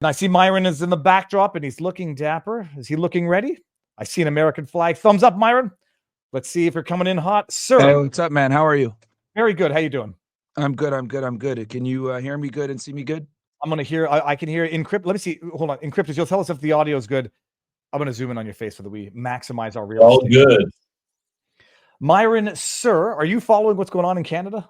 And I see Myron is in the backdrop and he's looking dapper. Is he looking ready? I see an American flag. Thumbs up, Myron. Let's see if you're coming in hot. Sir. Hey, what's up, man? How are you? Very good. How you doing? I'm good. Can you hear me good and see me good? I'm going to hear, I can hear encrypt. Let me see. Hold on. Encrypted. You'll tell us if the audio is good. I'm going to zoom in on your face so that we maximize our real estate. All good. Myron, sir, are you following what's going on in Canada?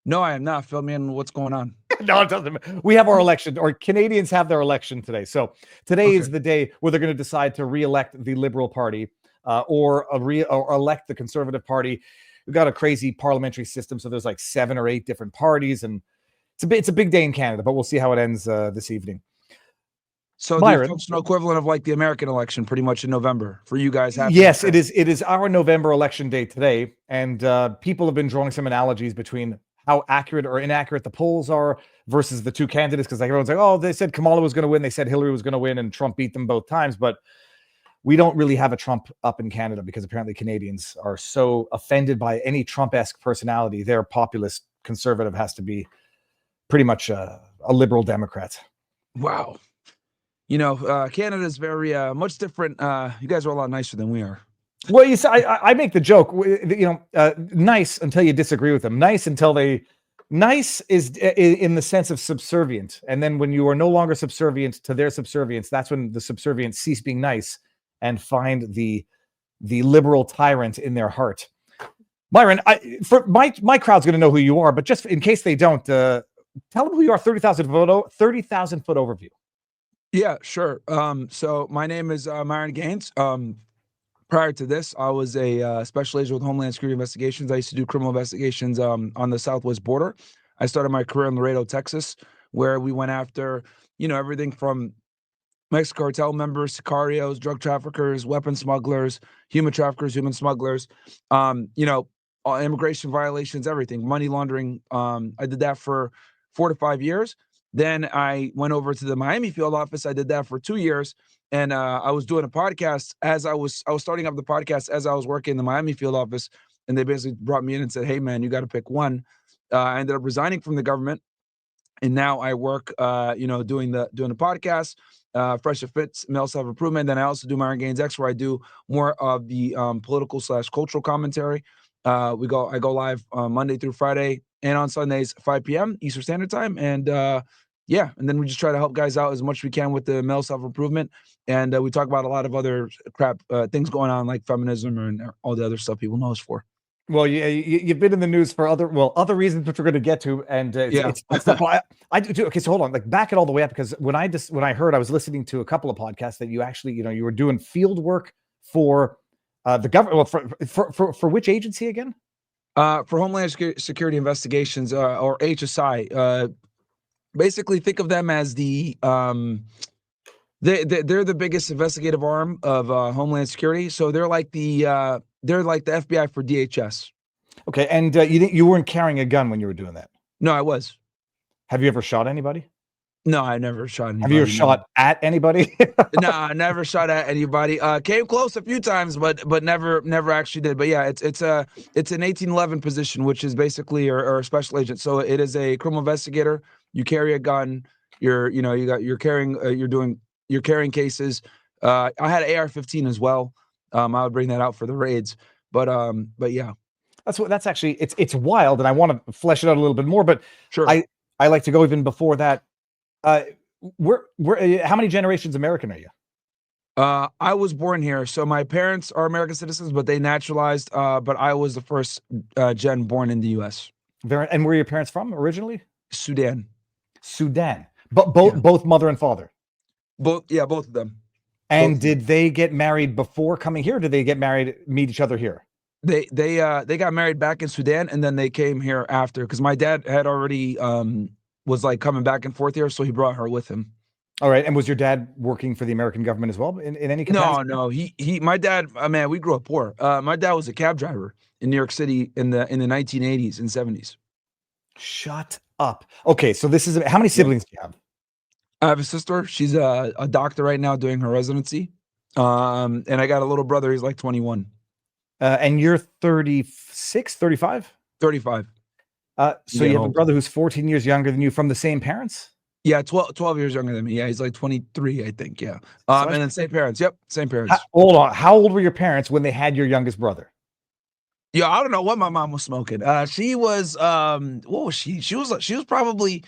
No, I am not. Fill me in what's going on. No, it doesn't. We have our election, or Canadians have their election today. So today is the day where they're going to decide to re-elect the Liberal Party or elect the Conservative Party. We've got a crazy parliamentary system, so there's like 7 or 8 different parties, and it's a big day in Canada. But we'll see how it ends this evening. So Myron, the functional equivalent of like the American election, pretty much in November for you guys. Yes, it is. It is our November election day today, and people have been drawing some analogies between how accurate or inaccurate the polls are versus the two candidates, because like everyone's like, oh, they said Kamala was going to win, they said Hillary was going to win, and Trump beat them both times. But we don't really have a Trump up in Canada because apparently Canadians are so offended by any Trump-esque personality. Their populist conservative has to be pretty much a liberal Democrat. Wow. You know, Canada is very much different. You guys are a lot nicer than we are. Well, you see, I make the joke, nice until you disagree with them. Nice is in the sense of subservient. And then when you are no longer subservient to their subservience, that's when the subservients cease being nice and find the liberal tyrant in their heart. Myron, for my crowd's going to know who you are, but just in case they don't, tell them who you are. 30,000 foot overview. Yeah, sure. So my name is Myron Gaines. Prior to this, I was a special agent with Homeland Security Investigations. I used to do criminal investigations on the southwest border. I started my career in Laredo, Texas, where we went after, everything from Mexican cartel members, sicarios, drug traffickers, weapon smugglers, human traffickers, human smugglers, immigration violations, everything, money laundering. I did that for 4 to 5 years. Then I went over to the Miami field office. I did that for 2 years. And I was doing a podcast as I was starting up the podcast as I was working in the Miami field office. And they basically brought me in and said, hey, man, you got to pick one. I ended up resigning from the government. And now I work, doing the podcast, Fresh and Fit's, male self-improvement. Then I also do Myron Gaines X, where I do more of the political/cultural commentary. I go live Monday through Friday and on Sundays, 5 p.m. Eastern Standard Time. And and then we just try to help guys out as much as we can with the male self-improvement. And we talk about a lot of other things going on, like feminism and all the other stuff people know us for. Well, you've been in the news for other reasons, which we're going to get to. And I do. Okay, so hold on, like back it all the way up, because when I heard, I was listening to a couple of podcasts that you actually, you were doing field work for the government. Well, for which agency again? For Homeland Security Investigations, or HSI. Basically, think of them as they're the biggest investigative arm of Homeland Security. So they're like the FBI for DHS. Okay, and you weren't carrying a gun when you were doing that? No, I was. Have you ever shot anybody? No, I never shot anybody. Have you ever shot at anybody? No, I never shot at anybody. Came close a few times, but never actually did. But yeah, it's an 1811 position, which is basically or a special agent. So it is a criminal investigator. You carry a gun. You're carrying cases. I had an AR-15 as well. I would bring that out for the raids. But yeah. That's actually it's wild, and I want to flesh it out a little bit more. But sure, I like to go even before that. We're how many generations American are you? I was born here, so my parents are American citizens, but they naturalized. But I was the first gen born in the U.S. And where are your parents from originally? Sudan. But both mother and father. Both of them. And did they get married before coming here? Or did they meet each other here? They got married back in Sudan, and then they came here after, because my dad had already was like coming back and forth here, so he brought her with him. All right. And was your dad working for the American government as well in any capacity? No. My dad, man, we grew up poor. My dad was a cab driver in New York City in the 1980s and 70s. Shut up. Okay, so this is how many siblings do you have? I have a sister. She's a doctor right now doing her residency. And I got a little brother. He's like 21. And you're 36, 35? 35. So you have a brother who's 14 years younger than you from the same parents? Yeah, 12 years younger than me. Yeah, he's like 23, I think. Yeah. So And then same parents. Yep, same parents. hold on. How old were your parents when they had your youngest brother? Yeah, I don't know what my mom was smoking. She was what was she? She was probably,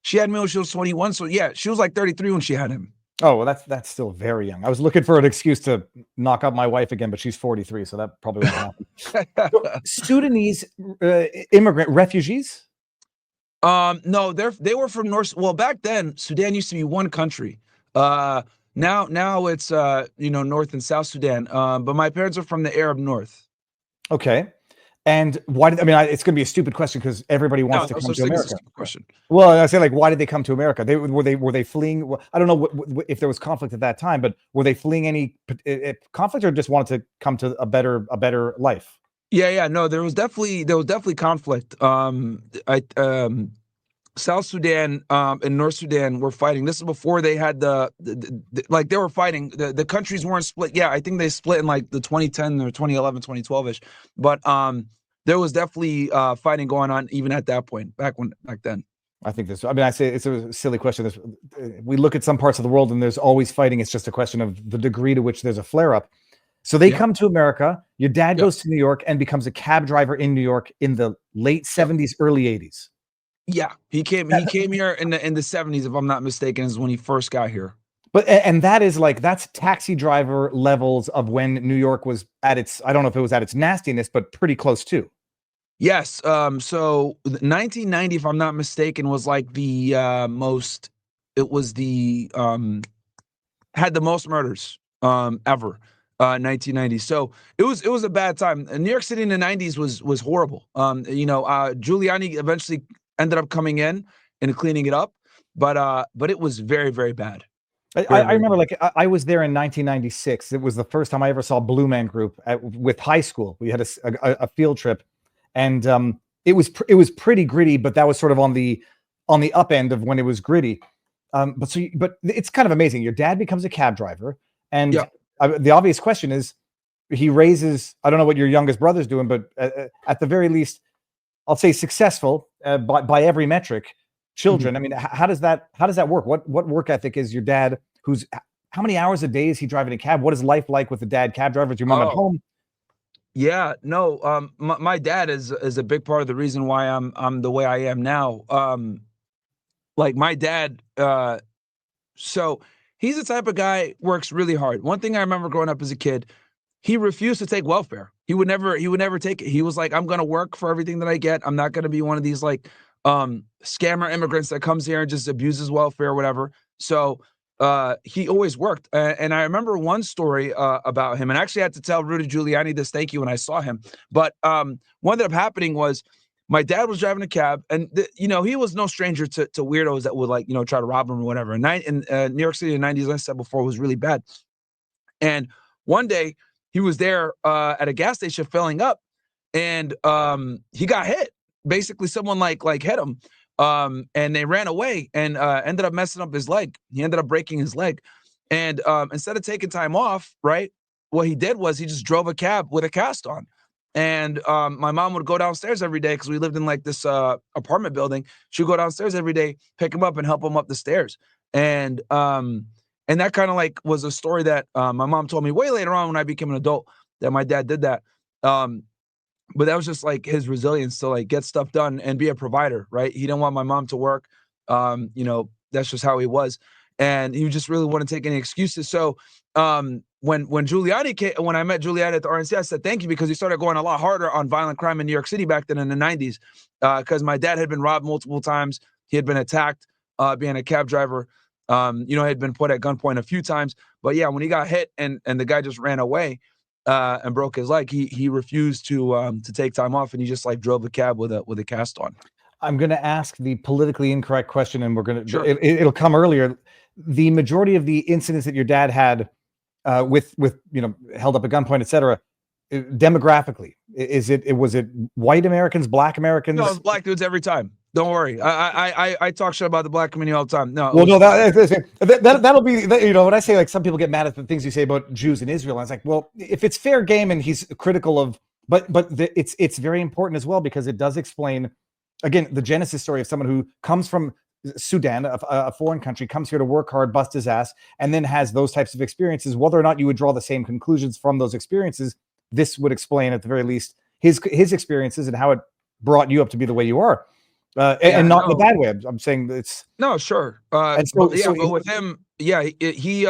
she had me when she was 21. So yeah, she was like 33 when she had him. Oh, well, that's still very young. I was looking for an excuse to knock up my wife again, but she's 43, so that probably won't happen. So, Sudanese immigrant refugees? No, they were from North. Well, back then, Sudan used to be one country. Now it's North and South Sudan. But my parents are from the Arab North. Okay. And why did, it's going to be a stupid question because everybody wants to come to America. Question. Well, I say, like, why did they come to America? Were they fleeing? I don't know if there was conflict at that time, but were they fleeing any conflict or just wanted to come to a better life? Yeah. No, there was definitely conflict. South Sudan and North Sudan were fighting. This is before they had like they were fighting. The countries weren't split. Yeah, I think they split in like the 2010 or 2011, 2012ish. But there was definitely fighting going on even at that point back then. I think I say it's a silly question. We look at some parts of the world and there's always fighting. It's just a question of the degree to which there's a flare up. So they come to America. Your dad goes to New York and becomes a cab driver in New York in the late 70s, early 80s. Yeah, he came here in the 70s, if I'm not mistaken, is when he first got here. But that's taxi driver levels of when New York was at its, I don't know if it was at its nastiness, but pretty close to. Yes. So 1990, if I'm not mistaken, was like the most. It was the had the most murders ever. 1990. So it was a bad time. New York City in the 90s was horrible. Giuliani eventually ended up coming in and cleaning it up, but it was very, very bad. I remember, like, I was there in 1996. It was the first time I ever saw Blue Man Group with high school. We had a field trip, and it was pretty gritty, but that was sort of on the up end of when it was gritty. But it's kind of amazing. Your dad becomes a cab driver, and the obvious question is, he raises, I don't know what your youngest brother's doing, but at the very least, I'll say successful by every metric children. I mean, how does that work? What work ethic is your dad? How many hours a day is he driving a cab? What is life like with the dad cab driver? Is your mom at home? Yeah, no. My dad is a big part of the reason why I'm the way I am now. Like my dad, so he's the type of guy works really hard. One thing I remember growing up as a kid, he refused to take welfare. He would never take it. He was like, I'm going to work for everything that I get. I'm not going to be one of these like scammer immigrants that comes here and just abuses welfare or whatever. So he always worked. And I remember one story about him, and I actually had to tell Rudy Giuliani this thank you when I saw him. But what ended up happening was my dad was driving a cab, and he was no stranger to weirdos that would like, try to rob him or whatever. And in New York City in the 90s, like I said before, was really bad. And one day he was there at a gas station filling up, and he got hit. Basically, someone like hit him, and they ran away and ended up messing up his leg. He ended up breaking his leg, and instead of taking time off, right, what he did was he just drove a cab with a cast on. And my mom would go downstairs every day because we lived in like this apartment building. She would go downstairs every day, pick him up, and help him up the stairs. And that kind of like was a story that my mom told me way later on when I became an adult, that my dad did that. But that was just like his resilience to like get stuff done and be a provider, right? He didn't want my mom to work. That's just how he was. And he just really wouldn't take any excuses. So when Giuliani came, when I met Giuliani at the RNC, I said thank you, because he started going a lot harder on violent crime in New York City back then in the 90s. Because my dad had been robbed multiple times. He had been attacked being a cab driver. Had been put at gunpoint a few times. But yeah, when he got hit and the guy just ran away and broke his leg, he refused to take time off, and he just like drove the cab with a cast on. I'm going to ask the politically incorrect question, and we're going to, Sure. It'll come earlier. The majority of the incidents that your dad had with held up at gunpoint, etc., demographically, was it white Americans, black Americans? No, it was black dudes every time. Don't worry. I talk shit about the black community all the time. No. Well, no, that'll be, when I say, like, some people get mad at the things you say about Jews in Israel, I was like, well, if it's fair game and he's critical of, but it's very important as well, because it does explain, again, the genesis story of someone who comes from Sudan, a foreign country, comes here to work hard, bust his ass, and then has those types of experiences, whether or not you would draw the same conclusions from those experiences, this would explain at the very least his experiences and how it brought you up to be the way you are. And not in a bad way. I'm saying it's no, sure. and so, but with him, he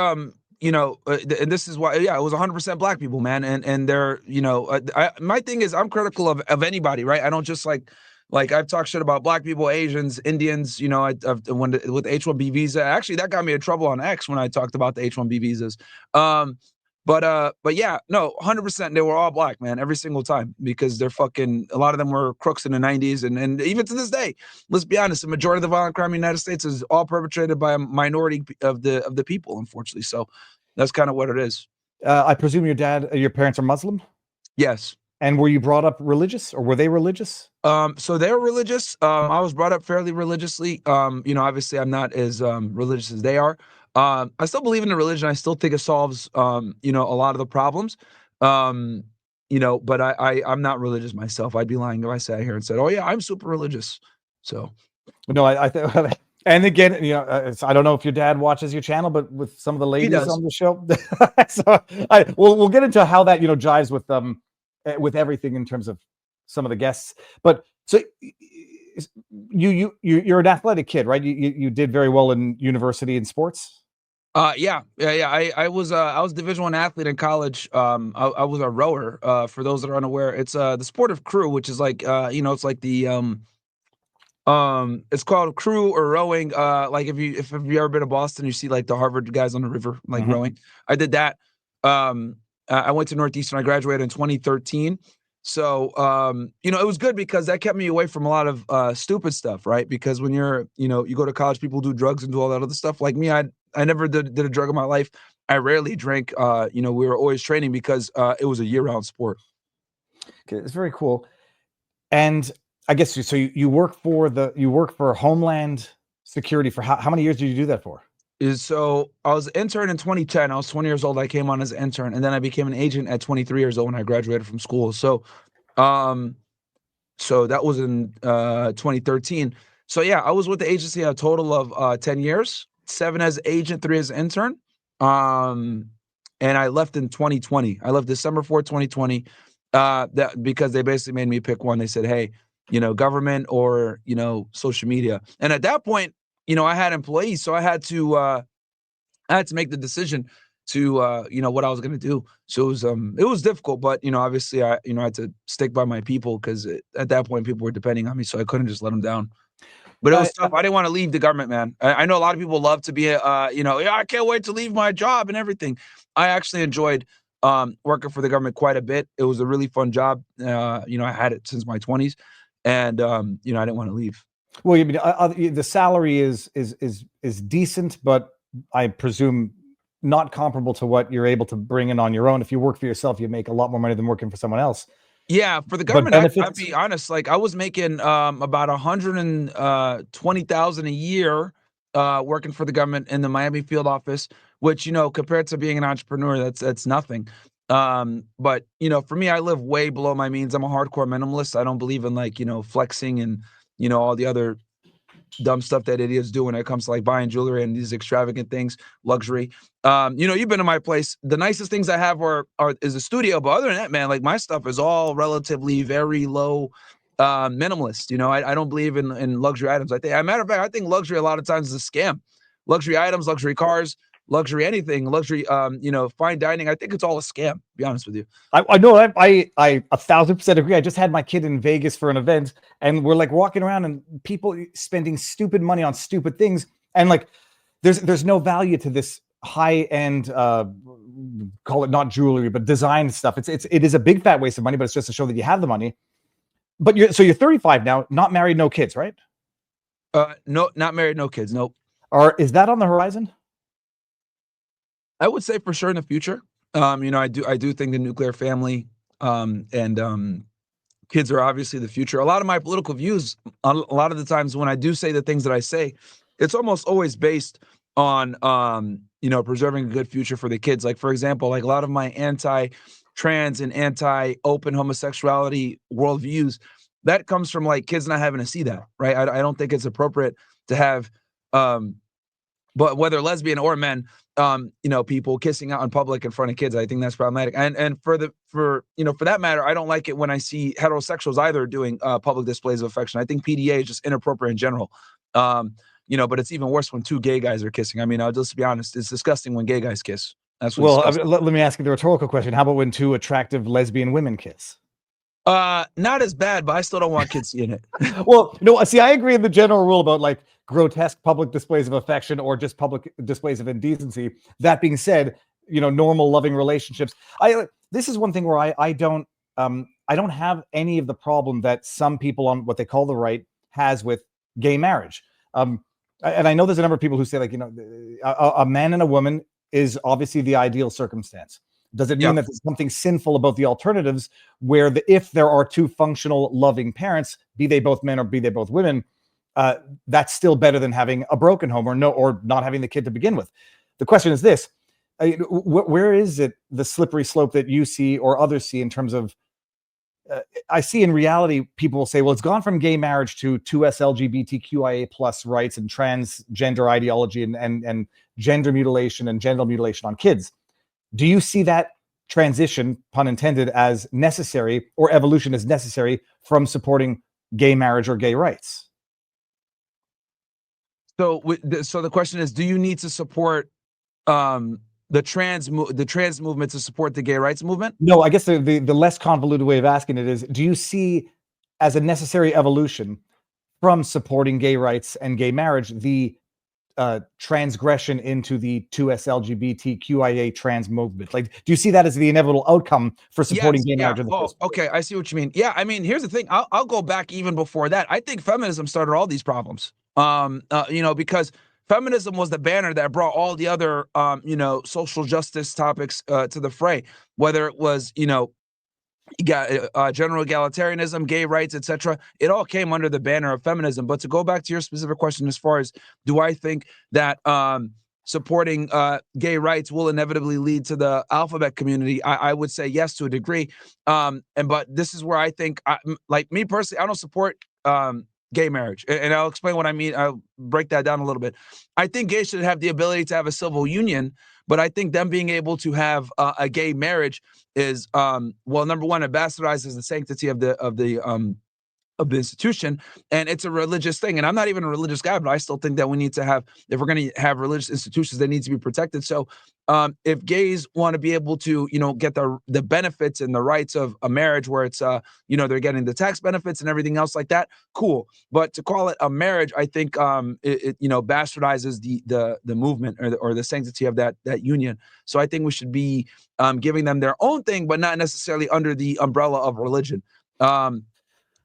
you know, and this is why, it was 100% black people, man, and they're, you know, my thing is I'm critical of anybody, right? I don't just like I've talked shit about black people, Asians, Indians, you know, with the H-1B visa. Actually, that got me in trouble on X when I talked about the H-1B visas. But yeah, no, 100%. They were all black, man, every single time, because they're fucking, a lot of them were crooks in the 90s. And even to this day, let's be honest, the majority of the violent crime in the United States is all perpetrated by a minority of the people, unfortunately. So that's kind of what it is. I presume your parents are Muslim? Yes. And were you brought up religious, or were they religious? So they're religious. I was brought up fairly religiously. You know, obviously I'm not as religious as they are. I still believe in the religion. I still think it solves, you know, a lot of the problems. You know, but I'm not religious myself. I'd be lying if I sat here and said, "Oh yeah, I'm super religious." So, no, I think. And again, you know, I don't know if your dad watches your channel, but with some of the ladies on the show, so we'll get into how that, you know, jives with everything in terms of some of the guests. But so you're an athletic kid, right? You did very well in university in sports. Yeah. I was Division I athlete in college. I was a rower. For those that are unaware, it's the sport of crew, which is like, you know, it's like the it's called crew or rowing. Like if you've ever been to Boston, you see like the Harvard guys on the river, like rowing. I did that. I went to Northeastern. I graduated in 2013. So, you know, it was good because that kept me away from a lot of stupid stuff, right? Because when you're, you know, you go to college, people do drugs and do all that other stuff. Like me, I never did a drug in my life. I rarely drank. You know, we were always training because it was a year-round sport. Okay, it's very cool. And I guess you work for Homeland Security for how many years did you do that for? So I was an intern in 2010. I was 20 years old. I came on as an intern, and then I became an agent at 23 years old when I graduated from school. So, so that was in 2013. So yeah, I was with the agency a total of 10 years, 7 as agent, 3 as intern. And I left in 2020. I left December 4th, 2020. That because they basically made me pick one. They said, hey, you know, government or, you know, social media. And at that point, you know, I had employees, so I had to make the decision to you know, what I was going to do. So it was difficult, but you know, obviously I had to stick by my people because at that point people were depending on me, so I couldn't just let them down. But it was tough. I didn't want to leave the government, man. I know a lot of people love to be you know, yeah, I can't wait to leave my job and everything. I actually enjoyed working for the government quite a bit. It was a really fun job. You know, I had it since my 20s, and you know, I didn't want to leave. Well, you mean the salary is decent, but I presume not comparable to what you're able to bring in on your own. If you work for yourself, you make a lot more money than working for someone else. Yeah, for the government, I'd be honest. Like I was making about 120,000 a year working for the government in the Miami field office, which, you know, compared to being an entrepreneur, that's nothing. But you know, for me, I live way below my means. I'm a hardcore minimalist. I don't believe in, like, you know, flexing and, you know, all the other dumb stuff that idiots do when it comes to like buying jewelry and these extravagant things, luxury. You know, you've been to my place. The nicest things I have is a studio, but other than that, man, like my stuff is all relatively very low, minimalist. You know, I don't believe in luxury items. As a matter of fact, I think luxury a lot of times is a scam. Luxury items, luxury cars, luxury anything, luxury, you know, fine dining. I think it's all a scam, to be honest with you. I know. I 1,000% agree. I just had my kid in Vegas for an event, and we're like walking around and people spending stupid money on stupid things, and like there's no value to this high end, call it not jewelry but design stuff. It is a big fat waste of money, but it's just to show that you have the money. But you're 35 now, not married, no kids, right? No, not married, no kids, nope. Or is that on the horizon? I would say for sure in the future. You know, I do think the nuclear family and kids are obviously the future. A lot of my political views, a lot of the times when I do say the things that I say, it's almost always based on you know, preserving a good future for the kids. Like, for example, like a lot of my anti-trans and anti-open homosexuality worldviews, that comes from like kids not having to see that, right? I don't think it's appropriate to have, but whether lesbian or men, people kissing out in public in front of kids. I think that's problematic. And for that matter, I don't like it when I see heterosexuals either doing public displays of affection. I think PDA is just inappropriate in general. But it's even worse when two gay guys are kissing. I mean, I'll just be honest, it's disgusting when gay guys kiss. That's well. Let me ask you the rhetorical question: how about when two attractive lesbian women kiss? Not as bad, but I still don't want kids seeing it. Well, no, see, I agree in the general rule about like grotesque public displays of affection or just public displays of indecency. That being said, normal loving relationships. This is one thing where I don't have any of the problem that some people on what they call the right has with gay marriage. And I know there's a number of people who say, like, a man and a woman is obviously the ideal circumstance. Does it mean that there's something sinful about the alternatives where if there are two functional, loving parents, be they both men or be they both women, that's still better than having a broken home or not having the kid to begin with? The question is this: where is it the slippery slope that you see or others see in terms of? I see in reality, people will say, well, it's gone from gay marriage to 2S LGBTQIA plus rights and transgender ideology and gender mutilation and genital mutilation on kids. Do you see that transition, pun intended, as necessary, or evolution as necessary from supporting gay marriage or gay rights? So the question is, do you need to support the trans movement to support the gay rights movement? No, I guess the less convoluted way of asking it is, do you see as a necessary evolution from supporting gay rights and gay marriage the transgression into the 2S LGBTQIA trans movement? Like, do you see that as the inevitable outcome for supporting gay marriage? Okay, I see what you mean. Yeah, I mean, here's the thing. I'll go back even before that. I think feminism started all these problems. Because feminism was the banner that brought all the other, social justice topics to the fray. Whether it was, you got general egalitarianism, gay rights, etc. It all came under the banner of feminism. But to go back to your specific question, as far as do I think that supporting gay rights will inevitably lead to the alphabet community, I would say yes to a degree. But this is where I think, like me personally, I don't support gay marriage, and I'll explain what I mean. I'll break that down a little bit. I think gays should have the ability to have a civil union, but I think them being able to have a gay marriage is, number one, it bastardizes the sanctity of the institution, and it's a religious thing. And I'm not even a religious guy, but I still think that we need to have, if we're going to have religious institutions, they need to be protected. So if gays want to be able to, get the benefits and the rights of a marriage where it's, they're getting the tax benefits and everything else like that, cool. But to call it a marriage, I think it bastardizes the movement or the sanctity of that union. So I think we should be giving them their own thing, but not necessarily under the umbrella of religion.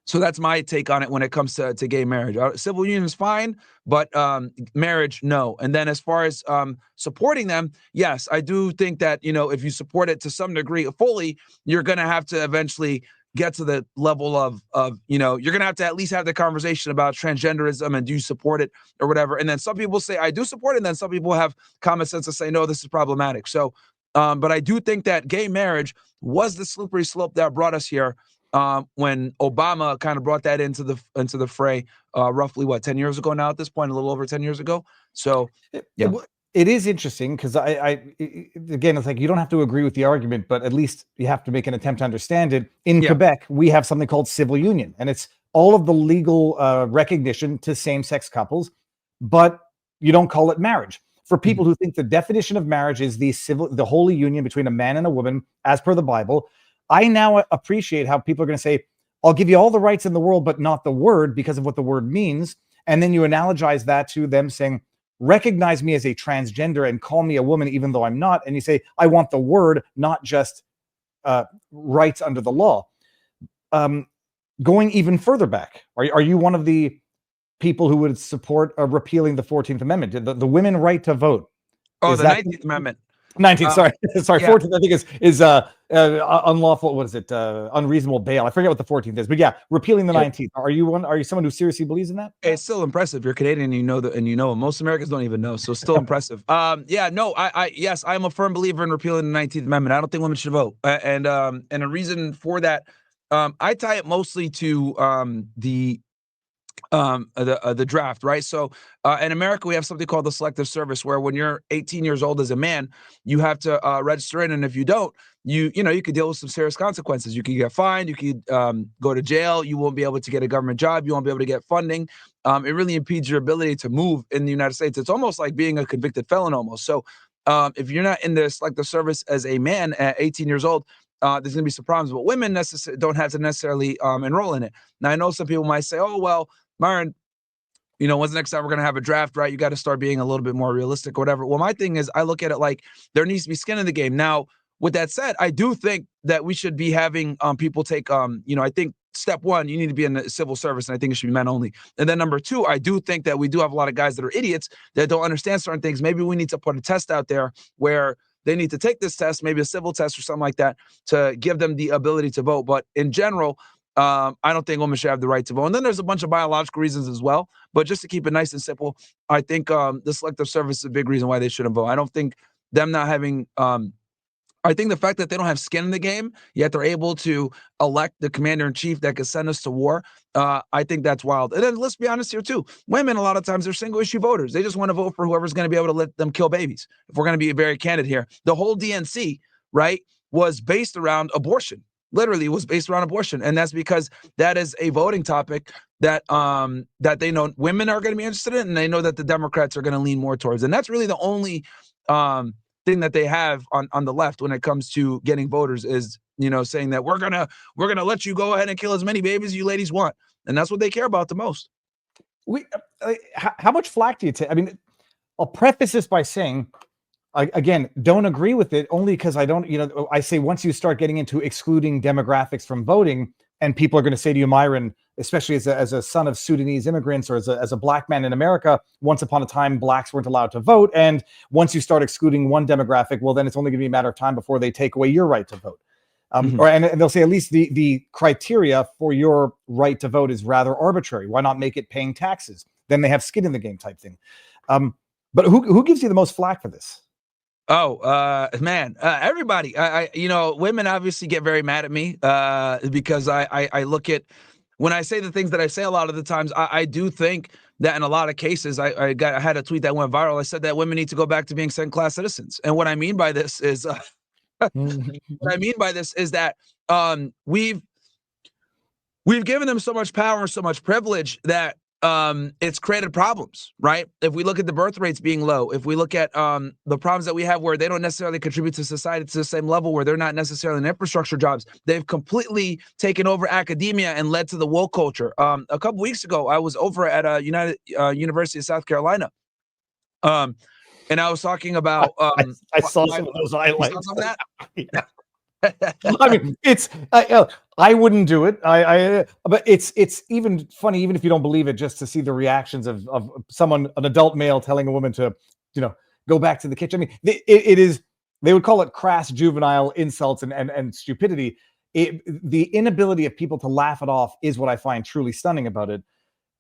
So that's my take on it when it comes to gay marriage. Civil union is fine, but marriage, no. And then as far as supporting them, yes, I do think that, if you support it to some degree fully, you're going to have to eventually get to the level of you're going to have to at least have the conversation about transgenderism and do you support it or whatever. And then some people say, I do support it. And then some people have common sense to say, no, this is problematic. So, but I do think that gay marriage was the slippery slope that brought us here. When Obama kind of brought that into the fray, roughly 10 years ago now at this point, a little over 10 years ago. So yeah, it is interesting because again, it's like you don't have to agree with the argument, but at least you have to make an attempt to understand it. In Quebec, we have something called civil union, and it's all of the legal recognition to same-sex couples, but you don't call it marriage. For people who think the definition of marriage is the holy union between a man and a woman, as per the Bible, I now appreciate how people are going to say, I'll give you all the rights in the world, but not the word because of what the word means. And then you analogize that to them saying, recognize me as a transgender and call me a woman, even though I'm not. And you say, I want the word, not just rights under the law. Going even further back, are you one of the people who would support repealing the 14th Amendment, the women right to vote? Oh, the 19th Amendment. 19th, sorry. 14th, I think is unlawful. What is it? Unreasonable bail. I forget what the 14th is, but yeah, repealing the 19th. Are you someone who seriously believes in that? It's still impressive. You're Canadian, and you know most Americans don't even know, so it's still impressive. Yes, I'm a firm believer in repealing the 19th Amendment. I don't think women should vote, and a reason for that, I tie it mostly to the the draft, right? So in America, we have something called the selective service, where when you're 18 years old as a man, you have to register in, and if you don't, you could deal with some serious consequences. You could get fined, you could go to jail, you won't be able to get a government job, you won't be able to get funding. It really impedes your ability to move in the United States. It's almost like being a convicted felon almost. So if you're not in the selective service as a man at 18 years old, there's going to be some problems, but women don't have to necessarily enroll in it. Now, I know some people might say, oh, well, Myron, when's the next time we're going to have a draft, right? You got to start being a little bit more realistic or whatever. Well, my thing is, I look at it like there needs to be skin in the game. Now, with that said, I do think that we should be having people take, I think step one, you need to be in the civil service, and I think it should be men only. And then number two, I do think that we do have a lot of guys that are idiots that don't understand certain things. Maybe we need to put a test out there where they need to take this test, maybe a civil test or something like that, to give them the ability to vote. But in general, I don't think women should have the right to vote. And then there's a bunch of biological reasons as well. But just to keep it nice and simple, I think the selective service is a big reason why they shouldn't vote. I don't think them not having I think the fact that they don't have skin in the game, yet they're able to elect the commander in chief that could send us to war, I think that's wild. And then let's be honest here too. Women, a lot of times, they're single issue voters. They just want to vote for whoever's going to be able to let them kill babies. If we're going to be very candid here, the whole DNC, right, was based around abortion. Literally was based around abortion. And that's because that is a voting topic that that they know women are going to be interested in, and they know that the Democrats are going to lean more towards. And that's really the only thing that they have on the left when it comes to getting voters is, saying that we're gonna let you go ahead and kill as many babies as you ladies want. And that's what they care about the most. How much flack do you take? I mean, I'll preface this by saying, again, don't agree with it only because I don't, I say once you start getting into excluding demographics from voting, and people are going to say to you, Myron, especially as a son of Sudanese immigrants or as a black man in America, once upon a time, blacks weren't allowed to vote. And once you start excluding one demographic, well, then it's only going to be a matter of time before they take away your right to vote. And they'll say at least the criteria for your right to vote is rather arbitrary. Why not make it paying taxes? Then they have skin in the game type thing. But who gives you the most flack for this? Oh, man, everybody. Women obviously get very mad at me because I look at, when I say the things that I say a lot of the times, I do think that in a lot of cases, I had a tweet that went viral. I said that women need to go back to being second-class citizens. And what I mean by this is, that we've given them so much power and so much privilege that it's created problems, right? If we look at the birth rates being low, if we look at the problems that we have where they don't necessarily contribute to society to the same level, where they're not necessarily in infrastructure jobs, they've completely taken over academia and led to the woke culture. A couple weeks ago, I was over at University of South Carolina, and I was talking about. I saw some of those highlights. Some of that? Yeah. I mean, I wouldn't do it. But it's even funny, even if you don't believe it, just to see the reactions of someone, an adult male, telling a woman to, go back to the kitchen. I mean, it is. They would call it crass juvenile insults and stupidity. The inability of people to laugh it off is what I find truly stunning about it.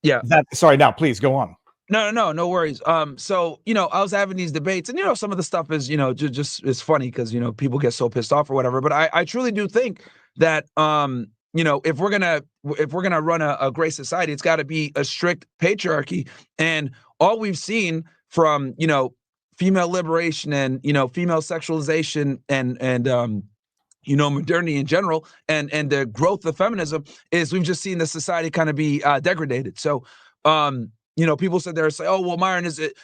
Yeah. Sorry. Now, please go on. No worries. So, I was having these debates, and, some of the stuff is, just it's funny because, people get so pissed off or whatever. But I truly do think that, if we're gonna run a great society, it's got to be a strict patriarchy. And all we've seen from, female liberation and, female sexualization and modernity in general and the growth of feminism is we've just seen the society kind of be degraded. So, people sit there and say, oh, well, Myron, is it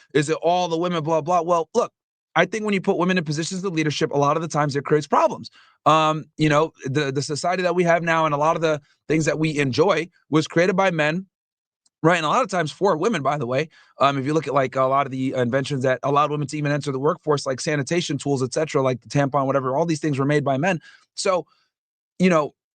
all the women, blah, blah. Well, look, I think when you put women in positions of leadership, a lot of the times it creates problems. The society that we have now and a lot of the things that we enjoy was created by men, right? And a lot of times for women, by the way. If you look at like a lot of the inventions that allowed women to even enter the workforce, like sanitation tools, et cetera, like the tampon, whatever, all these things were made by men. So,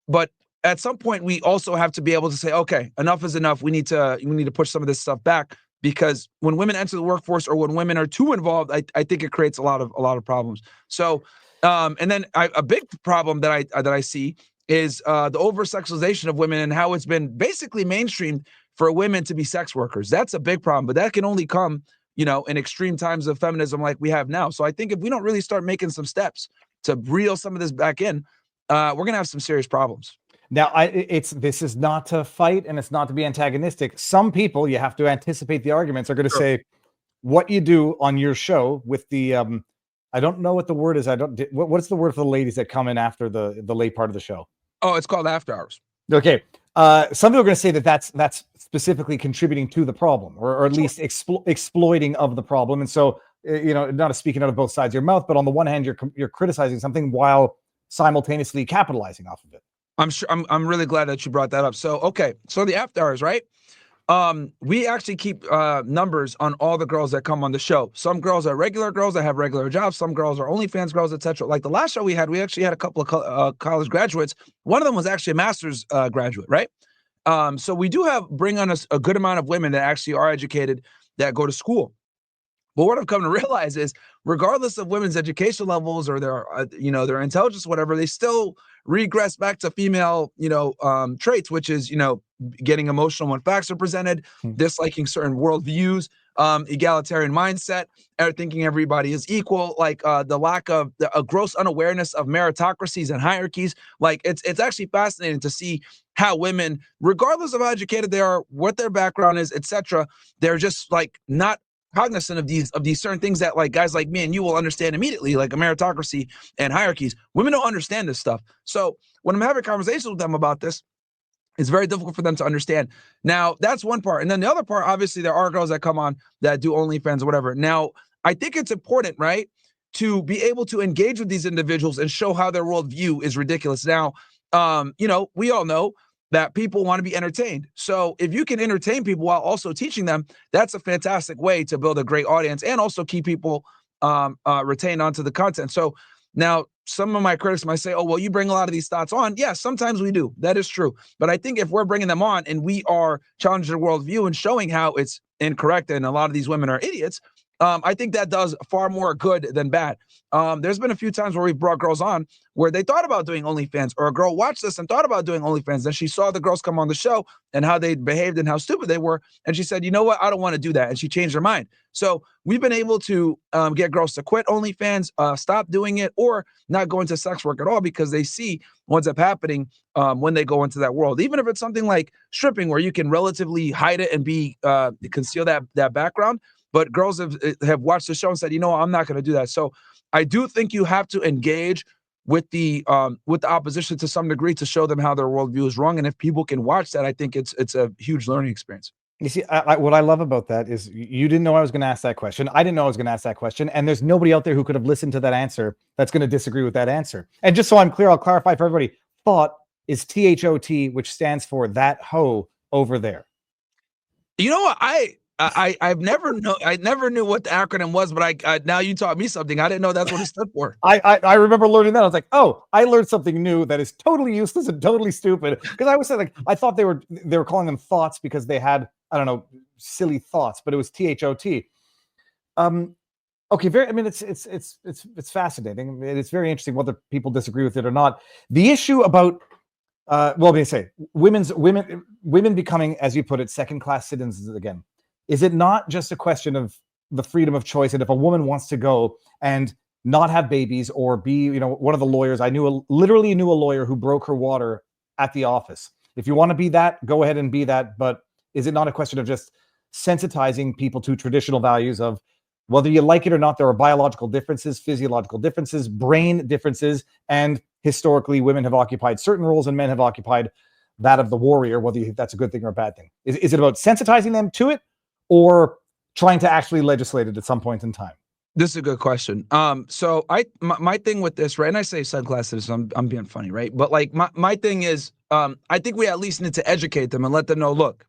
but at some point, we also have to be able to say, okay, enough is enough. We need to push some of this stuff back, because when women enter the workforce or when women are too involved, I think it creates a lot of problems. So, and then a big problem that I see is the over-sexualization of women and how it's been basically mainstreamed for women to be sex workers. That's a big problem, but that can only come, in extreme times of feminism like we have now. So I think if we don't really start making some steps to reel some of this back in, we're gonna have some serious problems. Now, this is not to fight and it's not to be antagonistic. Some people, you have to anticipate the arguments, are going to Sure. say what you do on your show with the I don't know what the word is. What's the word for the ladies that come in after the late part of the show? Oh, it's called after hours. Okay. Some people are going to say that that's specifically contributing to the problem, or at least exploiting of the problem. And so, not speaking out of both sides of your mouth, but on the one hand, you're criticizing something while simultaneously capitalizing off of it. I'm really glad that you brought that up. So, okay. So the after hours, right? We actually keep numbers on all the girls that come on the show. Some girls are regular girls that have regular jobs. Some girls are OnlyFans girls, etc. Like the last show we actually had a couple of college graduates. One of them was actually a master's graduate, right? So we do bring on a good amount of women that actually are educated, that go to school. But what I've come to realize is, regardless of women's education levels or their intelligence, whatever, they still regress back to female, traits, which is, getting emotional when facts are presented, disliking certain worldviews, egalitarian mindset, thinking everybody is equal, like the lack of a gross unawareness of meritocracies and hierarchies. Like it's actually fascinating to see how women, regardless of how educated they are, what their background is, etc., they're just like not cognizant of these certain things that like guys like me and you will understand immediately, like a meritocracy and hierarchies. Women don't understand this stuff. So when I'm having conversations with them about this, it's very difficult for them to understand. Now, that's one part. And then the other part, obviously, there are girls that come on that do OnlyFans or whatever. Now, I think it's important, right, to be able to engage with these individuals and show how their worldview is ridiculous. Now, we all know that people want to be entertained. So if you can entertain people while also teaching them, that's a fantastic way to build a great audience and also keep people retained onto the content. So now, some of my critics might say, oh, well, you bring a lot of these thoughts on. Yeah, sometimes we do. That is true. But I think if we're bringing them on and we are challenging their worldview and showing how it's incorrect and a lot of these women are idiots, I think that does far more good than bad. There's been a few times where we've brought girls on where they thought about doing OnlyFans, or a girl watched this and thought about doing OnlyFans. Then she saw the girls come on the show and how they behaved and how stupid they were. And she said, you know what? I don't want to do that. And she changed her mind. So we've been able to get girls to quit OnlyFans, stop doing it, or not go into sex work at all, because they see what's up happening when they go into that world. Even if it's something like stripping, where you can relatively hide it and conceal that background. But girls have watched the show and said, you know what, I'm not going to do that. So I do think you have to engage with the opposition to some degree to show them how their worldview is wrong. And if people can watch that, I think it's a huge learning experience. You see, what I love about that is you didn't know I was going to ask that question. I didn't know I was going to ask that question. And there's nobody out there who could have listened to that answer that's going to disagree with that answer. And just so I'm clear, I'll clarify for everybody. Thought is THOT, which stands for that hoe over there. You know what? I never knew what the acronym was, but I now you taught me something. I didn't know that's what it stood for. I remember learning that. I was like, oh, I learned something new that is totally useless and totally stupid. Because I was saying, like, I thought they were calling them thoughts because they had, I don't know, silly thoughts, but it was THOT. Okay, it's fascinating. It's very interesting whether people disagree with it or not. The issue about they say women becoming, as you put it, second-class citizens again. Is it not just a question of the freedom of choice? And if a woman wants to go and not have babies or be, one of the lawyers, literally knew a lawyer who broke her water at the office. If you want to be that, go ahead and be that. But is it not a question of just sensitizing people to traditional values of whether you like it or not? There are biological differences, physiological differences, brain differences, and historically women have occupied certain roles and men have occupied that of the warrior, whether you think that's a good thing or a bad thing. Is it about sensitizing them to it, or trying to actually legislate it at some point in time? This is a good question. So my thing with this, right? And I say subclass citizens, I'm being funny, right? But like my thing is, I think we at least need to educate them and let them know, look,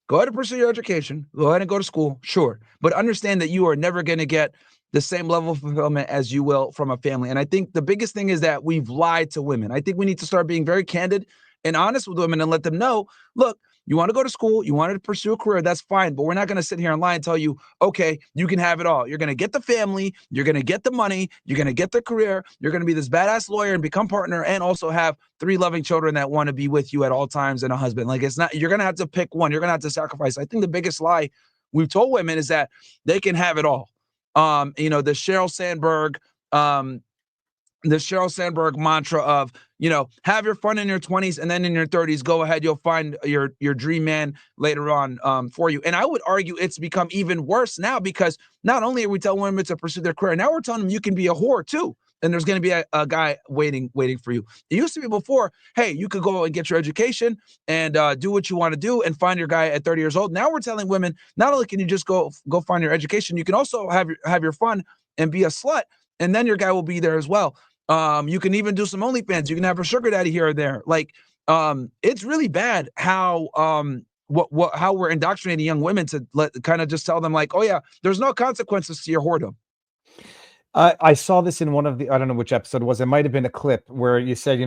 go ahead and pursue your education, go ahead and go to school, sure, but understand that you are never going to get the same level of fulfillment as you will from a family. And I think the biggest thing is that we've lied to women. I think we need to start being very candid and honest with women and let them know, look, you want to go to school, you want to pursue a career, that's fine. But we're not going to sit here and lie and tell you, okay, you can have it all. You're going to get the family, you're going to get the money, you're going to get the career, you're going to be this badass lawyer and become partner and also have 3 loving children that want to be with you at all times and a husband. Like, it's not, you're going to have to pick one. You're going to have to sacrifice. I think the biggest lie we've told women is that they can have it all. The Sheryl Sandberg mantra of have your fun in your 20s, and then in your 30s, go ahead, you'll find your dream man later on for you. And I would argue it's become even worse now, because not only are we telling women to pursue their career, now we're telling them you can be a whore too. And there's going to be a guy waiting for you. It used to be before, hey, you could go and get your education and do what you want to do and find your guy at 30 years old. Now we're telling women, not only can you just go find your education, you can also have your fun and be a slut, and then your guy will be there as well. You can even do some OnlyFans. You can have a sugar daddy here or there. Like, it's really bad how how we're indoctrinating young women to kind of just tell them like, oh yeah, there's no consequences to your whoredom. I saw this in one of the, I don't know which episode it was. It might have been a clip where you said,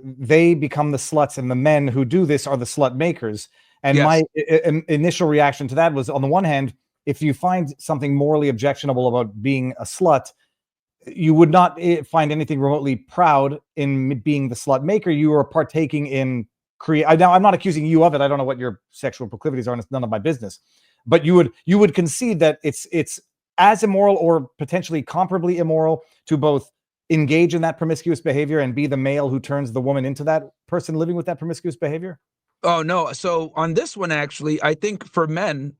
they become the sluts and the men who do this are the slut makers. And Yes. my initial reaction to that was, on the one hand, if you find something morally objectionable about being a slut, you would not find anything remotely proud in being the slut maker. You are partaking in now, I'm not accusing you of it. I don't know what your sexual proclivities are, and it's none of my business. But you would concede that it's as immoral or potentially comparably immoral to both engage in that promiscuous behavior and be the male who turns the woman into that person living with that promiscuous behavior? Oh, no. So on this one, actually, I think for men,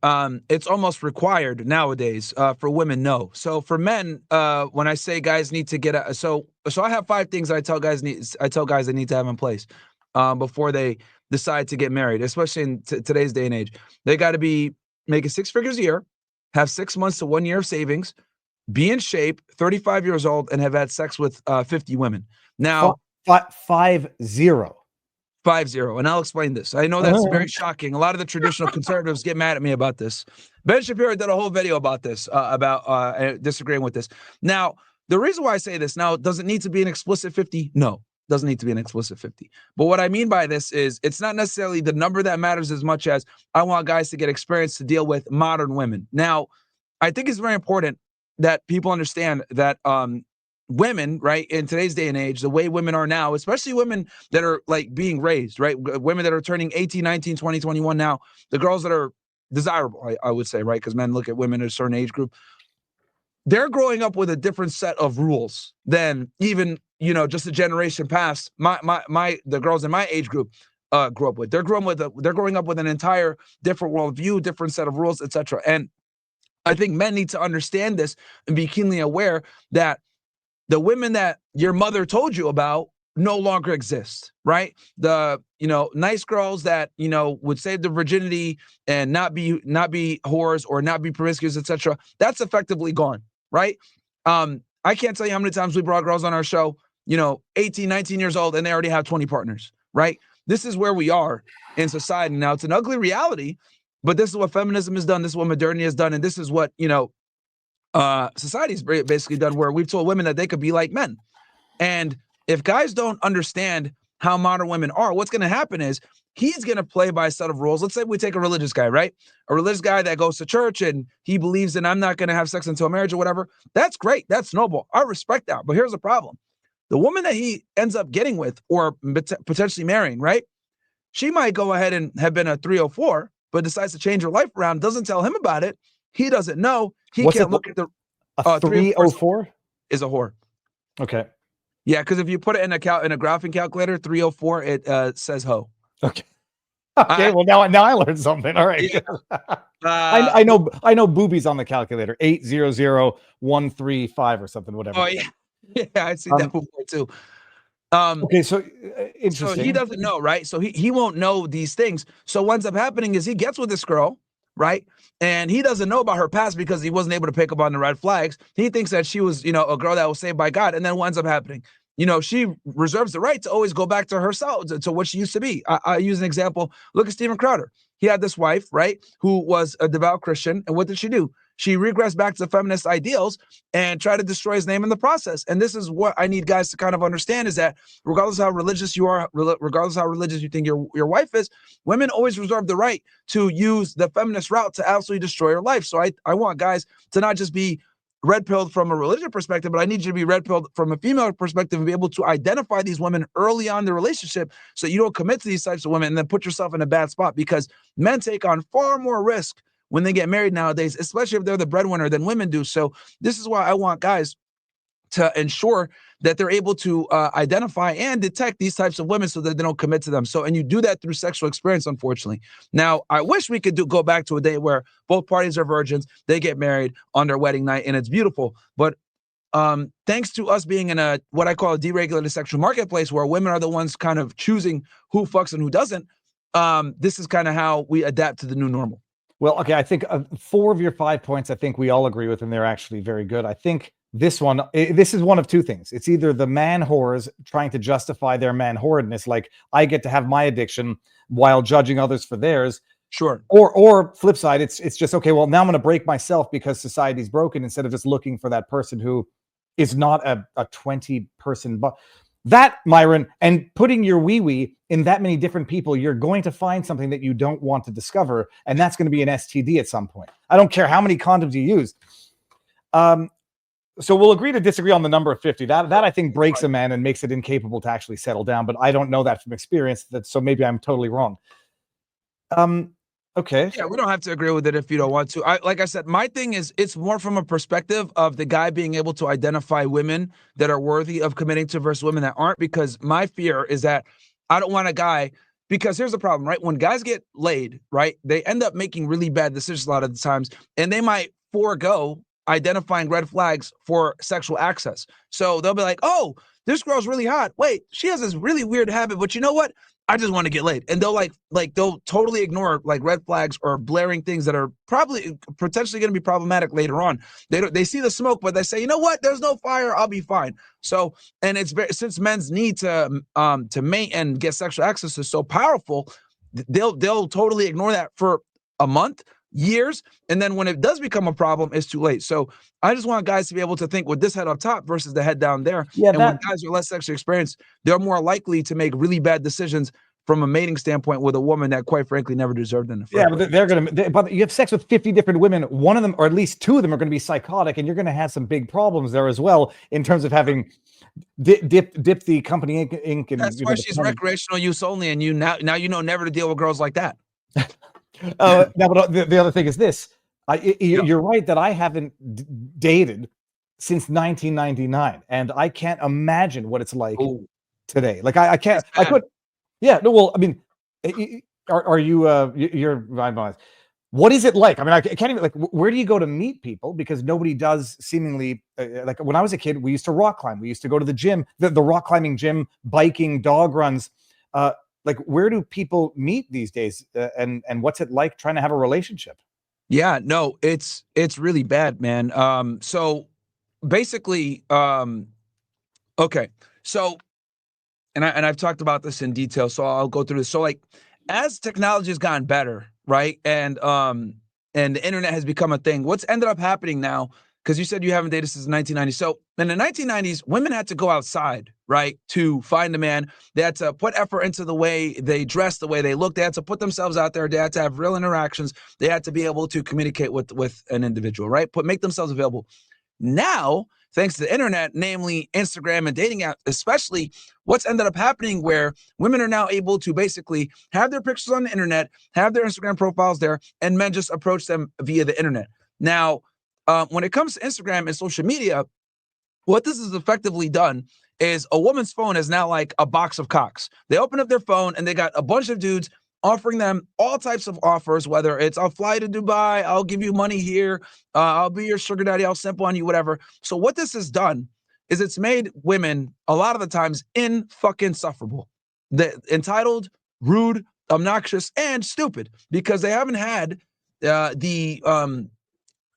it's almost required nowadays. For women, no. So for men, when I say guys need to get so I have 5 things I tell guys they need to have in place before they decide to get married, especially in today's day and age. They got to be making 6 figures a year, have 6 months to 1 year of savings, be in shape, 35 years old, and have had sex with 50 women. Now, 50. 50, and I'll explain this. I know that's very shocking. A lot of the traditional conservatives get mad at me about this. Ben Shapiro did a whole video about this, about disagreeing with this. Now, the reason why I say this, now, does it need to be an explicit 50? No, doesn't need to be an explicit 50. But what I mean by this is, it's not necessarily the number that matters as much as I want guys to get experience to deal with modern women. Now, I think it's very important that people understand that women, right, in today's day and age, the way women are now, especially women that are like being raised, right, women that are turning 18, 19, 20, 21 now, the girls that are desirable, I would say, right, because men look at women at a certain age group, they're growing up with a different set of rules than even, just a generation past the girls in my age group grew up with. They're growing up with an entire different worldview, different set of rules, etc. And I think men need to understand this and be keenly aware that the women that your mother told you about no longer exist, right? The, nice girls that, would save their virginity and not be whores or not be promiscuous, etc. That's effectively gone, right? I can't tell you how many times we brought girls on our show, 18, 19 years old, and they already have 20 partners, right? This is where we are in society. Now, it's an ugly reality, but this is what feminism has done. This is what modernity has done. And this is what, society's basically done, where we've told women that they could be like men. And if guys don't understand how modern women are, what's going to happen is he's going to play by a set of rules. Let's say we take a religious guy, right? A religious guy that goes to church and he believes in, I'm not going to have sex until marriage or whatever. That's great. That's noble. I respect that. But here's the problem. The woman that he ends up getting with or potentially marrying, right? She might go ahead and have been a 304, but decides to change her life around, doesn't tell him about it. He doesn't know. He can't look at the 304 is a whore. Okay. Yeah, because if you put it in a graphing calculator, 304, it says hoe. Okay. Okay. Well, now I learned something. All right. Yeah. I know boobies on the calculator. 800135 or something. Whatever. Oh yeah, yeah. I've seen that before too. Okay, so interesting. So he doesn't know, right? So he won't know these things. So what ends up happening is he gets with this girl, right? And he doesn't know about her past because he wasn't able to pick up on the red flags. He thinks that she was, a girl that was saved by God. And then what ends up happening? She reserves the right to always go back to herself, to what she used to be. I use an example. Look at Steven Crowder. He had this wife, right, who was a devout Christian. And what did she do? She regressed back to feminist ideals and tried to destroy his name in the process. And this is what I need guys to kind of understand, is that regardless of how religious you are, regardless of how religious you think your wife is, women always reserve the right to use the feminist route to absolutely destroy your life. So I want guys to not just be red-pilled from a religious perspective, but I need you to be red-pilled from a female perspective and be able to identify these women early on in the relationship so you don't commit to these types of women and then put yourself in a bad spot, because men take on far more risk when they get married nowadays, especially if they're the breadwinner, than women do. So this is why I want guys to ensure that they're able to identify and detect these types of women so that they don't commit to them. So, and you do that through sexual experience, unfortunately. Now, I wish we could go back to a day where both parties are virgins, they get married on their wedding night, and it's beautiful. But thanks to us being in a what I call a deregulated sexual marketplace, where women are the ones kind of choosing who fucks and who doesn't, this is kind of how we adapt to the new normal. Well, okay, I think 4 of your 5 points, I think we all agree with, and they're actually very good. I think this is one of two things. It's either the man whores trying to justify their man whoredness, like I get to have my addiction while judging others for theirs. Sure. Or flip side, it's just, okay, well, now I'm going to break myself because society's broken, instead of just looking for that person who is not a 20-person. That, Myron, and putting your wee-wee in that many different people, you're going to find something that you don't want to discover, and that's going to be an STD at some point. I don't care how many condoms you use. So we'll agree to disagree on the number of 50. That I think breaks a man and makes it incapable to actually settle down, but I don't know that from experience, so maybe I'm totally wrong. Okay. Yeah, we don't have to agree with it if you don't want to. Like I said, my thing is, it's more from a perspective of the guy being able to identify women that are worthy of committing to versus women that aren't, because my fear is that I don't want a guy, because here's the problem, right? When guys get laid, right, they end up making really bad decisions a lot of the times, and they might forego identifying red flags for sexual access. So they'll be like, oh, this girl's really hot. Wait, she has this really weird habit, but you know what? I just want to get laid. And they'll they'll totally ignore like red flags or blaring things that are probably potentially going to be problematic later on. They see the smoke, but they say, you know what? There's no fire. I'll be fine. So, and it's since men's need to mate and get sexual access is so powerful, they'll totally ignore that for a month, years, and then when it does become a problem, it's too late. So I just want guys to be able to think with this head up top versus the head down there. Yeah, and when guys are less sexually experienced, they're more likely to make really bad decisions from a mating standpoint with a woman that, quite frankly, never deserved in the first place. But but you have sex with 50 different women. One of them, or at least 2 of them, are going to be psychotic, and you're going to have some big problems there as well in terms of having dip the company ink. And that's why she's recreational use only, and you now you know never to deal with girls like that. But the other thing is this. You're right that I haven't dated since 1999, and I can't imagine what it's like today. Like I can't. I could. Yeah. No. Well, I mean, are you? What is it like? I mean, I can't even, like, where do you go to meet people? Because nobody does seemingly. Like when I was a kid, we used to rock climb. We used to go to the gym, the rock climbing gym, biking, dog runs. Like, where do people meet these days, and what's it like trying to have a relationship? Yeah, no, it's really bad, man. So basically, okay, so and I've talked about this in detail, so I'll go through this. So like, as technology has gotten better, right, and the internet has become a thing, what's ended up happening now? Because you said you haven't dated since 1990. So in the 1990s, women had to go outside, right, to find a man. They had to put effort into the way they dressed, the way they looked. They had to put themselves out there. They had to have real interactions. They had to be able to communicate with an individual, right? Make themselves available. Now, thanks to the internet, namely Instagram and dating apps, especially, what's ended up happening where women are now able to basically have their pictures on the internet, have their Instagram profiles there, and men just approach them via the internet. Now, when it comes to Instagram and social media, what this has effectively done is a woman's phone is now like a box of cocks. They open up their phone and they got a bunch of dudes offering them all types of offers, whether it's I'll fly to Dubai, I'll give you money here, I'll be your sugar daddy, I'll simp on you, whatever. So what this has done is it's made women a lot of the times insufferable, entitled, rude, obnoxious, and stupid, because they haven't had the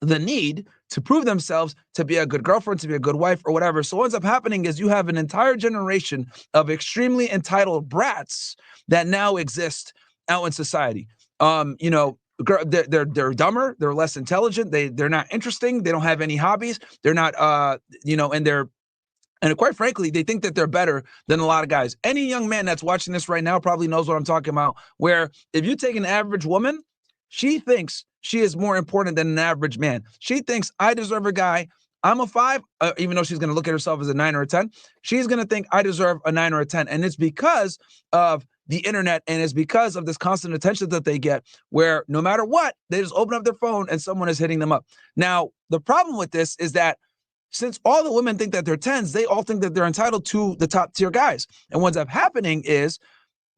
need to prove themselves to be a good girlfriend, to be a good wife, or whatever. So what ends up happening is you have an entire generation of extremely entitled brats that now exist out in society. You know, they're dumber, they're less intelligent, they're not interesting, they don't have any hobbies, they're not you know, and quite frankly, they think that they're better than a lot of guys. Any young man that's watching this right now probably knows what I'm talking about, where if you take an average woman, she thinks she is more important than an average man. She thinks I deserve a guy. I'm a 5, even though she's going to look at herself as a 9 or a 10. She's going to think I deserve a 9 or a 10. And it's because of the internet, and it's because of this constant attention that they get, where no matter what, they just open up their phone and someone is hitting them up. Now, the problem with this is that since all the women think that they're 10s, they all think that they're entitled to the top tier guys. And what ends up happening is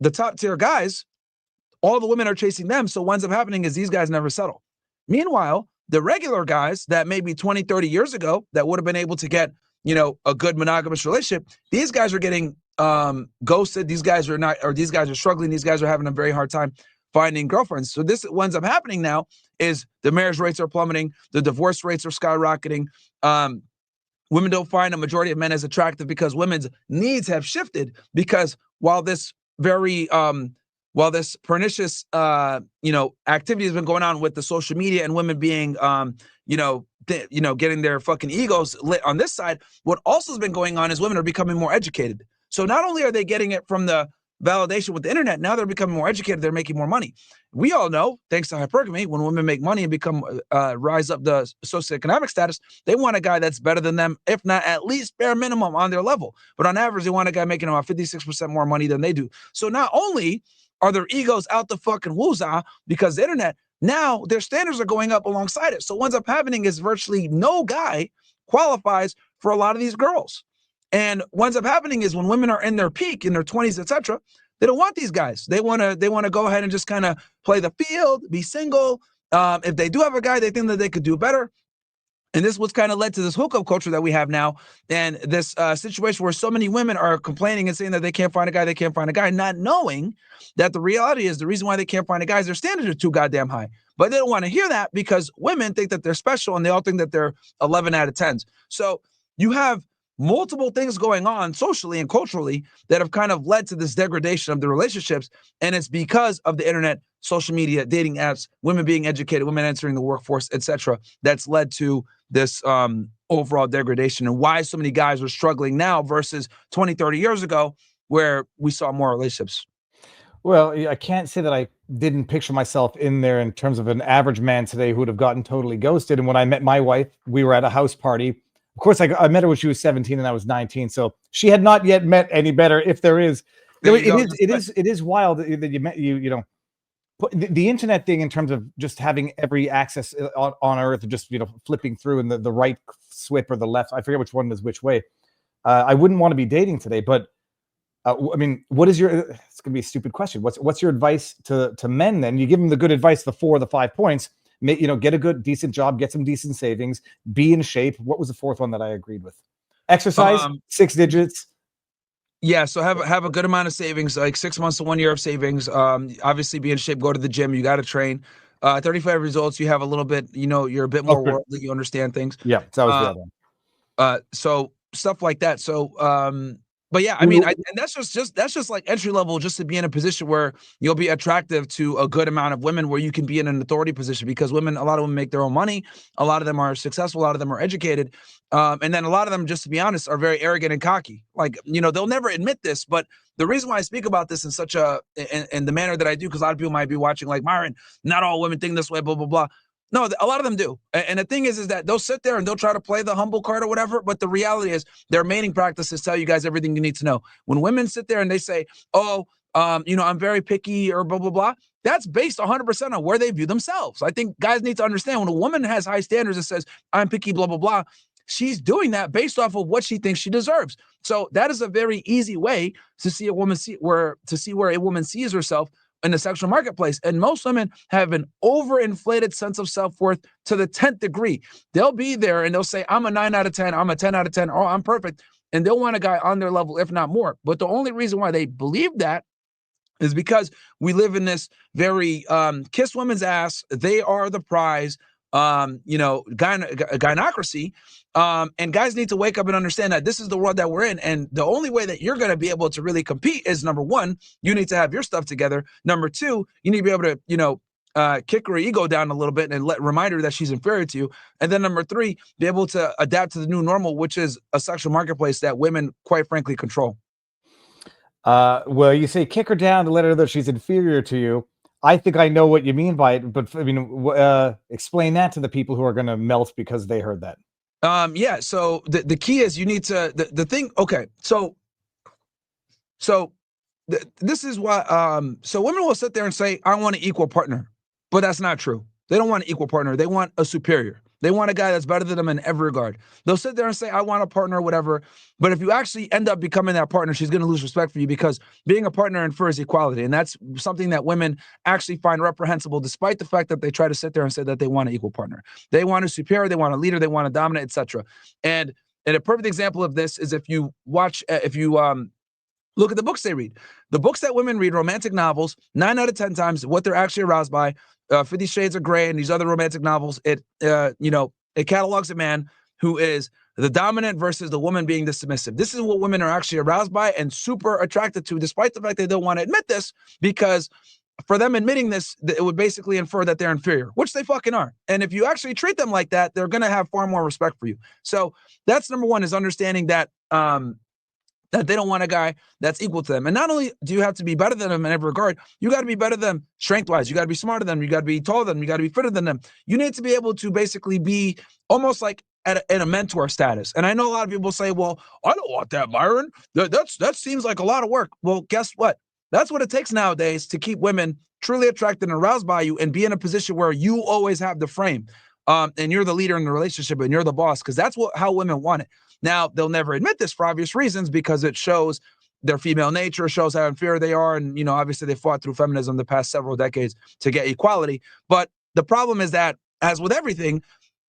the top tier guys, all the women are chasing them. So what ends up happening is these guys never settle. Meanwhile, the regular guys that maybe 20, 30 years ago that would have been able to get, a good monogamous relationship, these guys are getting ghosted. These guys are not, or these guys are struggling. These guys are having a very hard time finding girlfriends. So this, what ends up happening now is the marriage rates are plummeting. The divorce rates are skyrocketing. Women don't find a majority of men as attractive because women's needs have shifted, because while this pernicious, activity has been going on with the social media and women being, getting their fucking egos lit on this side, what also has been going on is women are becoming more educated. So not only are they getting it from the validation with the internet, now they're becoming more educated, they're making more money. We all know, thanks to hypergamy, when women make money and become rise up the socioeconomic status, they want a guy that's better than them, if not at least bare minimum on their level. But on average, they want a guy making about 56% more money than they do. So not only are their egos out the fucking woozah because the internet, now their standards are going up alongside it. So what ends up happening is virtually no guy qualifies for a lot of these girls. And what ends up happening is when women are in their peak, in their 20s, etc., they don't want these guys. They want to go ahead and just kind of play the field, be single. If they do have a guy, they think that they could do better. And this was kind of led to this hookup culture that we have now, and this situation where so many women are complaining and saying that they can't find a guy, not knowing that the reality is the reason why they can't find a guy is their standards are too goddamn high. But they don't want to hear that because women think that they're special and they all think that they're 11 out of 10s. So you have multiple things going on socially and culturally that have kind of led to this degradation of the relationships. And it's because of the internet, social media, dating apps, women being educated, women entering the workforce, etc., that's led to this overall degradation, and why so many guys are struggling now versus 20, 30 years ago where we saw more relationships. Well, I can't say that I didn't picture myself in there in terms of an average man today who would have gotten totally ghosted. And when I met my wife, we were at a house party. Of course, I met her when she was 17 and I was 19. So she had not yet met any better, if there is. It is wild that you met, the internet thing in terms of just having every access on earth, just, flipping through and the right swip or the left. I forget which one is which way. I wouldn't want to be dating today, but what is your, it's going to be a stupid question. What's your advice to men then? You give them the good advice, the 4 or the 5 points, get a good, decent job, get some decent savings, be in shape. What was the 4th one that I agreed with? Exercise, 6 digits. Yeah, so have a good amount of savings, like 6 months to 1 year of savings. Obviously be in shape, go to the gym, you got to train. 35 results, you have a little bit, you're a bit more worldly, you understand things. Yeah, that was the other one. So stuff like that. So, but yeah, and that's just like entry level, just to be in a position where you'll be attractive to a good amount of women, where you can be in an authority position, because a lot of women make their own money. A lot of them are successful. A lot of them are educated. And then a lot of them, just to be honest, are very arrogant and cocky. Like, they'll never admit this, but the reason why I speak about this in such in the manner that I do, because a lot of people might be watching like, Myron, not all women think this way, blah, blah, blah. No, a lot of them do. And the thing is that they'll sit there and they'll try to play the humble card or whatever. But the reality is their mating practices tell you guys everything you need to know. When women sit there and they say, I'm very picky or blah, blah, blah, that's based 100% on where they view themselves. I think guys need to understand, when a woman has high standards and says, I'm picky, blah, blah, blah, she's doing that based off of what she thinks she deserves. So that is a very easy way to see where a woman sees herself in the sexual marketplace. And most women have an overinflated sense of self-worth to the 10th degree. They'll be there and they'll say, I'm a 9 out of 10, I'm a 10 out of 10, oh, I'm perfect. And they'll want a guy on their level, if not more. But the only reason why they believe that is because we live in this very kiss women's ass, they are the prize, gynocracy. And guys need to wake up and understand that this is the world that we're in. And the only way that you're going to be able to really compete is, number 1, you need to have your stuff together. Number 2, you need to be able to, kick her ego down a little bit and remind her that she's inferior to you. And then number 3, be able to adapt to the new normal, which is a sexual marketplace that women, quite frankly, control. Well, you say kick her down to let her know that she's inferior to you. I think I know what you mean by it, but explain that to the people who are going to melt because they heard that. Yeah. So the key is you need to, the thing. Okay. So this is why, so women will sit there and say, I want an equal partner, but that's not true. They don't want an equal partner. They want a superior. They want a guy that's better than them in every regard. They'll sit there and say, I want a partner or whatever. But if you actually end up becoming that partner, she's going to lose respect for you, because being a partner infers equality. And that's something that women actually find reprehensible, despite the fact that they try to sit there and say that they want an equal partner. They want a superior, they want a leader, they want a dominant, etc. And a perfect example of this is if you watch, look at the books they read. The books that women read, romantic novels, 9 out of 10 times, what they're actually aroused by, 50 Shades of Grey and these other romantic novels, it catalogs a man who is the dominant versus the woman being the submissive. This is what women are actually aroused by and super attracted to, despite the fact they don't want to admit this, because for them admitting this, it would basically infer that they're inferior, which they fucking are. And if you actually treat them like that, they're going to have far more respect for you. So that's number one, is understanding that that they don't want a guy that's equal to them. And not only do you have to be better than them in every regard, you got to be better than them strength-wise. You got to be smarter than them. You got to be taller than them. You got to be fitter than them. You need to be able to basically be almost like in a mentor status. And I know a lot of people say, well, I don't want that, Myron. That seems like a lot of work. Well, guess what? That's what it takes nowadays to keep women truly attracted and aroused by you and be in a position where you always have the frame. And you're the leader in the relationship and you're the boss, because that's how women want it. Now, they'll never admit this for obvious reasons, because it shows their female nature, shows how inferior they are. And, obviously they fought through feminism the past several decades to get equality. But the problem is that, as with everything,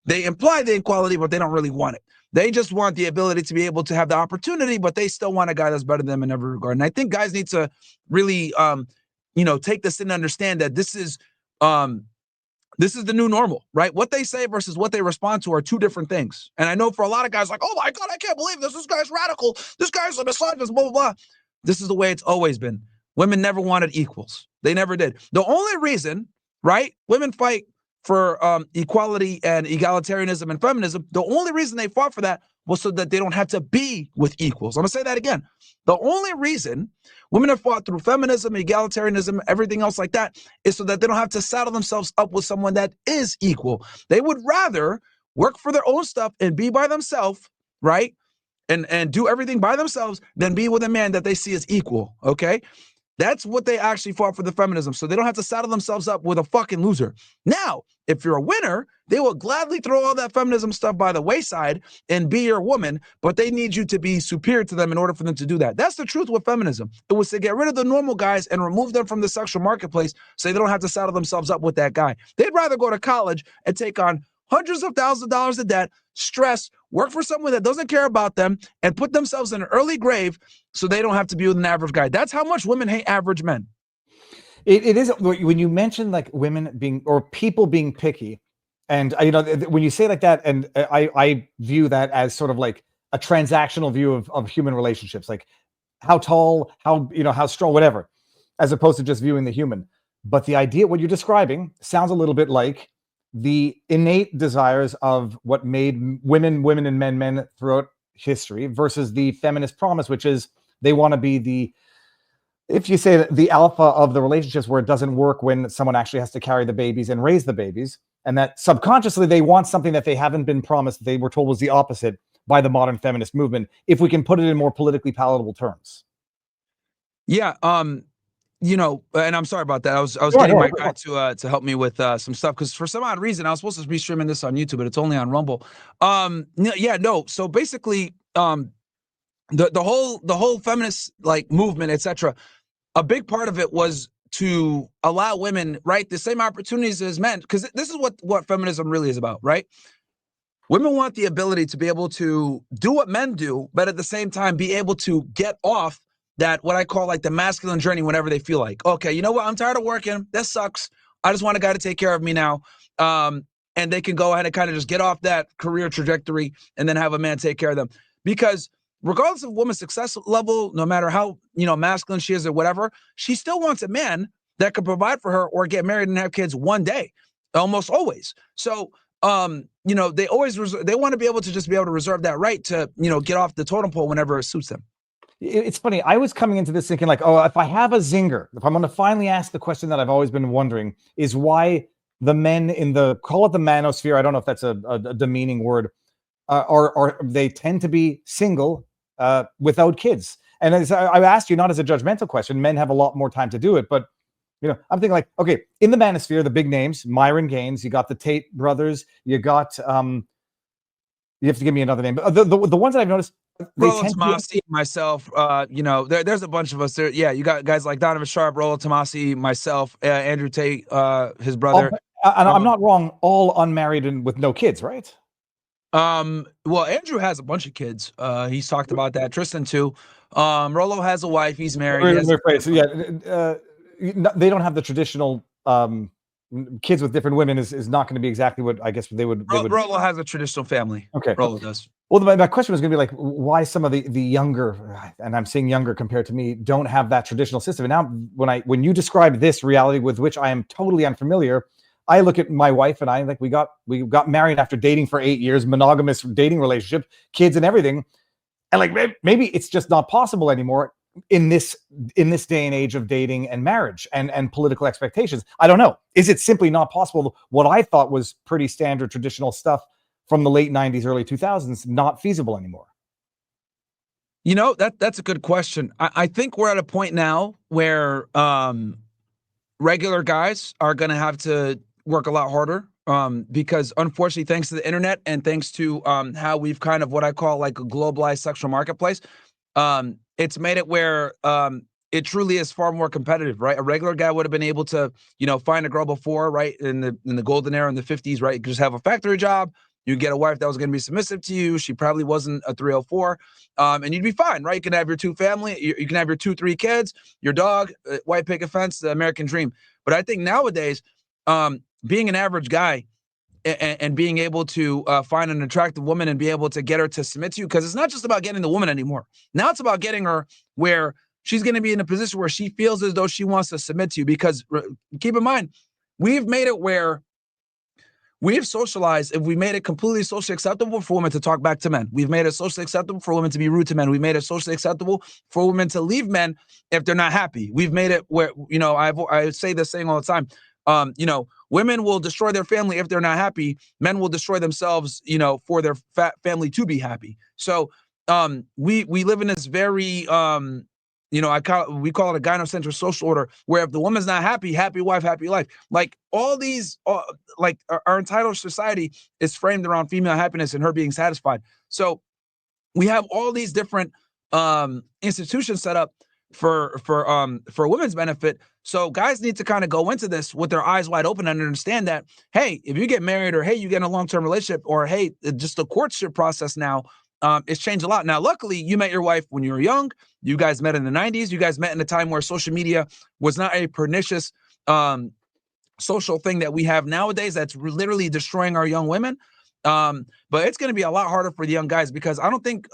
they imply the equality, but they don't really want it. They just want the ability to be able to have the opportunity, but they still want a guy that's better than them in every regard. And I think guys need to really, take this in and understand that this is the new normal, right? What they say versus what they respond to are two different things. And I know for a lot of guys, like, oh my God, I can't believe this. This guy's radical. This guy's a misogynist, blah, blah, blah. This is the way it's always been. Women never wanted equals. They never did. The only reason, right, women fight for equality and egalitarianism and feminism, the only reason they fought for that was so that they don't have to be with equals. I'm going to say that again. The only reason women have fought through feminism, egalitarianism, everything else like that, is so that they don't have to saddle themselves up with someone that is equal. They would rather work for their own stuff and be by themselves, right? And do everything by themselves than be with a man that they see as equal, okay? That's what they actually fought for, the feminism. So they don't have to saddle themselves up with a fucking loser. Now, if you're a winner, they will gladly throw all that feminism stuff by the wayside and be your woman, but they need you to be superior to them in order for them to do that. That's the truth with feminism. It was to get rid of the normal guys and remove them from the sexual marketplace so they don't have to saddle themselves up with that guy. They'd rather go to college and take on hundreds of thousands of dollars of debt, stress, work for someone that doesn't care about them, and put themselves in an early grave so they don't have to be with an average guy. That's how much women hate average men. It is, when you mention like women being, or people being picky, and when you say like that, and I view that as sort of like a transactional view of human relationships, like how tall, how strong, whatever, as opposed to just viewing the human. But the idea, what you're describing, sounds a little bit like the innate desires of what made women and men throughout history versus the feminist promise, which is they want to be if you say the alpha of the relationships, where it doesn't work when someone actually has to carry the babies and raise the babies, and that subconsciously they want something that they haven't been promised, they were told was the opposite by the modern feminist movement, if we can put it in more politically palatable terms. Yeah, and I'm sorry about that. I was getting my guy to help me with some stuff, because for some odd reason I was supposed to be streaming this on YouTube, but it's only on Rumble. So basically, the whole feminist like movement, etc. A big part of it was to allow women, right, the same opportunities as men, because this is what feminism really is about, right? Women want the ability to be able to do what men do, but at the same time be able to get off that, what I call like the masculine journey, whenever they feel like, okay, you know what, I'm tired of working, this sucks, I just want a guy to take care of me now. And they can go ahead and kind of just get off that career trajectory and then have a man take care of them. Because regardless of woman's success level, no matter how masculine she is or whatever, she still wants a man that could provide for her or get married and have kids one day, almost always. So they always they want to be able to just be able to reserve that right to get off the totem pole whenever it suits them. It's funny. I was coming into this thinking like, oh, if I have a zinger, if I'm going to finally ask the question that I've always been wondering, is why the men in call it the manosphere, I don't know if that's a demeaning word, or they tend to be single without kids. And as I asked you, not as a judgmental question, men have a lot more time to do it, but I'm thinking like, okay, in the manosphere, the big names, Myron Gaines, you got the Tate brothers, you got, you have to give me another name, but the ones that I've noticed, they Rollo tend to be, Tomasi, myself, there's a bunch of us there. Yeah, you got guys like Donovan Sharp, Rollo Tomasi, myself, Andrew Tate, his brother. and I'm not wrong, all unmarried and with no kids, right? Well, Andrew has a bunch of kids. He's talked about that. Tristan too. Rollo has a wife. He's married. He has So yeah, they don't have the traditional kids with different women is not going to be exactly what I guess they would. Rollo has a traditional family. Okay, Rollo does. Well, my question was going to be like, why some of the younger, and I'm saying younger compared to me, don't have that traditional system. And now, when you describe this reality with which I am totally unfamiliar, I look at my wife and I like we got married after dating for 8 years, monogamous dating relationship, kids and everything, and like maybe it's just not possible anymore in this day and age of dating and marriage and political expectations. I don't know. Is it simply not possible? What I thought was pretty standard traditional stuff from the late 90s, early 2000s, not feasible anymore? That's a good question. I think we're at a point now where regular guys are going to have to work a lot harder because unfortunately, thanks to the internet and thanks to how we've kind of what I call like a globalized sexual marketplace, it's made it where it truly is far more competitive, right? A regular guy would have been able to, find a girl before, right? In the golden era in the 50s, right? You could just have a factory job. You get a wife that was going to be submissive to you. She probably wasn't a 304, and you'd be fine, right? You can have your two family, you can have your 2-3 kids, your dog, white picket fence, the American dream. But I think nowadays, being an average guy and being able to find an attractive woman and be able to get her to submit to you, because it's not just about getting the woman anymore. Now it's about getting her where she's going to be in a position where she feels as though she wants to submit to you. Because keep in mind, we've made it where we've socialized, if we made it completely socially acceptable for women to talk back to men. We've made it socially acceptable for women to be rude to men. We've made it socially acceptable for women to leave men if they're not happy. We've made it where, I say this saying all the time, women will destroy their family if they're not happy. Men will destroy themselves, for their family to be happy. So we live in this very, we call it a gynocentric social order, where if the woman's not happy, happy wife, happy life. Like all these, like our entire society is framed around female happiness and her being satisfied. So we have all these different institutions set up for women's benefit. So guys need to kind of go into this with their eyes wide open and understand that, hey, if you get married, or hey, you get in a long-term relationship, or hey, just the courtship process now, it's changed a lot. Now, luckily, you met your wife when you were young. You guys met in the 90s. You guys met in a time where social media was not a pernicious social thing that we have nowadays that's literally destroying our young women. But it's going to be a lot harder for the young guys, because I don't think,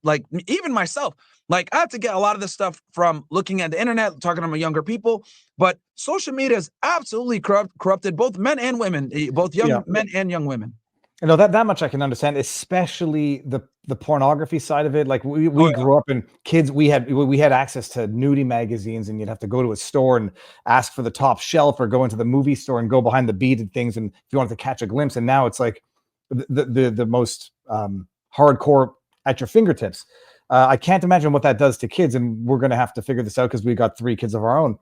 like even myself, like I have to get a lot of this stuff from looking at the internet, talking to my younger people. But social media has absolutely corrupted both men and women, both young men and young women. That much I can understand, especially the pornography side of it. Like we grew up, and kids, we had access to nudie magazines, and you'd have to go to a store and ask for the top shelf, or go into the movie store and go behind the beaded things, and if you wanted to catch a glimpse. And now it's like the most hardcore at your fingertips. I can't imagine what that does to kids, and we're going to have to figure this out because we got 3 kids of our own.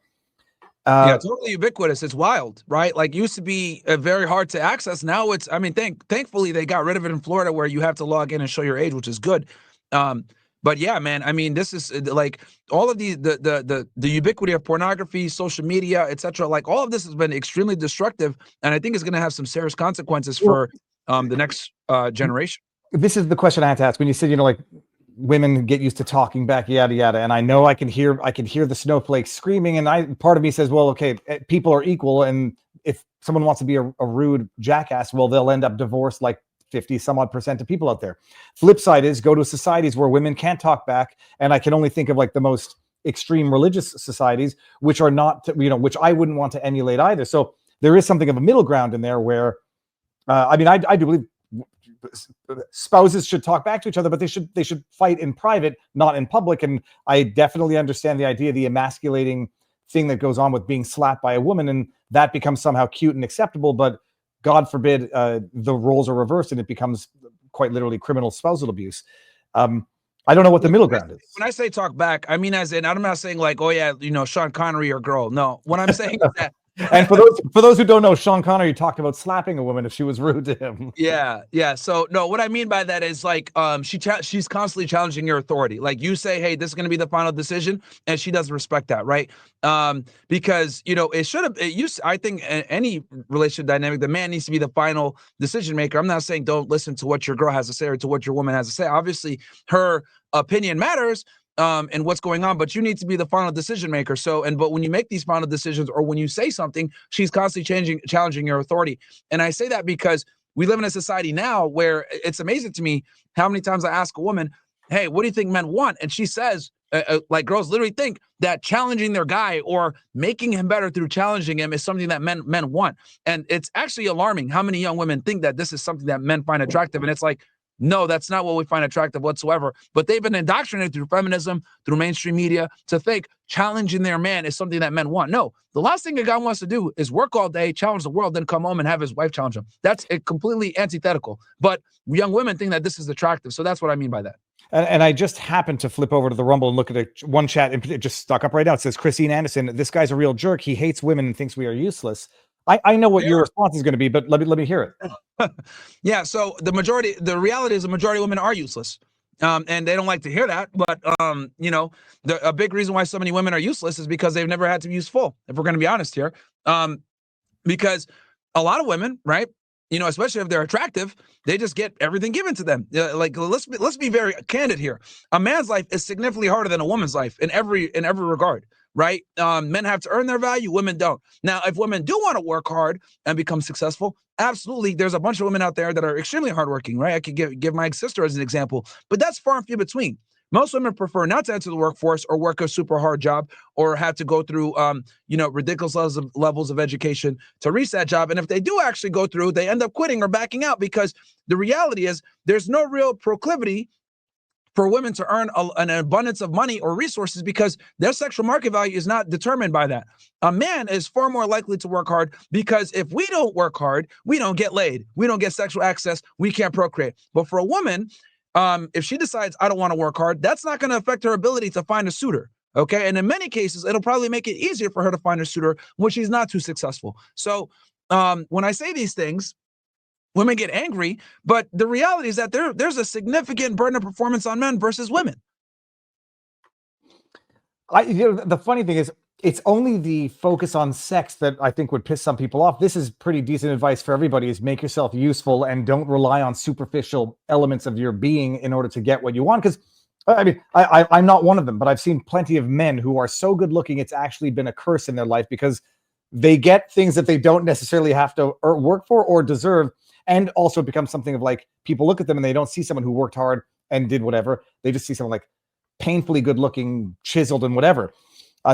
Yeah, totally ubiquitous. It's wild, right? Like used to be very hard to access. Now it's, thankfully they got rid of it in Florida, where you have to log in and show your age, which is good. But yeah, man, this is like all of the ubiquity of pornography, social media, etc. Like all of this has been extremely destructive, and I think it's going to have some serious consequences for the next generation. This is the question I had to ask when you said, like, women get used to talking back, yada yada, and I know I can hear the snowflakes screaming, and part of me says, well, okay, people are equal, and if someone wants to be a rude jackass, well, they'll end up divorced, like 50 some odd % of people out there. Flip side is, go to societies where women can't talk back, and I can only think of like the most extreme religious societies, which are not, which I wouldn't want to emulate either. So there is something of a middle ground in there where, I do believe spouses should talk back to each other, but they should fight in private, not in public. And I definitely understand the idea, the emasculating thing that goes on with being slapped by a woman, and that becomes somehow cute and acceptable. But God forbid the roles are reversed and it becomes quite literally criminal spousal abuse. I I don't know what the middle ground is. When I say talk back, I mean as in, I'm not saying like, oh yeah, Sean Connery or girl. No, what I'm saying is that. And for those who don't know, Sean Connery talked about slapping a woman if she was rude to him. Yeah. So no, what I mean by that is like she's constantly challenging your authority. Like you say, hey, this is going to be the final decision, and she doesn't respect that, right? Because it should have. I think any relationship dynamic, the man needs to be the final decision maker. I'm not saying don't listen to what your girl has to say or to what your woman has to say. Obviously, her opinion matters. And what's going on, but you need to be the final decision maker. But when you make these final decisions or when you say something, she's constantly challenging your authority. And I say that because we live in a society now where it's amazing to me how many times I ask a woman, hey, what do you think men want? And she says, like girls literally think that challenging their guy or making him better through challenging him is something that men want. And it's actually alarming how many young women think that this is something that men find attractive. And it's like, no, that's not what we find attractive whatsoever. But they've been indoctrinated through feminism, through mainstream media, to think challenging their man is something that men want. No, the last thing a guy wants to do is work all day, challenge the world, then come home and have his wife challenge him. That's completely antithetical. But young women think that this is attractive. So that's what I mean by that. And I just happened to flip over to the Rumble and look at one chat, and it just stuck up right now. It says, Christine Anderson, this guy's a real jerk. He hates women and thinks we are useless. I know what your response is going to be, but let me hear it. Yeah, so the reality is the majority of women are useless. And they don't like to hear that. But, a big reason why so many women are useless is because they've never had to be useful, if we're going to be honest here. Because a lot of women, right, especially if they're attractive, they just get everything given to them. Like, let's be very candid here. A man's life is significantly harder than a woman's life in every regard. Right? Men have to earn their value. Women don't. Now, if women do want to work hard and become successful, absolutely. There's a bunch of women out there that are extremely hardworking, right? I could give my sister as an example, but that's far and few between. Most women prefer not to enter the workforce or work a super hard job or have to go through, ridiculous levels of education to reach that job. And if they do actually go through, they end up quitting or backing out because the reality is there's no real proclivity for women to earn an abundance of money or resources because their sexual market value is not determined by that. A man is far more likely to work hard because if we don't work hard, we don't get laid. We don't get sexual access. We can't procreate. But for a woman, if she decides I don't want to work hard, that's not going to affect her ability to find a suitor. Okay. And in many cases, it'll probably make it easier for her to find a suitor when she's not too successful. So when I say these things, women get angry, but the reality is that there's a significant burden of performance on men versus women. The funny thing is, it's only the focus on sex that I think would piss some people off. This is pretty decent advice for everybody: is make yourself useful and don't rely on superficial elements of your being in order to get what you want. Because I mean, I'm not one of them, but I've seen plenty of men who are so good looking, it's actually been a curse in their life because they get things that they don't necessarily have to work for or deserve. And also become something of like, people look at them and they don't see someone who worked hard and did whatever. They just see someone like painfully good looking, chiseled and whatever.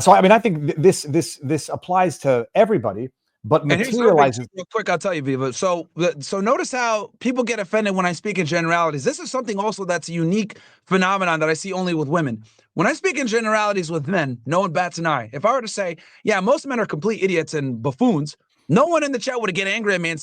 So, I mean, I think this applies to everybody, but materializes. Real quick, I'll tell you, Viva. So notice how people get offended when I speak in generalities. This is something also that's a unique phenomenon that I see only with women. When I speak in generalities with men, no one bats an eye. If I were to say, yeah, most men are complete idiots and buffoons, no one in the chat would get angry at me and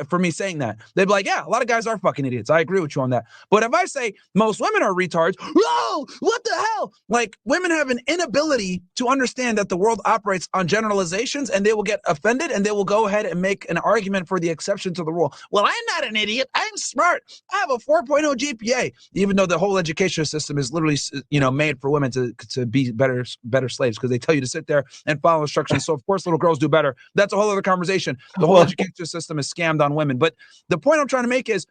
for me saying that. They'd be like, yeah, a lot of guys are fucking idiots. I agree with you on that. But if I say most women are retards, oh, what the hell? Like, women have an inability to understand that the world operates on generalizations, and they will get offended and they will go ahead and make an argument for the exception to the rule. Well, I'm not an idiot. I'm smart. I have a 4.0 GPA, even though the whole education system is literally, made for women to be better slaves because they tell you to sit there and follow instructions. So of course little girls do better. That's a whole other conversation. The whole education system is scammed on women. But the point I'm trying to make is,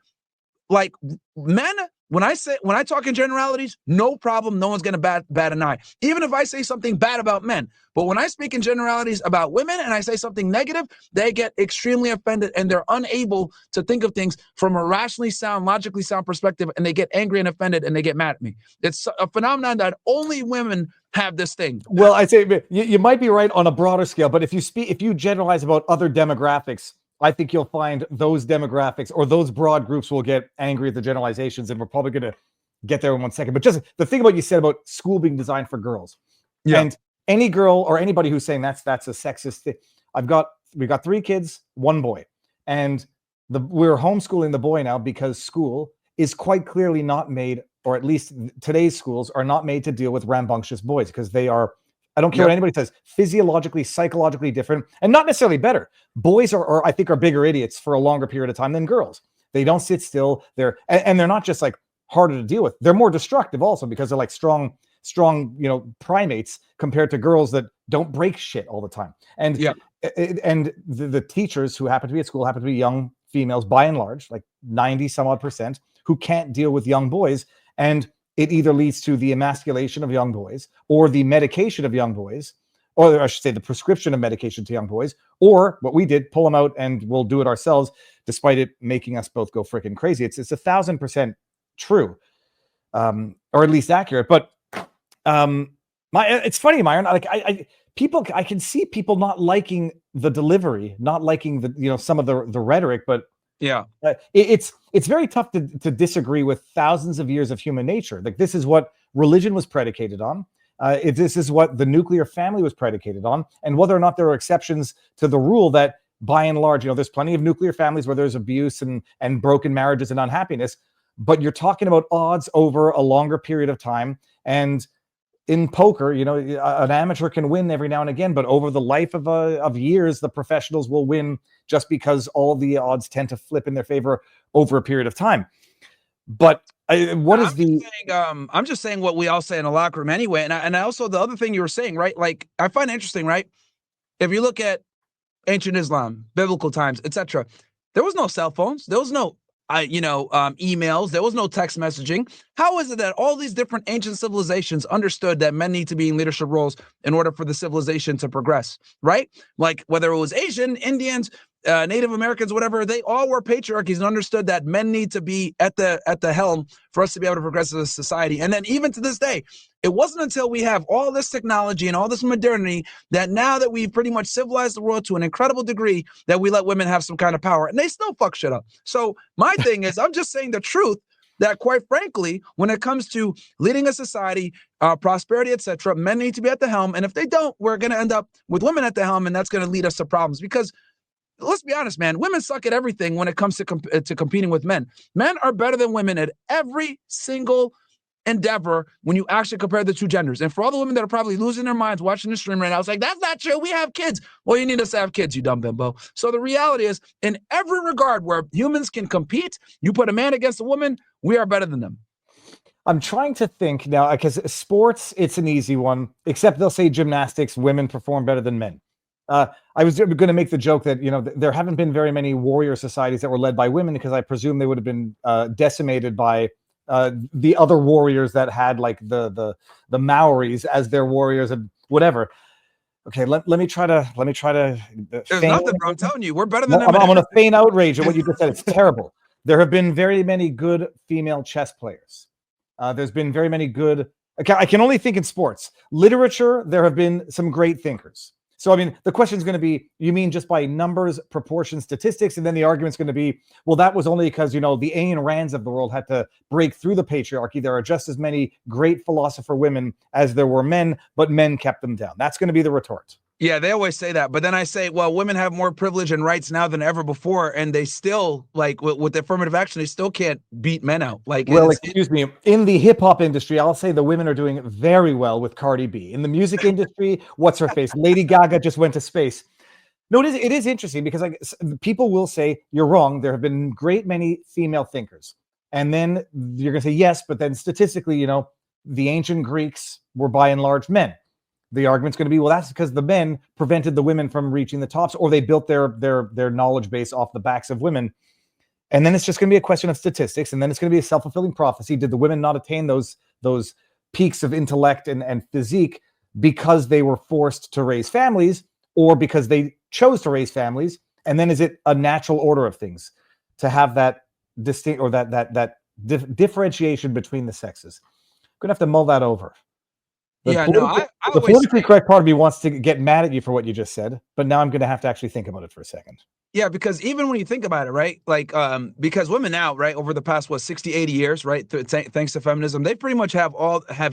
like, men, when I talk in generalities, no problem. No one's going to bat an eye, even if I say something bad about men. But when I speak in generalities about women and I say something negative, they get extremely offended and they're unable to think of things from a rationally sound, logically sound perspective. And they get angry and offended and they get mad at me. It's a phenomenon that only women have this thing. Well, I'd say you might be right on a broader scale, but if you generalize about other demographics, I think you'll find those demographics or those broad groups will get angry at the generalizations, and we're probably going to get there in 1 second. But just the thing about you said about school being designed for girls, and any girl or anybody who's saying that's a sexist thing. We've got 3 kids, 1 boy, and we're homeschooling the boy now because school is quite clearly not made or at least today's schools, are not made to deal with rambunctious boys, because they are, I don't care what anybody says, physiologically, psychologically different, and not necessarily better. Boys are I think, are bigger idiots for a longer period of time than girls. They don't sit still. And they're not just like harder to deal with. They're more destructive also, because they're like strong, primates compared to girls that don't break shit all the time. And the teachers who happen to be at school happen to be young females, by and large, like 90 some odd percent, who can't deal with young boys. And it either leads to the emasculation of young boys, or the medication of young boys, or I should say the prescription of medication to young boys, or what we did, pull them out and we'll do it ourselves, despite it making us both go freaking crazy. It's 1,000% true, or at least accurate. But it's funny, Myron. Like I can see people not liking the delivery, not liking the some of the rhetoric, but it's very tough to disagree with thousands of years of human nature. Like, this is what religion was predicated on. This is what the nuclear family was predicated on, and whether or not there are exceptions to the rule that, by and large, there's plenty of nuclear families where there's abuse and broken marriages and unhappiness. But you're talking about odds over a longer period of time. And in poker, an amateur can win every now and again, but over the life of years, the professionals will win, just because all of the odds tend to flip in their favor over a period of time. But I'm just saying what we all say in the locker room anyway. And I also, the other thing you were saying, right? Like, I find it interesting, right? If you look at ancient Islam, biblical times, etc., there was no cell phones. There was no emails. There was no text messaging. How is it that all these different ancient civilizations understood that men need to be in leadership roles in order for the civilization to progress, right? Like, whether it was Asian, Indians, Native Americans, whatever, they all were patriarchies and understood that men need to be at the helm for us to be able to progress as a society. And then even to this day, it wasn't until we have all this technology and all this modernity that, now that we've pretty much civilized the world to an incredible degree, that we let women have some kind of power, and they still fuck shit up. So my thing is, I'm just saying the truth, that quite frankly, when it comes to leading a society, prosperity, etc., men need to be at the helm. And if they don't, we're going to end up with women at the helm, and that's going to lead us to problems. Because let's be honest, man, women suck at everything when it comes to competing with men. Men are better than women at every single endeavor when you actually compare the two genders. And for all the women that are probably losing their minds watching the stream right now, it's like, that's not true. We have kids. Well, you need us to have kids, you dumb bimbo. So the reality is, in every regard where humans can compete, you put a man against a woman, we are better than them. I'm trying to think now, because sports, it's an easy one, except they'll say gymnastics, women perform better than men. I was going to make the joke that, there haven't been very many warrior societies that were led by women, because I presume they would have been decimated by the other warriors that had, like, the Maoris as their warriors and whatever. Okay, let me try to. There's nothing, bro. I'm telling you, we're better than them. I'm going to feign outrage at what you just said. It's terrible. There have been very many good female chess players. There's been very many good. I can only think in sports. Literature, there have been some great thinkers. So, I mean, the question is going to be, you mean just by numbers, proportions, statistics? And then the argument's going to be, well, that was only because, the Ayn Rands of the world had to break through the patriarchy. There are just as many great philosopher women as there were men, but men kept them down. That's going to be the retort. Yeah, they always say that. But then I say, well, women have more privilege and rights now than ever before. And they still, like, with affirmative action, they still can't beat men out. Like, well, excuse me. In the hip hop industry, I'll say the women are doing very well with Cardi B. In the music industry, what's her face? Lady Gaga just went to space. No, it is interesting, because, like, people will say, you're wrong. There have been great many female thinkers. And then you're going to say, yes, but then statistically, the ancient Greeks were by and large men. The argument's going to be, well, that's because the men prevented the women from reaching the tops, or they built their knowledge base off the backs of women. And then it's just going to be a question of statistics, and then it's going to be a self-fulfilling prophecy. Did the women not attain those peaks of intellect and physique because they were forced to raise families, or because they chose to raise families? And then is it a natural order of things to have that distinct, or that differentiation between the sexes? I'm going to have to mull that over. The politically correct part of me wants to get mad at you for what you just said, but now I'm going to have to actually think about it for a second. Yeah, because even when you think about it, right, like, because women now, right, over the past, 60, 80 years, right, thanks to feminism, they pretty much have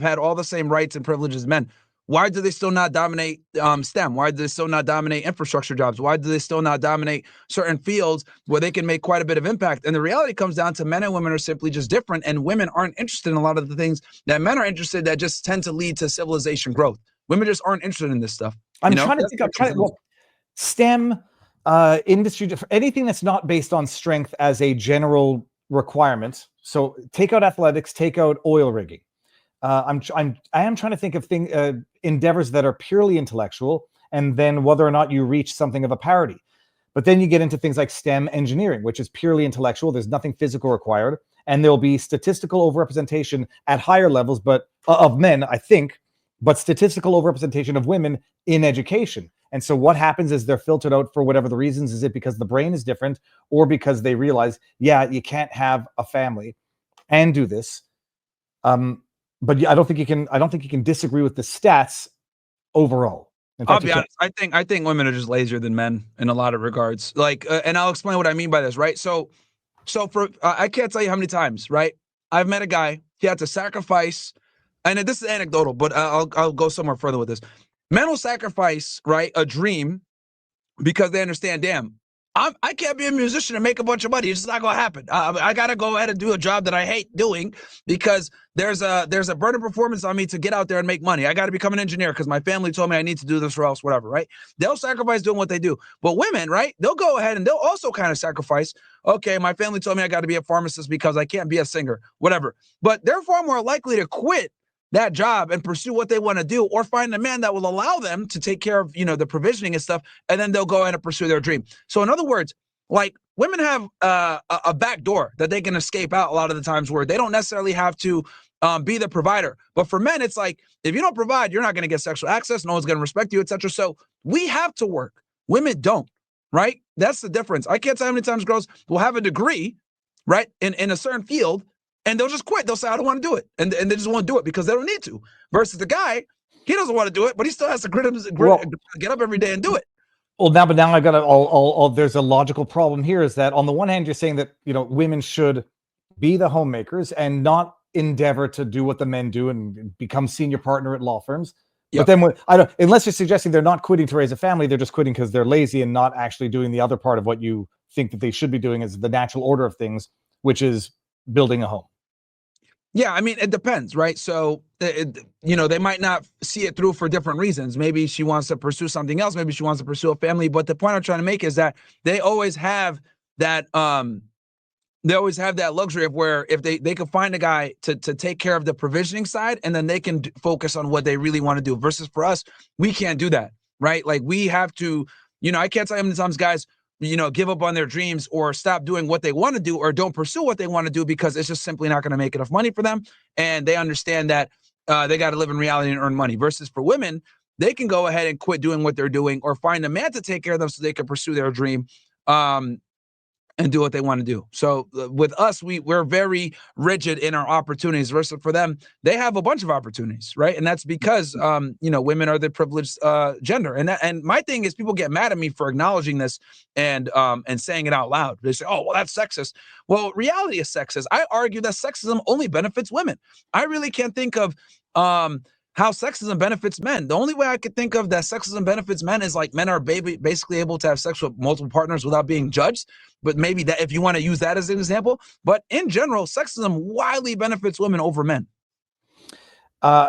had all the same rights and privileges as men. why do they still not dominate STEM? Why do they still not dominate infrastructure jobs? Why do they still not dominate certain fields where they can make quite a bit of impact? And the reality comes down to men and women are simply just different, and women aren't interested in a lot of the things that men are interested, that just tend to lead to civilization growth. Women just aren't interested in this stuff. I'm trying to think. Well, STEM, industry, anything that's not based on strength as a general requirement. So take out athletics, take out oil rigging. I am trying to think of endeavors that are purely intellectual, and then whether or not you reach something of a parity. But then you get into things like STEM engineering, which is purely intellectual. There's nothing physical required, and there'll be statistical overrepresentation at higher levels, but of men, I think, but statistical overrepresentation of women in education. And so what happens is they're filtered out for whatever the reasons. Is it because the brain is different, or because they realize, yeah, you can't have a family and do this? But I don't think you can disagree with the stats overall. In fact, I'll be honest. I think women are just lazier than men in a lot of regards. Like, and I'll explain what I mean by this. Right. So for I can't tell you how many times. Right. I've met a guy. He had to sacrifice, and this is anecdotal, but I'll go somewhere further with this. Men will sacrifice, right, a dream because they understand, damn, I can't be a musician and make a bunch of money. It's just not going to happen. I got to go ahead and do a job that I hate doing because there's a burden performance on me to get out there and make money. I got to become an engineer because my family told me I need to do this or else, whatever, right? They'll sacrifice doing what they do. But women, right, they'll go ahead and they'll also kind of sacrifice. Okay, my family told me I got to be a pharmacist because I can't be a singer, whatever. But they're far more likely to quit that job and pursue what they want to do, or find a man that will allow them to take care of, the provisioning and stuff, and then they'll go ahead and pursue their dream. So in other words, like, women have a back door that they can escape out a lot of the times, where they don't necessarily have to be the provider. But for men, it's like, if you don't provide, you're not going to get sexual access. No one's going to respect you, etc. So we have to work. Women don't, right? That's the difference. I can't tell how many times girls will have a degree, right, in a certain field, and they'll just quit. They'll say, I don't want to do it. And they just won't do it because they don't need to. Versus the guy, he doesn't want to do it, but he still has to get up every day and do it. Well, now I've got there's a logical problem here, is that on the one hand, you're saying that, women should be the homemakers and not endeavor to do what the men do and become senior partner at law firms. Yep. But then unless you're suggesting they're not quitting to raise a family, they're just quitting because they're lazy and not actually doing the other part of what you think that they should be doing as the natural order of things, which is building a home. Yeah, I mean, it depends, right? So, they might not see it through for different reasons. Maybe she wants to pursue something else. Maybe she wants to pursue a family. But the point I'm trying to make is that they always have that luxury of where if they can find a guy to take care of the provisioning side, and then they can focus on what they really want to do. Versus for us, we can't do that, right? Like, we have to, I can't tell you how many times guys give up on their dreams or stop doing what they want to do or don't pursue what they want to do because it's just simply not going to make enough money for them. And they understand that they got to live in reality and earn money. Versus for women, they can go ahead and quit doing what they're doing or find a man to take care of them so they can pursue their dream. And do what they want to do. So with us, we're very rigid in our opportunities versus for them, they have a bunch of opportunities, right? And that's because, women are the privileged gender. And my thing is, people get mad at me for acknowledging this and saying it out loud. They say, oh, well, that's sexist. Well, reality is sexist. I argue that sexism only benefits women. I really can't think of how sexism benefits men. The only way I could think of that sexism benefits men is like men are basically able to have sex with multiple partners without being judged. But maybe that, if you want to use that as an example, but in general, sexism widely benefits women over men.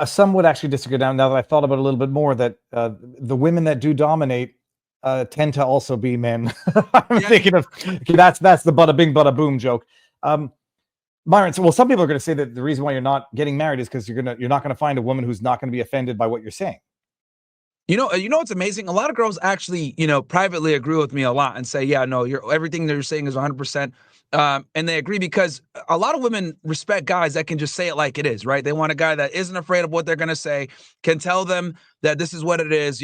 Some would actually disagree. Now that I thought about it a little bit more, that the women that do dominate tend to also be men. I'm thinking of, that's the bada bing, bada boom joke. Myron, so some people are going to say that the reason why you're not getting married is because you're not going to find a woman who's not going to be offended by what you're saying. What's amazing? A lot of girls actually, privately agree with me a lot and say, yeah, no, everything that you're saying is 100%. And they agree because a lot of women respect guys that can just say it like it is, right? They want a guy that isn't afraid of what they're going to say, can tell them that this is what it is.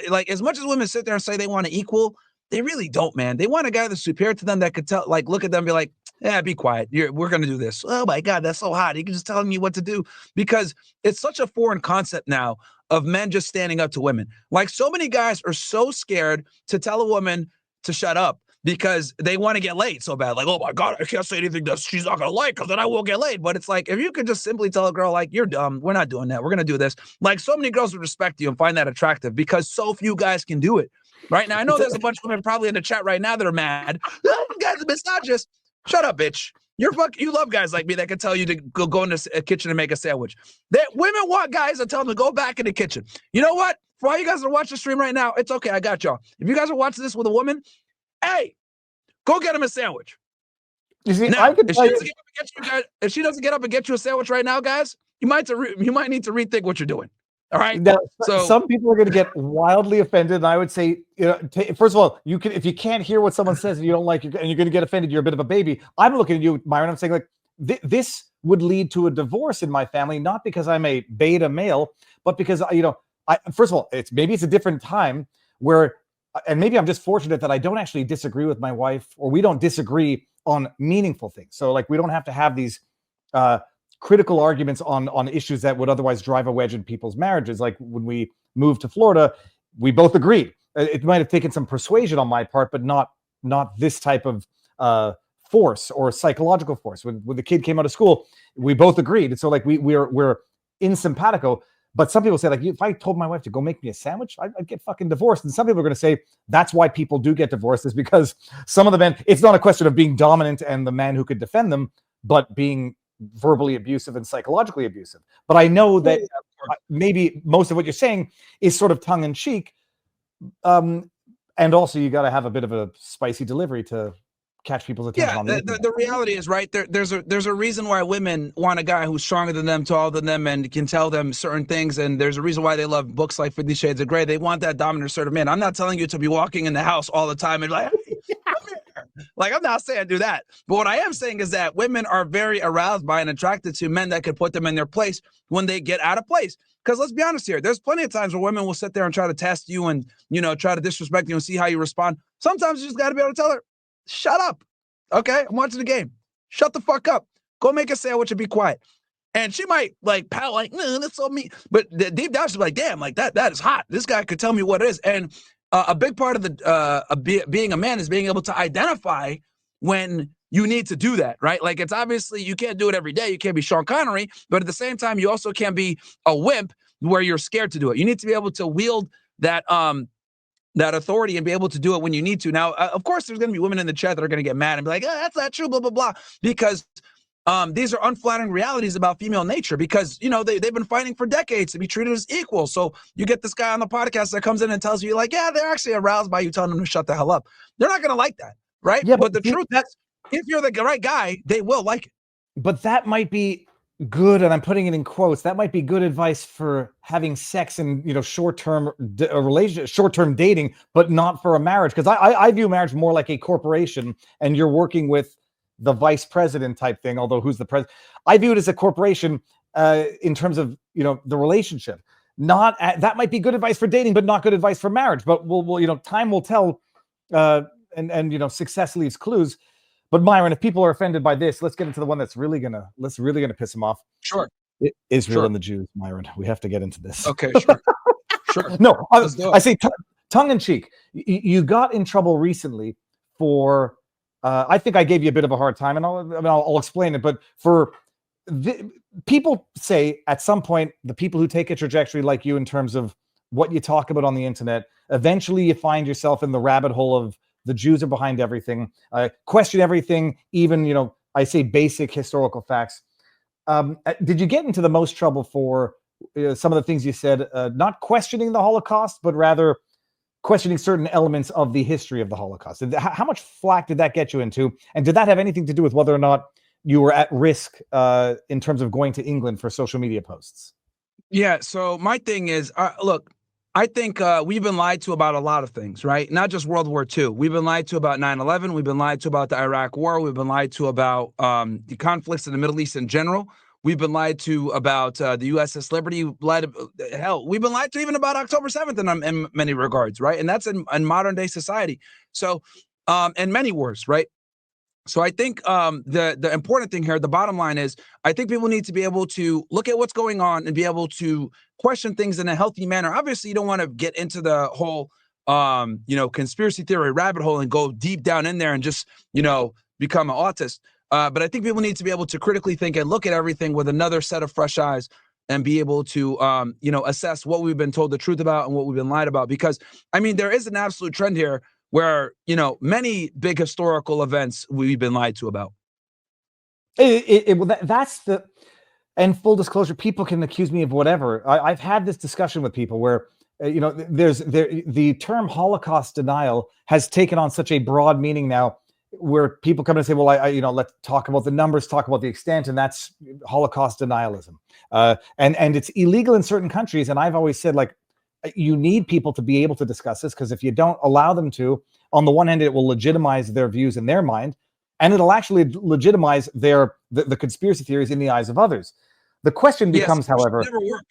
Like, as much as women sit there and say they want to equal, they really don't, man. They want a guy that's superior to them that could tell, like, look at them and be like, yeah, be quiet. We're going to do this. Oh my God, that's so hot. You can just tell me what to do, because it's such a foreign concept now of men just standing up to women. Like, so many guys are so scared to tell a woman to shut up because they want to get laid so bad. Like, oh my God, I can't say anything that she's not gonna like because then I won't get laid. But it's like, if you could just simply tell a girl, like, you're dumb, we're not doing that, we're gonna do this. Like, so many girls would respect you and find that attractive because so few guys can do it. Right now, I know there's a bunch of women probably in the chat right now that are mad. Oh, guys are misogynist. Shut up, bitch. You love guys like me that can tell you to go in the kitchen and make a sandwich. Women want guys that tell them to go back in the kitchen. You know what? For all you guys that watch the stream right now, it's okay. I got y'all. If you guys are watching this with a woman, hey, go get him a sandwich. You see, now, if she doesn't get up and get you a sandwich right now, guys, you might need to rethink what you're doing. All right. Now, so some people are going to get wildly offended, and I would say, first of all, if you can't hear what someone says and you don't like it, and you're going to get offended, you're a bit of a baby. I'm looking at you, Myron. I'm saying, like, this would lead to a divorce in my family, not because I'm a beta male, but because first of all, maybe it's a different time where, and maybe I'm just fortunate that I don't actually disagree with my wife, or we don't disagree on meaningful things. So, like, we don't have to have these critical arguments on issues that would otherwise drive a wedge in people's marriages. Like when we moved to Florida, we both agreed. It might have taken some persuasion on my part, but not this type of force or psychological force. When the kid came out of school, we both agreed. And so, like, we're in simpatico. But some people say, like, if I told my wife to go make me a sandwich, I'd get fucking divorced. And some people are going to say that's why people do get divorced, is because some of the men, it's not a question of being dominant and the man who could defend them, but being verbally abusive and psychologically abusive. But I know that maybe most of what you're saying is sort of tongue in cheek. And also you got to have a bit of a spicy delivery to catch people's attention. Yeah, the reality is, right, there's a reason why women want a guy who's stronger than them, taller than them, and can tell them certain things. And there's a reason why they love books like 50 Shades of Grey. They want that dominant sort of man. I'm not telling you to be walking in the house all the time and like, like, I'm not saying do that. But what I am saying is that women are very aroused by and attracted to men that could put them in their place when they get out of place. Because let's be honest here, there's plenty of times where women will sit there and try to test you and, try to disrespect you and see how you respond. Sometimes you just got to be able to tell her, shut up. Okay, I'm watching the game. Shut the fuck up. Go make a sandwich and be quiet. And she might like pout like, no, that's so mean. But deep down she's like, damn, like that is hot. This guy could tell me what it is. And a big part of being a man is being able to identify when you need to do that, right? Like, it's obviously, you can't do it every day. You can't be Sean Connery, but at the same time, you also can't be a wimp where you're scared to do it. You need to be able to wield that authority and be able to do it when you need to. Now, of course, there's going to be women in the chat that are going to get mad and be like, oh, that's not true, blah, blah, blah, because these are unflattering realities about female nature, because, they've been fighting for decades to be treated as equal. So you get this guy on the podcast that comes in and tells you, like, yeah, they're actually aroused by you telling them to shut the hell up. They're not going to like that, right? Yeah, but the truth is, if you're the right guy, they will like it. But that might be good, and I'm putting it in quotes, that might be good advice for having sex and, short-term relationship, short-term dating, but not for a marriage. Because I view marriage more like a corporation, and you're working with the vice president type thing, although who's the president? I view it as a corporation in terms of, the relationship. That might be good advice for dating, but not good advice for marriage. But we'll time will tell, and success leaves clues. But Myron, if people are offended by this, let's get into the one that's really gonna piss them off. Sure. Israel and the Jews, Myron. We have to get into this. Okay, sure. Sure. No, I say tongue in cheek. You got in trouble recently for. I think I gave you a bit of a hard time, and I'll explain it. But people say at some point, the people who take a trajectory like you in terms of what you talk about on the internet, eventually you find yourself in the rabbit hole of the Jews are behind everything, question everything, even, I say basic historical facts. Did you get into the most trouble for some of the things you said, not questioning the Holocaust, but rather questioning certain elements of the history of the Holocaust? How much flack did that get you into? And did that have anything to do with whether or not you were at risk in terms of going to England for social media posts? Yeah, so my thing is, look, I think we've been lied to about a lot of things, right? Not just World War II. We've been lied to about 9/11. We've been lied to about the Iraq War. We've been lied to about the conflicts in the Middle East in general. We've been lied to about the USS Liberty. We've been lied to even about October 7th in many regards, right? And that's in modern day society. So, and many wars, right? So I think the important thing here, the bottom line is, I think people need to be able to look at what's going on and be able to question things in a healthy manner. Obviously, you don't want to get into the whole conspiracy theory rabbit hole and go deep down in there and just, become an autist. But I think people need to be able to critically think and look at everything with another set of fresh eyes and be able to, assess what we've been told the truth about and what we've been lied about. Because, there is an absolute trend here where, many big historical events we've been lied to about. That's the, and full disclosure, people can accuse me of whatever. I've had this discussion with people where, the term Holocaust denial has taken on such a broad meaning now, where people come and say, well, let's talk about the numbers, talk about the extent, and that's Holocaust denialism. And it's illegal in certain countries. And I've always said, like, you need people to be able to discuss this, because if you don't allow them to, on the one hand, it will legitimize their views in their mind, and it'll actually legitimize the conspiracy theories in the eyes of others. The question becomes, however,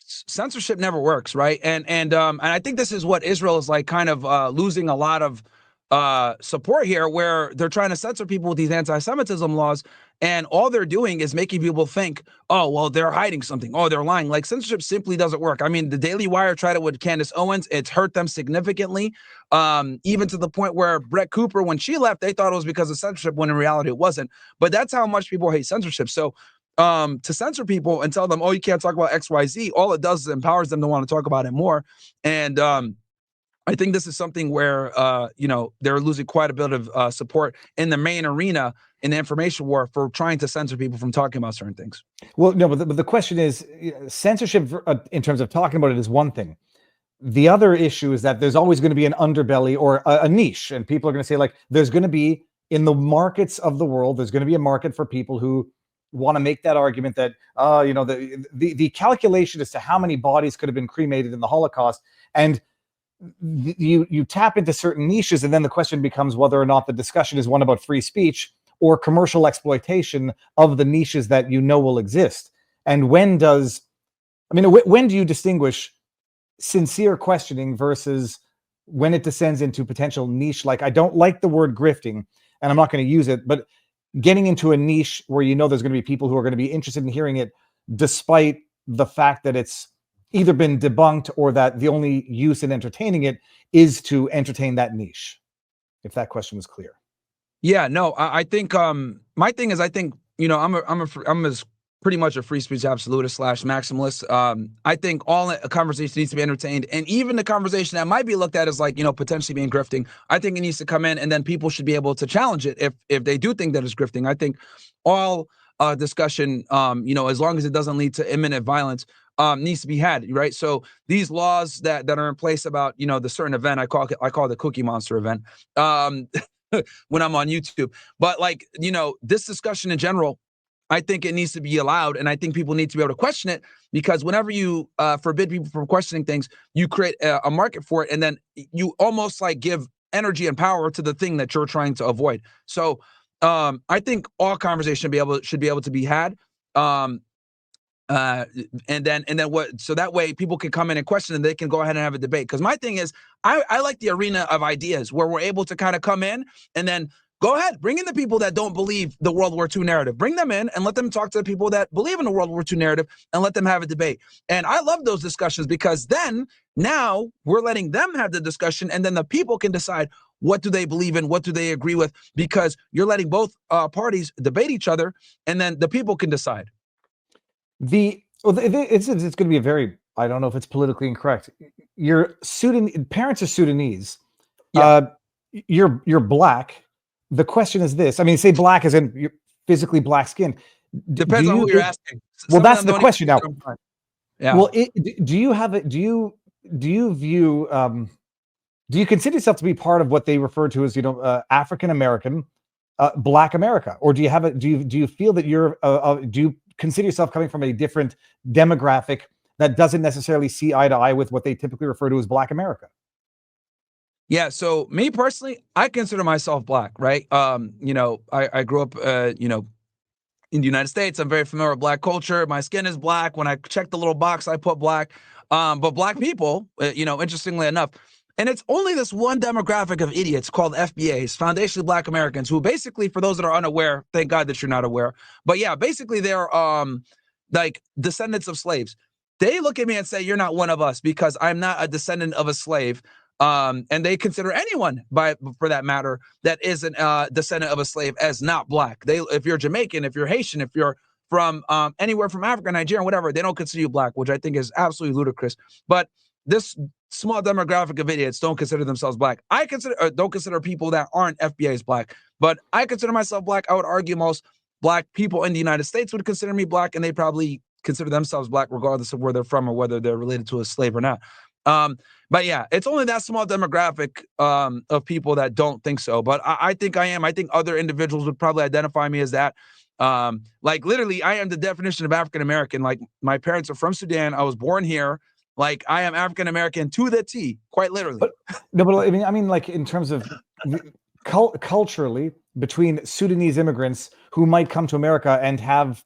censorship never works, right? And I think this is what Israel is like, kind of losing a lot of support here, where they're trying to censor people with these anti-Semitism laws, and all they're doing is making people think, oh, well, they're hiding something, oh, they're lying. Like, censorship simply doesn't work. The Daily Wire tried it with Candace Owens. It's hurt them significantly, even to the point where Brett Cooper, when she left, they thought it was because of censorship, when in reality it wasn't. But that's how much people hate censorship. So to censor people and tell them, oh, you can't talk about XYZ, all it does is empowers them to want to talk about it more. And I think this is something where, they're losing quite a bit of support in the main arena in the information war for trying to censor people from talking about certain things. Well, no, but the question is, censorship in terms of talking about it is one thing. The other issue is that there's always going to be an underbelly or a niche, and people are going to say, like, there's going to be, in the markets of the world, there's going to be a market for people who want to make that argument that, the calculation as to how many bodies could have been cremated in the Holocaust, and you tap into certain niches, and then the question becomes whether or not the discussion is one about free speech or commercial exploitation of the niches that will exist. And when do you distinguish sincere questioning versus when it descends into potential niche? Like, I don't like the word grifting, and I'm not going to use it, but getting into a niche where there's going to be people who are going to be interested in hearing it, despite the fact that it's either been debunked or that the only use in entertaining it is to entertain that niche. If that question was clear. Yeah, no, I think my thing is, I think, I'm as pretty much a free speech absolutist / maximalist. I think all a conversation needs to be entertained, and even the conversation that might be looked at as, like, potentially being grifting, I think it needs to come in, and then people should be able to challenge it if they do think that it's grifting. I think all discussion, as long as it doesn't lead to imminent violence, needs to be had, right? So these laws that are in place about, the certain event, I call the Cookie Monster event, when I'm on YouTube. But, like, this discussion in general, I think it needs to be allowed, and I think people need to be able to question it, because whenever you forbid people from questioning things, you create a market for it, and then you almost, like, give energy and power to the thing that you're trying to avoid. So I think all conversation should be able to be had. And then what? So that way people can come in and question, and they can go ahead and have a debate. Because my thing is, I like the arena of ideas where we're able to kind of come in and then go ahead, bring in the people that don't believe the World War II narrative. Bring them in and let them talk to the people that believe in the World War II narrative, and let them have a debate. And I love those discussions, because then now we're letting them have the discussion, and then the people can decide what do they believe in, what do they agree with, because you're letting both parties debate each other, and then the people can decide. It's going to be a very, I don't know if it's politically incorrect. Your parents are Sudanese. Yeah. You're black. The question is this. Say black as in you're physically black skin. Depends on who you're asking. Well, that's the question now. Yeah. Well, do you view, do you consider yourself to be part of what they refer to as, African American, Black America, or do you feel that you're, do you consider yourself coming from a different demographic that doesn't necessarily see eye to eye with what they typically refer to as Black America? Yeah. So me personally, I consider myself Black, right? I grew up, in the United States. I'm very familiar with Black culture. My skin is black. When I check the little box, I put black. But Black people, interestingly enough, and it's only this one demographic of idiots called FBAs, Foundationally Black Americans, who basically, for those that are unaware, thank God that you're not aware, but yeah, basically they're like descendants of slaves. They look at me and say, you're not one of us, because I'm not a descendant of a slave. And they consider anyone, for that matter, that isn't descendant of a slave as not black. If you're Jamaican, if you're Haitian, if you're from anywhere from Africa, Nigeria, whatever, they don't consider you black, which I think is absolutely ludicrous. But this small demographic of idiots don't consider themselves black. I don't consider people that aren't FBAs black, but I consider myself black. I would argue most black people in the United States would consider me black, and they probably consider themselves black regardless of where they're from or whether they're related to a slave or not. But yeah, it's only that small demographic of people that don't think so. But I think I am. I think other individuals would probably identify me as that. Like literally, I am the definition of African American. Like my parents are from Sudan. I was born here. Like I am African American to the T, quite literally. But I mean, like in terms of culturally, between Sudanese immigrants who might come to America and have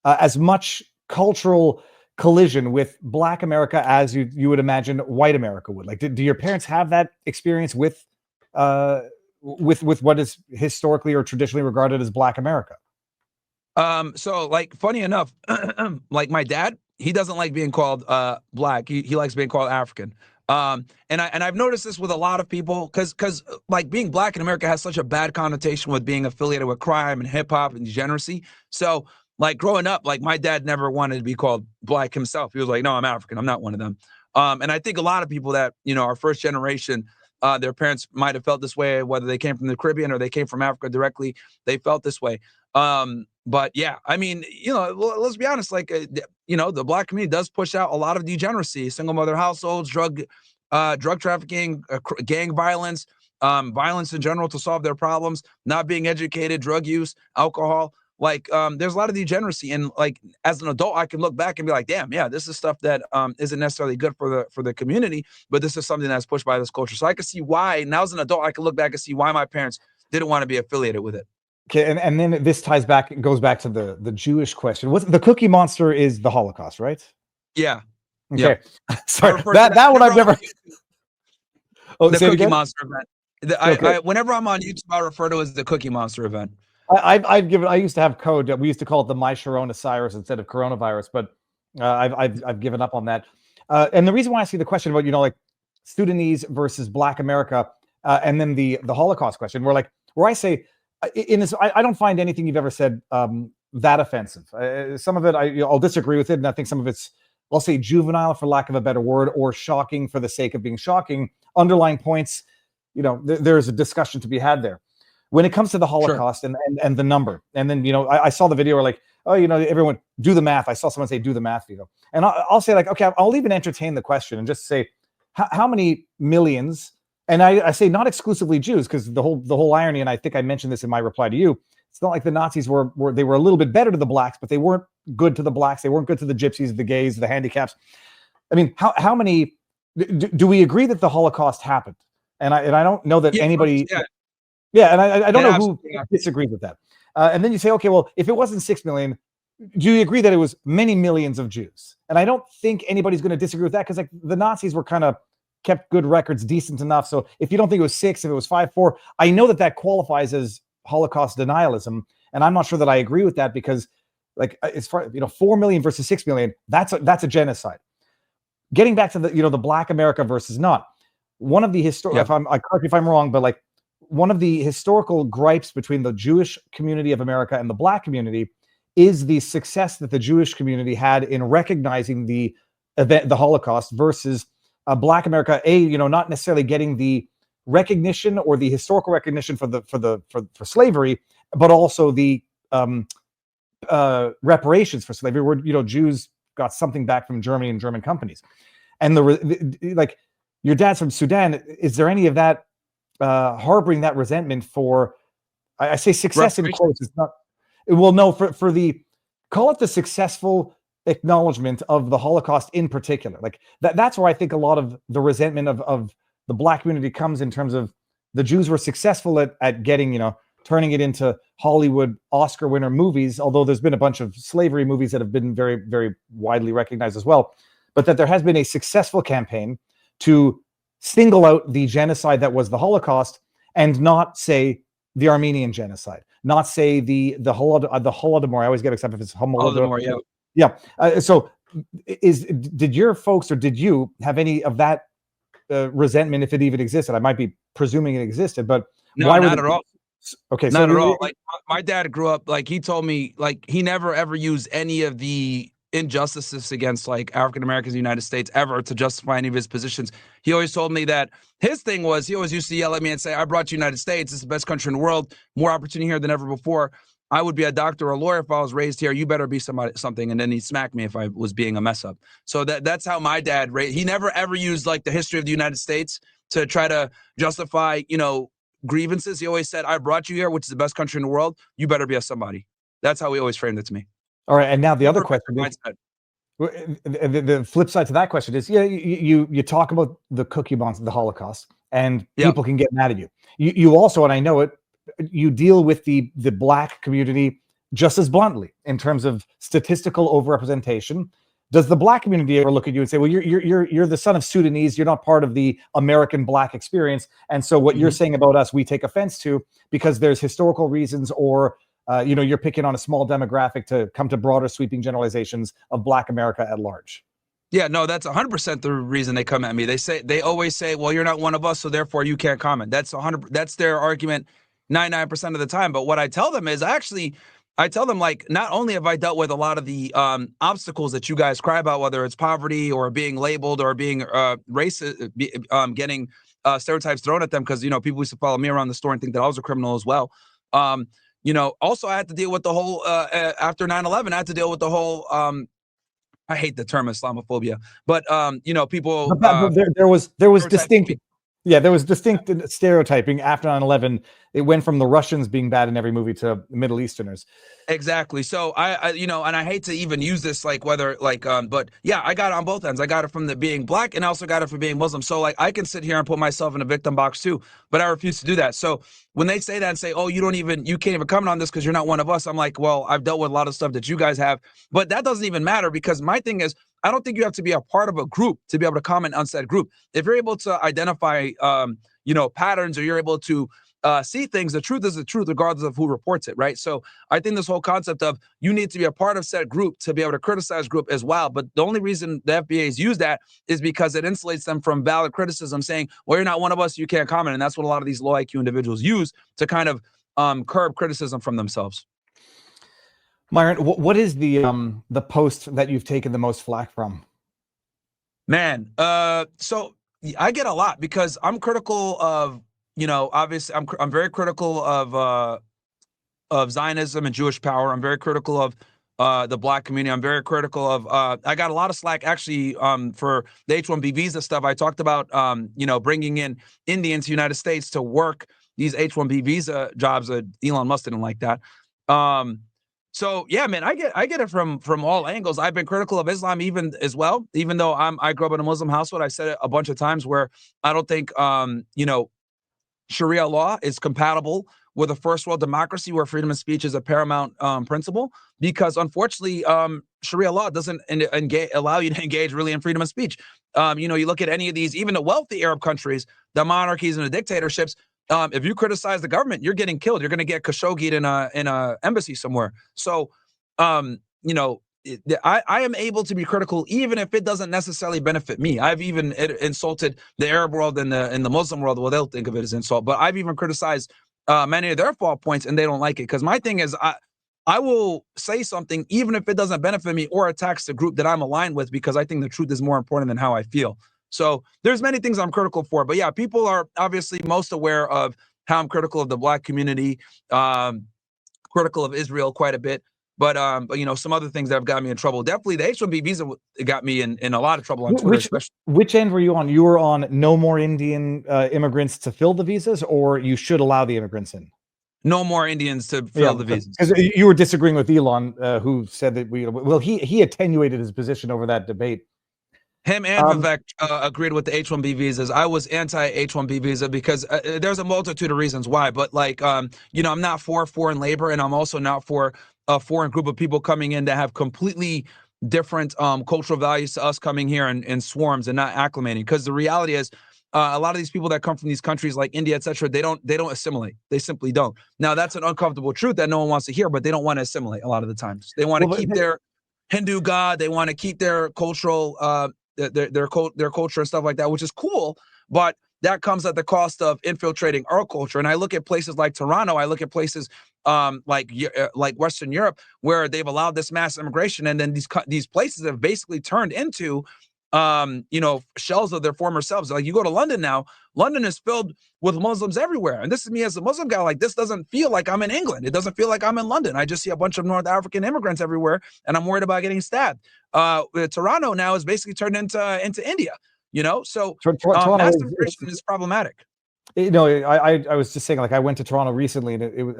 as much cultural collision with Black America as you would imagine white America would. Like, do your parents have that experience with what is historically or traditionally regarded as Black America? So like, funny enough, like my dad, he doesn't like being called black. He likes being called African. And I've noticed this with a lot of people, because like being black in America has such a bad connotation with being affiliated with crime and hip hop and degeneracy. So like growing up, like my dad never wanted to be called black himself. He was like, no, I'm African. I'm not one of them. And I think a lot of people that, are first generation, their parents might have felt this way, whether they came from the Caribbean or they came from Africa directly, they felt this way. But yeah, I mean, let's be honest, like, the Black community does push out a lot of degeneracy, single mother households, drug trafficking, gang violence, violence in general to solve their problems, not being educated, drug use, alcohol. Like, there's a lot of degeneracy. And like, as an adult, I can look back and be like, damn, yeah, this is stuff that isn't necessarily good for the community, but this is something that's pushed by this culture. So I can see why, now as an adult, I can look back and see why my parents didn't want to be affiliated with it. Okay, and then this goes back to the Jewish question. What's the Cookie Monster is the Holocaust, right? Yeah. Okay. Yep. Sorry, that one I've never. Oh, the Cookie Monster event. Whenever I'm on YouTube, I refer to it as the Cookie Monster event. I used to have code. We used to call it the My Sharona Cyrus instead of coronavirus, but I've given up on that. And the reason why I see the question about like Sudanese versus Black America, and then the Holocaust question, where I say in this, I don't find anything you've ever said that offensive. Some of it I'll disagree with it, and I think some of it's, I'll say, juvenile for lack of a better word, or shocking for the sake of being shocking. Underlying points, there's a discussion to be had there. When it comes to the Holocaust, sure, and the number, and then I saw the video where like, oh, everyone do the math. I saw someone say do the math, and I'll say like, okay, I'll even entertain the question and just say how many millions. And I say not exclusively Jews, because the whole irony, and I think I mentioned this in my reply to you, it's not like the Nazis were a little bit better to the blacks, but they weren't good to the blacks. They weren't good to the gypsies, the gays, the handicaps. I mean, how many do we agree that the Holocaust happened? And I don't know that anybody. Yeah, and I don't know who disagrees with that. And then you say, okay, well, if it wasn't 6 million, do you agree that it was many millions of Jews? And I don't think anybody's going to disagree with that, because like the Nazis were kind of kept good records decent enough. So if you don't think it was 6, if it was 5, 4, I know that qualifies as Holocaust denialism, and I'm not sure that I agree with that, because like as far 4 million versus 6 million, that's a genocide. Getting back to the Black America versus not, one of the correct me if I'm wrong, but like one of the historical gripes between the Jewish community of America and the Black community is the success that the Jewish community had in recognizing the event, the Holocaust, versus Black America, not necessarily getting the recognition or the historical recognition for slavery, but also the reparations for slavery, where Jews got something back from Germany and German companies. And like your dad's from Sudan, is there any of that harboring that resentment for? I say success in quotes. It's not. Well, no, for the, call it the successful acknowledgement of the Holocaust in particular. Like that's where I think a lot of the resentment of the Black community comes, in terms of the Jews were successful at getting, turning it into Hollywood Oscar winner movies, although there's been a bunch of slavery movies that have been very, very widely recognized as well. But that there has been a successful campaign to single out the genocide that was the Holocaust, and not say the Armenian genocide, not say the Holodomor. I always get excited if it's Holodomor. Yeah. So did your folks, or did you have any of that resentment, if it even existed. I might be presuming it existed, but No, why were not at all. Okay, Not so at all. Like my dad grew up, like he told me, like he never ever used any of the injustices against like African Americans in the United States ever to justify any of his positions. He always told me that his thing was he always used to yell at me and say, "I brought you the United States. It's the best country in the world. More opportunity here than ever before. I would be a doctor or a lawyer if I was raised here. You better be something." And then he'd smack me if I was being a mess up. So that's how my dad raised. He never ever used like the history of the United States to try to justify, grievances. He always said, "I brought you here, which is the best country in the world. You better be a somebody." That's how he always framed it to me. All right, and now the other question is, the flip side to that question is, you talk about the cookie monster, the Holocaust, and people can get mad at you. You also, and I know it, you deal with the Black community just as bluntly in terms of statistical overrepresentation. Does the Black community ever look at you and say, "Well, you're the son of Sudanese. You're not part of the American Black experience, and so what you're saying about us, we take offense to because there's historical reasons, or you're picking on a small demographic to come to broader sweeping generalizations of Black America at large"? Yeah, no, that's 100% the reason they come at me. They always say, "Well, you're not one of us, so therefore you can't comment." That's their argument 99% of the time. But what I tell them is I tell them, like, not only have I dealt with a lot of the obstacles that you guys cry about, whether it's poverty or being labeled or being racist, getting stereotypes thrown at them, because people used to follow me around the store and think that I was a criminal as well. Also I had to deal with the whole after 9/11. I had to deal with the whole I hate the term Islamophobia, but people. But there was distinct. Yeah, there was distinct stereotyping after 9/11. It went from the Russians being bad in every movie to Middle Easterners. Exactly. So I and I hate to even use this, like, but yeah, I got it on both ends. I got it from the being Black, and I also got it from being Muslim. So like I can sit here and put myself in a victim box too, but I refuse to do that. So when they say that and say, "Oh, you can't even comment on this because you're not one of us," I'm like, well, I've dealt with a lot of stuff that you guys have, but that doesn't even matter, because my thing is, I don't think you have to be a part of a group to be able to comment on said group. If you're able to identify, patterns, or you're able to see things, the truth is the truth, regardless of who reports it, right? So I think this whole concept of you need to be a part of said group to be able to criticize group as well. But the only reason the FBA's use that is because it insulates them from valid criticism, saying, "Well, you're not one of us, you can't comment." And that's what a lot of these low IQ individuals use to kind of curb criticism from themselves. Myron, what is the post that you've taken the most flack from? Man, so I get a lot because I'm critical of, obviously I'm very critical of Zionism and Jewish power. I'm very critical of the Black community. I'm very critical of. I got a lot of slack actually for the H-1B visa stuff. I talked about bringing in Indians to the United States to work these H-1B visa jobs. Elon Musk didn't like that. So yeah, man, I get it from all angles. I've been critical of Islam even though I grew up in a Muslim household. I said it a bunch of times where I don't think Sharia law is compatible with a first world democracy where freedom of speech is a paramount principle, because unfortunately Sharia law doesn't allow you to engage really in freedom of speech. You look at any of these, even the wealthy Arab countries, the monarchies and the dictatorships. If you criticize the government, you're getting killed. You're going to get Khashoggi'd in a embassy somewhere. So, I am able to be critical even if it doesn't necessarily benefit me. I've even insulted the Arab world and the Muslim world. Well, they'll think of it as insult, but I've even criticized many of their fault points, and they don't like it, because my thing is I will say something even if it doesn't benefit me or attacks the group that I'm aligned with, because I think the truth is more important than how I feel. So there's many things I'm critical for, but yeah, people are obviously most aware of how I'm critical of the Black community, critical of Israel quite a bit, but some other things that have got me in trouble. Definitely the H-1B visa got me in a lot of trouble on Twitter. Which end were you on? You were on no more Indian immigrants to fill the visas, or you should allow the immigrants in? No more Indians to fill the visas. Because you were disagreeing with Elon, who said that he attenuated his position over that debate. Him and Vivek agreed with the H-1B visas. I was anti-H-1B visa because there's a multitude of reasons why. But I'm not for foreign labor, and I'm also not for a foreign group of people coming in that have completely different cultural values to us, coming here in swarms and not acclimating. Because the reality is, a lot of these people that come from these countries like India, etc., they don't assimilate. They simply don't. Now, that's an uncomfortable truth that no one wants to hear, but they don't want to assimilate a lot of the times. They want to keep their Hindu God. They want to keep their cultural their culture and stuff like that, which is cool. but that comes at the cost of infiltrating our culture. And I look at places like Toronto, I look at places like Western Europe, where they've allowed this mass immigration, and then these places have basically turned into shells of their former selves. Like, you go to London now, London is filled with Muslims everywhere. And this is me as a Muslim guy. Like, this doesn't feel like I'm in England. It doesn't feel like I'm in London. I just see a bunch of North African immigrants everywhere, and I'm worried about getting stabbed. Toronto now is basically turned into India, so mass immigration is problematic. I was just saying, like, I went to Toronto recently, and it was,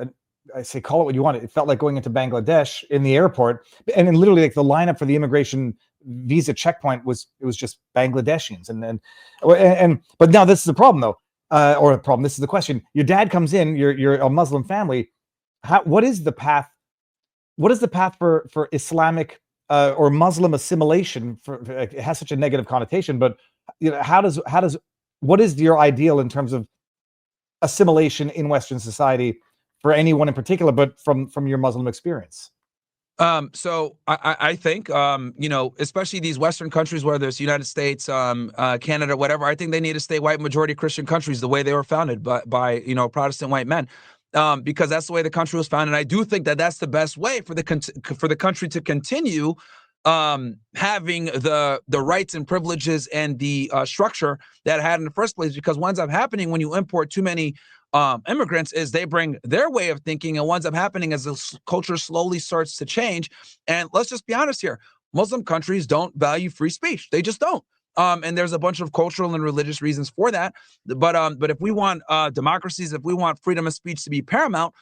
I say, call it what you want. It felt like going into Bangladesh in the airport, and then literally, like, the lineup for the immigration visa checkpoint was just Bangladeshians, but now this is the problem, though, or the problem. This is the question. Your dad comes in. You're a Muslim family. What is the path? What is the path for Islamic or Muslim assimilation? It has such a negative connotation, but what is your ideal in terms of assimilation in Western society for anyone in particular, but from your Muslim experience? So I think, especially these Western countries, whether it's United States, Canada, whatever, I think they need to stay white majority Christian countries the way they were founded by Protestant white men, because that's the way the country was founded. And I do think that that's the best way for the country to continue having the rights and privileges and the structure that it had in the first place, because what ends up happening when you import too many immigrants is they bring their way of thinking, and what ends up happening is the culture slowly starts to change. And let's just be honest here, Muslim countries don't value free speech. They just don't. And there's a bunch of cultural and religious reasons for that. But if we want democracies, if we want freedom of speech to be paramount,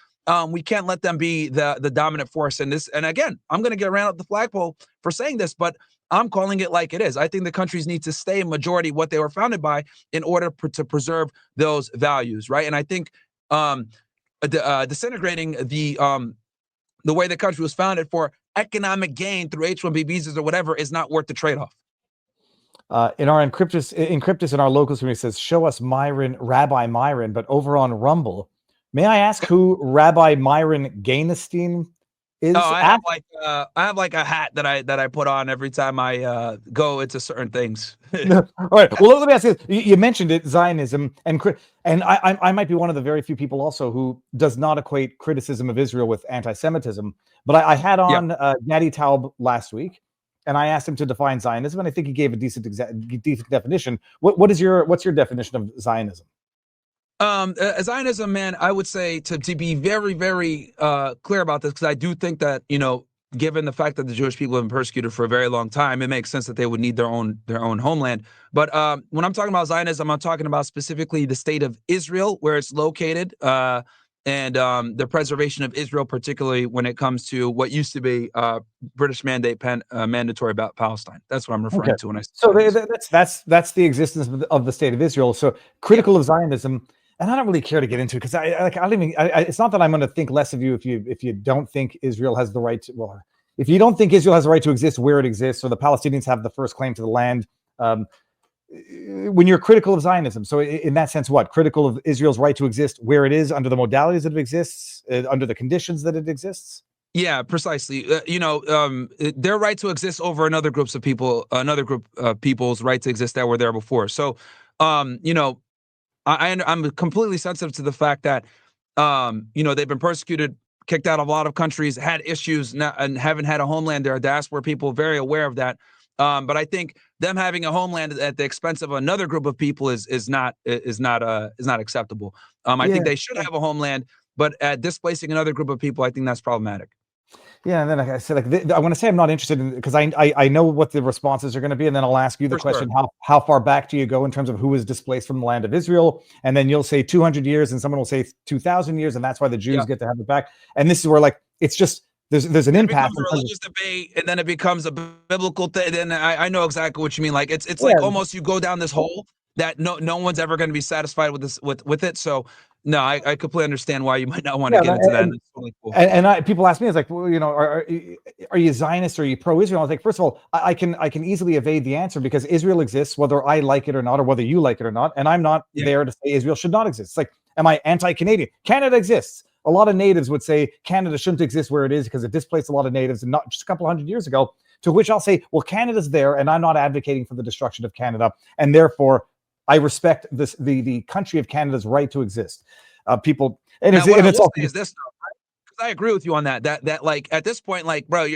we can't let them be the dominant force in this. And again, I'm going to get around up the flagpole for saying this, but I'm calling it like it is. I think the countries need to stay majority what they were founded by in order to preserve those values, right? And I think disintegrating the way the country was founded for economic gain through H-1B visas or whatever is not worth the trade-off. In our Encryptus in our locals community says, show us Rabbi Myron, but over on Rumble. May I ask who Rabbi Myron Gainestein is? Oh, I have like a hat that I put on every time I go into certain things. All right. Well, let me ask you. You mentioned it, Zionism, and I might be one of the very few people also who does not equate criticism of Israel with anti-Semitism. But I had on Gadi Taub last week, and I asked him to define Zionism, and I think he gave a decent definition. What's your definition of Zionism? Zionism, man, I would say to be very, very clear about this, because I do think that, given the fact that the Jewish people have been persecuted for a very long time, it makes sense that they would need their own homeland. But when I'm talking about Zionism, I'm talking about specifically the state of Israel, where it's located, and the preservation of Israel, particularly when it comes to what used to be British mandatory about Palestine. That's what I'm referring to when I say that's the existence of the state of Israel. So critical of Zionism. And I don't really care to get into it, because it's not that I'm going to think less of you if you don't think Israel has the right to, well, if you don't think Israel has the right to exist where it exists, or the Palestinians have the first claim to the land, when you're critical of Zionism. So in that sense, what? Critical of Israel's right to exist where it is, under the modalities that it exists, under the conditions that it exists? Yeah, precisely. Their right to exist over another group of people's right to exist that were there before. So, I'm completely sensitive to the fact that, they've been persecuted, kicked out of a lot of countries, had issues, and haven't had a homeland. There are diaspora people very aware of that. But I think them having a homeland at the expense of another group of people is not acceptable. I think they should have a homeland, but displacing another group of people, I think that's problematic. Yeah, and then I said, I want to say I'm not interested in, because I know what the responses are going to be, and then I'll ask you the question: how far back do you go in terms of who was displaced from the land of Israel? And then you'll say 200 years, and someone will say 2,000 years, and that's why the Jews get to have it back. And this is where, like, it's just there's an impasse. It becomes a religious debate, and then it becomes a biblical thing. Then I know exactly what you mean. Like it's like almost you go down this hole that no one's ever going to be satisfied with this with it. So. No, I completely understand why you might not want to get into that. And it's really cool. And people ask me, it's like, well, are you Zionist or are you pro-Israel? I was like, first of all, I can easily evade the answer, because Israel exists whether I like it or not, or whether you like it or not. And I'm not there to say Israel should not exist. It's like, am I anti-Canadian? Canada exists. A lot of natives would say Canada shouldn't exist where it is because it displaced a lot of natives, and not just a couple hundred years ago. To which I'll say, well, Canada's there, and I'm not advocating for the destruction of Canada, and therefore I respect the country of Canada's right to exist. People, and now, it's, what and I it's will all. say is this, though, I agree with you on that. That like at this point, like, bro,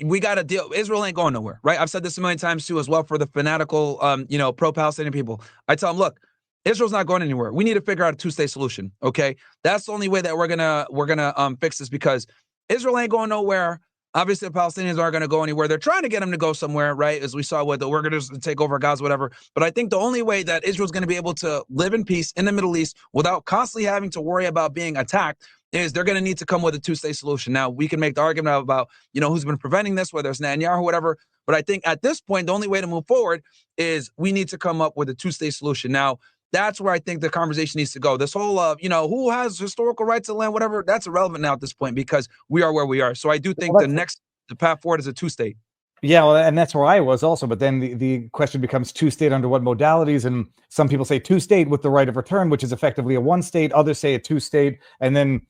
we got to deal. Israel ain't going nowhere, right? I've said this a million times too, as well, for the fanatical, pro-Palestinian people. I tell them, look, Israel's not going anywhere. We need to figure out a two-state solution. Okay, that's the only way that we're gonna fix this, because Israel ain't going nowhere. Obviously, the Palestinians aren't going to go anywhere. They're trying to get them to go somewhere, right? As we saw with we're going to take over Gaza, whatever. But I think the only way that Israel's going to be able to live in peace in the Middle East without constantly having to worry about being attacked is they're going to need to come with a two-state solution. Now, we can make the argument about, who's been preventing this, whether it's Netanyahu or whatever. But I think at this point, the only way to move forward is we need to come up with a two-state solution. Now, that's where I think the conversation needs to go. This whole who has historical rights to land, whatever, that's irrelevant now at this point, because we are where we are. So I do think the path forward is a two-state. Yeah, well, and that's where I was also. But then the question becomes two-state under what modalities? And some people say two-state with the right of return, which is effectively a one-state. Others say a two-state, and then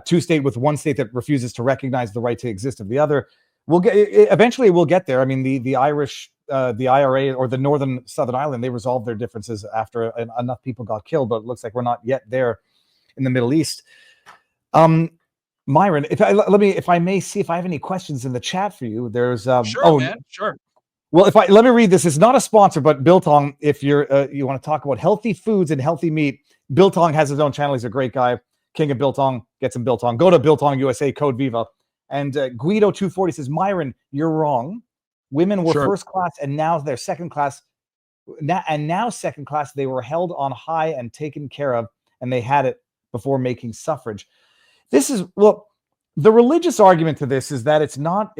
two-state with one state that refuses to recognize the right to exist of the other. Eventually we'll get there. I mean, the Irish, the IRA, or the Northern Southern Ireland, they resolved their differences after enough people got killed. But it looks like we're not yet there in the Middle East. Myron, if I may see if I have any questions in the chat for you. There's sure, man, sure. Well, let me read this. It's not a sponsor, but Biltong, if you want to talk about healthy foods and healthy meat, Biltong has his own channel. He's a great guy. King of Biltong, get some Biltong. Go to Biltong USA, code Viva. And Guido 240 says, Myron, you're wrong. Women were first class, and now they're second class. Now second class, they were held on high and taken care of, and they had it before making suffrage. This is, well, the religious argument to this is that it's not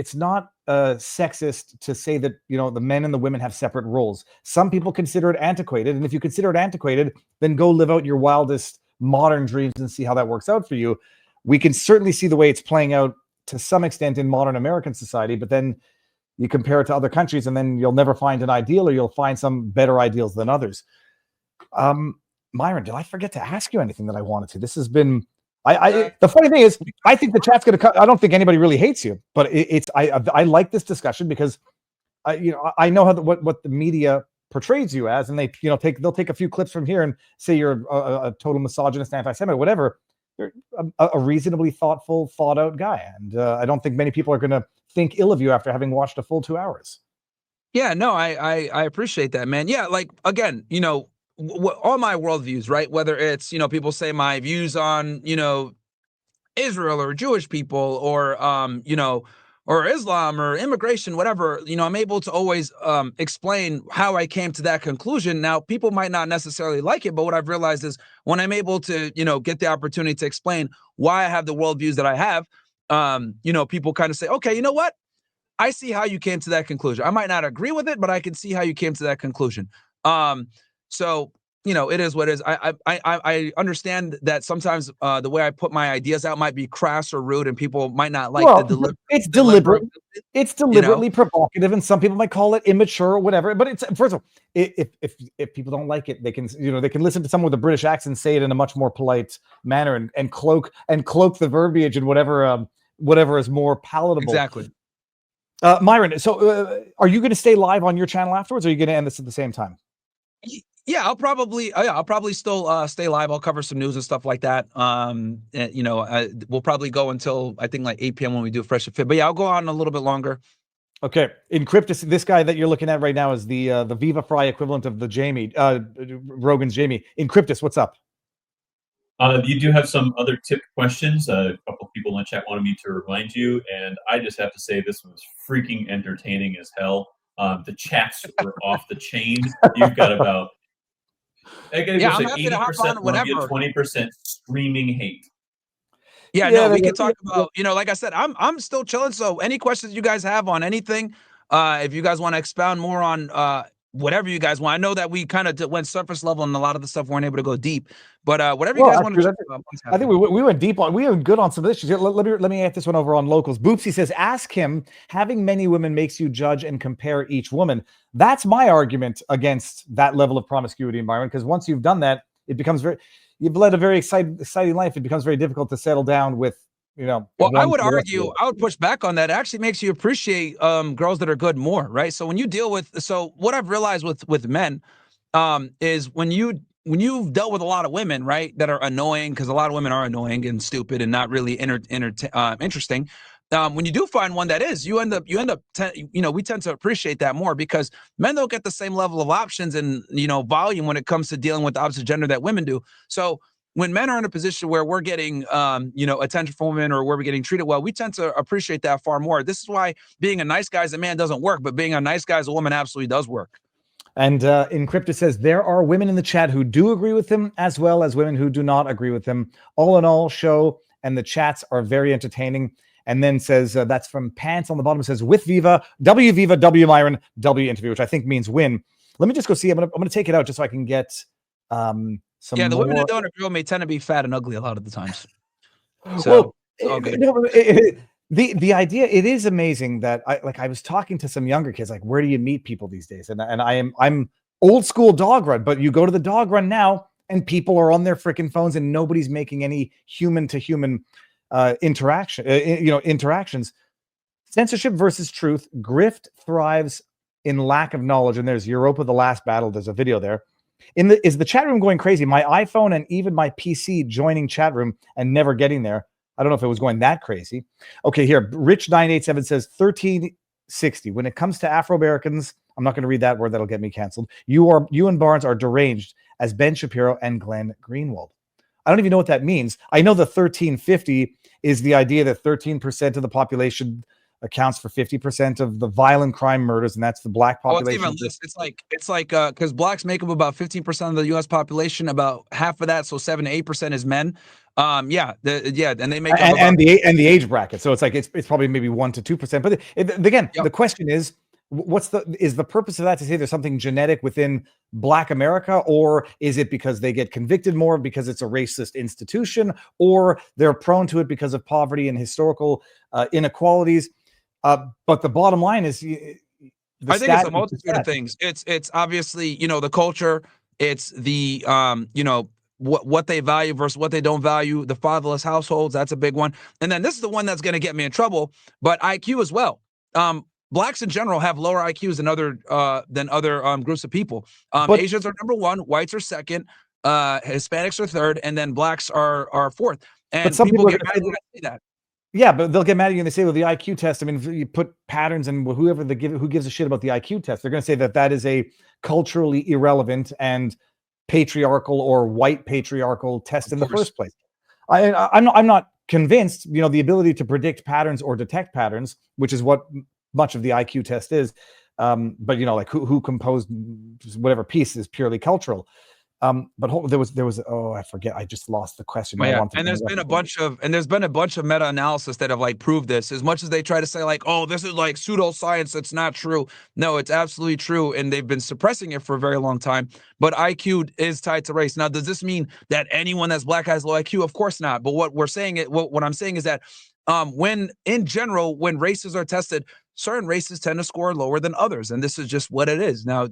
sexist to say that, the men and the women have separate roles. Some people consider it antiquated. And if you consider it antiquated, then go live out your wildest modern dreams and see how that works out for you. We can certainly see the way it's playing out to some extent in modern American society, but then you compare it to other countries and then you'll never find an ideal, or you'll find some better ideals than others. Myron, did I forget to ask you anything that I wanted to? This has been, the funny thing is, I think the chat's going to cut. I don't think anybody really hates you, but I like this discussion because I know what the media portrays you as, and they'll take a few clips from here and say you're a total misogynist, anti-Semite, whatever. You're a reasonably thoughtful, thought out guy, and I don't think many people are going to think ill of you after having watched a full 2 hours. Yeah, no, I appreciate that, man. Yeah, like, again, all my worldviews, right? Whether it's, people say my views on, Israel or Jewish people or, or Islam or immigration, whatever, I'm able to always explain how I came to that conclusion. Now, people might not necessarily like it, but what I've realized is when I'm able to, get the opportunity to explain why I have the worldviews that I have, people kind of say, okay, you know what? I see how you came to that conclusion. I might not agree with it, but I can see how you came to that conclusion. So, it is what it is. I understand that sometimes the way I put my ideas out might be crass or rude, and people might not like the delivery. It's deliberately provocative, and some people might call it immature or whatever. But it's, first of all, if people don't like it, they can listen to someone with a British accent say it in a much more polite manner and cloak the verbiage and whatever is more palatable. Exactly. Myron, so are you going to stay live on your channel afterwards, or are you going to end this at the same time? Yeah, I'll probably still stay live. I'll cover some news and stuff like that. We'll probably go until I think like 8 p.m. when we do Fresh and Fit. But yeah, I'll go on a little bit longer. Okay. Encryptus, this guy that you're looking at right now is the Viva Frei equivalent of the Jamie, Rogan's Jamie. Encryptus, what's up? You do have some other tip questions. A couple people in the chat wanted me to remind you, and I just have to say this was freaking entertaining as hell. The chats were off the chain. You've got about, I gotta go say 80% love you, 20% screaming hate. Yeah, no, we can talk about, like I said, I'm still chilling. So any questions you guys have on anything, if you guys want to expound more on whatever you guys want. I know that we kind of went surface level and a lot of the stuff weren't able to go deep, but whatever you guys want to talk about. I think we went deep on, we were good on some of this. Let me add this one over on locals. Boopsy says, ask him, having many women makes you judge and compare each woman. That's my argument against that level of promiscuity, Myron, because once you've done that, it becomes you've led a very exciting life. It becomes very difficult to settle down with, Well, I would argue, I would push back on that. It actually makes you appreciate girls that are good more, right? So when you deal with, what I've realized with men, is when you've dealt with a lot of women, right, that are annoying, because a lot of women are annoying and stupid and not really interesting. When you do find one that is, we tend to appreciate that more, because men don't get the same level of options and volume when it comes to dealing with the opposite gender that women do. So when men are in a position where we're getting attention from women, or where we're getting treated well, we tend to appreciate that far more. This is why being a nice guy as a man doesn't work, but being a nice guy as a woman absolutely does work. And Encrypted says there are women in the chat who do agree with him, as well as women who do not agree with him. All in all, show and the chats are very entertaining. And then says, that's from Pants on the bottom, says, with Viva, W Myron, W interview, which I think means win. Let me just go see. I'm gonna take it out just so I can get some. Yeah, the more. women that don't agree with me tend to be fat and ugly a lot of the times. So the idea, it is amazing that I was talking to some younger kids, like, where do you meet people these days? And I'm old school dog run, but you go to the dog run now and people are on their freaking phones and nobody's making any human to human interactions. Censorship versus truth. Grift thrives in lack of knowledge. And there's Europa, the last battle. There's a video there. Is the chat room going crazy? My iPhone and even my PC joining chat room and never getting there. I don't know if it was going that crazy. Okay, here, Rich987 says 1360. When it comes to Afro-Americans, I'm not going to read that word, that'll get me canceled. You and Barnes are deranged as Ben Shapiro and Glenn Greenwald. I don't even know what that means. I know the 1350 is the idea that 13% of the population accounts for 50% of the violent crime murders, and that's the black population. Oh, it's even less. It's like because blacks make up about 15% of the U.S. population, about half of that, so 7 to 8% is men. And they make up and the age bracket. So it's like it's probably maybe 1 to 2%. But again, the question is, is the purpose of that to say there's something genetic within Black America, or is it because they get convicted more because it's a racist institution, or they're prone to it because of poverty and historical inequalities? But the bottom line is, I think it's a multitude of things. It's obviously, the culture. It's the what they value versus what they don't value. The fatherless households, that's a big one. And then this is the one that's going to get me in trouble, but IQ as well. Blacks in general have lower IQs than other groups of people. Asians are number one, whites are second, Hispanics are third, and then blacks are fourth. And some people get mad when I say that. Yeah, but they'll get mad at you and they say, well, the IQ test, I mean, if you put patterns and who gives a shit about the IQ test, they're going to say that is a culturally irrelevant and patriarchal or white patriarchal test in the first place. I'm not convinced, the ability to predict patterns or detect patterns, which is what much of the IQ test is. But like who composed whatever piece is purely cultural. But there was I forget, I just lost the question. And there's been a bunch of meta-analysis that have proved this. As much as they try to say this is pseudoscience, that's not true. No, it's absolutely true, and they've been suppressing it for a very long time. But IQ is tied to race. Now, does this mean that anyone that's black has low IQ? Of course not. But what I'm saying is that when races are tested, certain races tend to score lower than others, and this is just what it is. Now,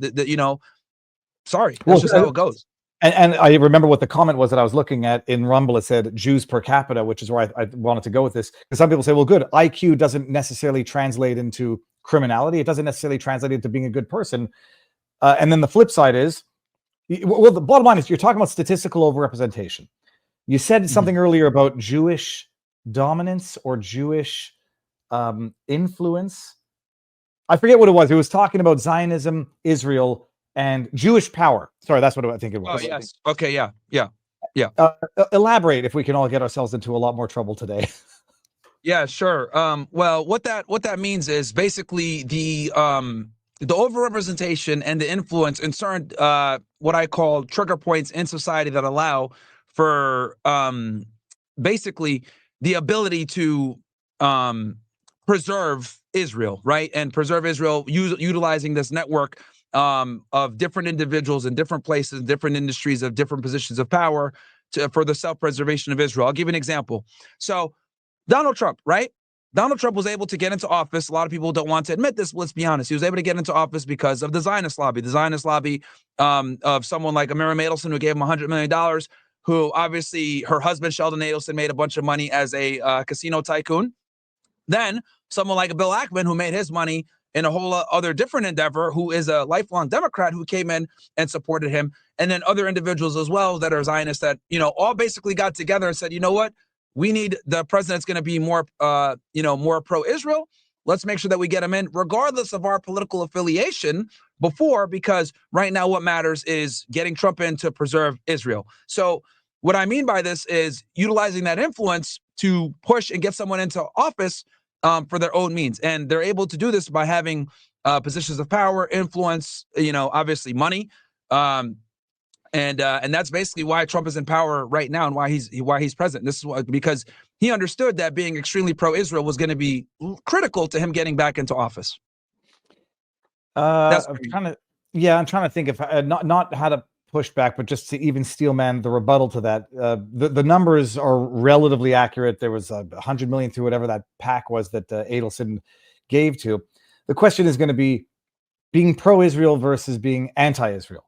sorry, that's just how it goes. And I remember what the comment was that I was looking at in Rumble. It said Jews per capita, which is where I wanted to go with this. Because some people say, well, good, IQ doesn't necessarily translate into criminality. It doesn't necessarily translate into being a good person. And then the flip side is, well, the bottom line is you're talking about statistical overrepresentation. You said something earlier about Jewish dominance or Jewish influence. I forget what it was. It was talking about Zionism, Israel, and Jewish power. Sorry, that's what I think it was. Oh, yes. Okay, yeah. Elaborate if we can all get ourselves into a lot more trouble today. Yeah, sure. Well, what that means is basically the overrepresentation and the influence in certain what I call trigger points in society that allow for basically the ability to preserve Israel, right? And preserve Israel utilizing this network of different individuals in different places, different industries of different positions of power for the self-preservation of Israel. I'll give you an example. So Donald Trump, right? Donald Trump was able to get into office. A lot of people don't want to admit this, but let's be honest. He was able to get into office because of the Zionist lobby of someone like Myron Adelson, who gave him $100 million, who obviously her husband, Sheldon Adelson, made a bunch of money as a casino tycoon. Then someone like Bill Ackman, who made his money in a whole other different endeavor who is a lifelong Democrat who came in and supported him. And then other individuals as well that are Zionists that, all basically got together and said, you know what, we need the president's going to be more, more pro-Israel. Let's make sure that we get him in regardless of our political affiliation because right now what matters is getting Trump in to preserve Israel. So what I mean by this is utilizing that influence to push and get someone into office for their own means. And they're able to do this by having positions of power, influence, obviously money. And that's basically why Trump is in power right now and why he's president. This is because he understood that being extremely pro-Israel was going to be critical to him getting back into office. I'm trying to think of not how to push back, but just to even steelman the rebuttal to that. The numbers are relatively accurate. There was 100 million through whatever that pack was that Adelson gave to. The question is going to be being pro-Israel versus being anti-Israel.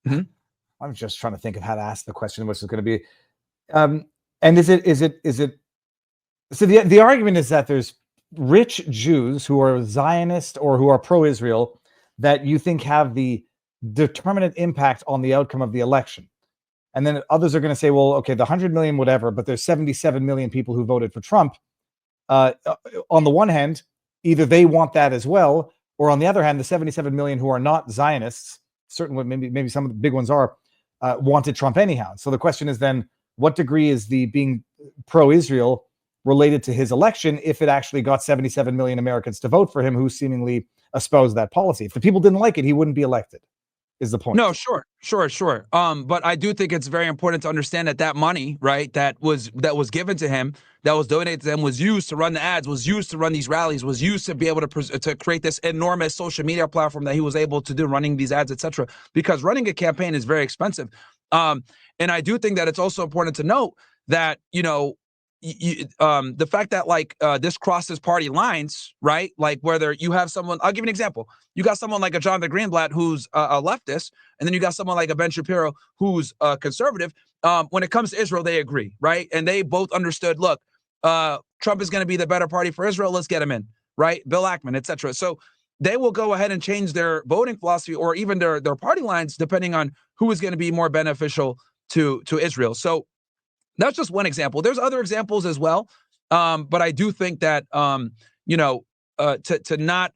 Mm-hmm. I'm just trying to think of how to ask the question, which is going to be, and is it? So the argument is that there's rich Jews who are Zionist or who are pro-Israel that you think have the determinate impact on the outcome of the election, and then others are going to say, well, okay, the 100 million, whatever, but there's 77 million people who voted for Trump. On the one hand, either they want that as well, or on the other hand, the 77 million who are not Zionists, certainly maybe some of the big ones are. Wanted Trump anyhow. So the question is then, what degree is the being pro-Israel related to his election if it actually got 77 million Americans to vote for him who seemingly espoused that policy? If the people didn't like it, he wouldn't be elected, is the point. No, sure. But I do think it's very important to understand that money, right, that was given to him, that was donated to him, was used to run the ads, was used to run these rallies, was used to be able to create this enormous social media platform that he was able to do, running these ads, etc. Because running a campaign is very expensive. And I do think that it's also important to note that, the fact that this crosses party lines, right? Like whether you have someone, I'll give you an example. You got someone like a Jonathan Greenblatt who's a leftist, and then you got someone like a Ben Shapiro who's a conservative. When it comes to Israel, they agree, right? And they both understood, look, Trump is going to be the better party for Israel. Let's get him in, right? Bill Ackman, etc. So they will go ahead and change their voting philosophy or even their party lines depending on who is going to be more beneficial to Israel. So that's just one example. There's other examples as well, but I do think that to not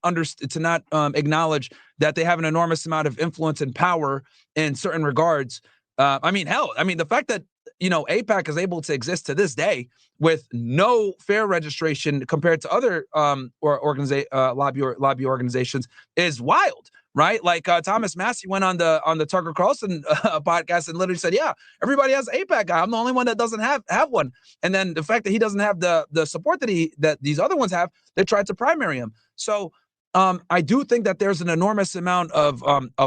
acknowledge that they have an enormous amount of influence and power in certain regards. The fact that AIPAC is able to exist to this day with no fare registration compared to other lobby organizations is wild. Right, like Thomas Massey went on the Tucker Carlson podcast and literally said, "Yeah, everybody has an AIPAC guy. I'm the only one that doesn't have one." And then the fact that he doesn't have the support that these other ones have, they tried to primary him. So I do think that there's an enormous amount of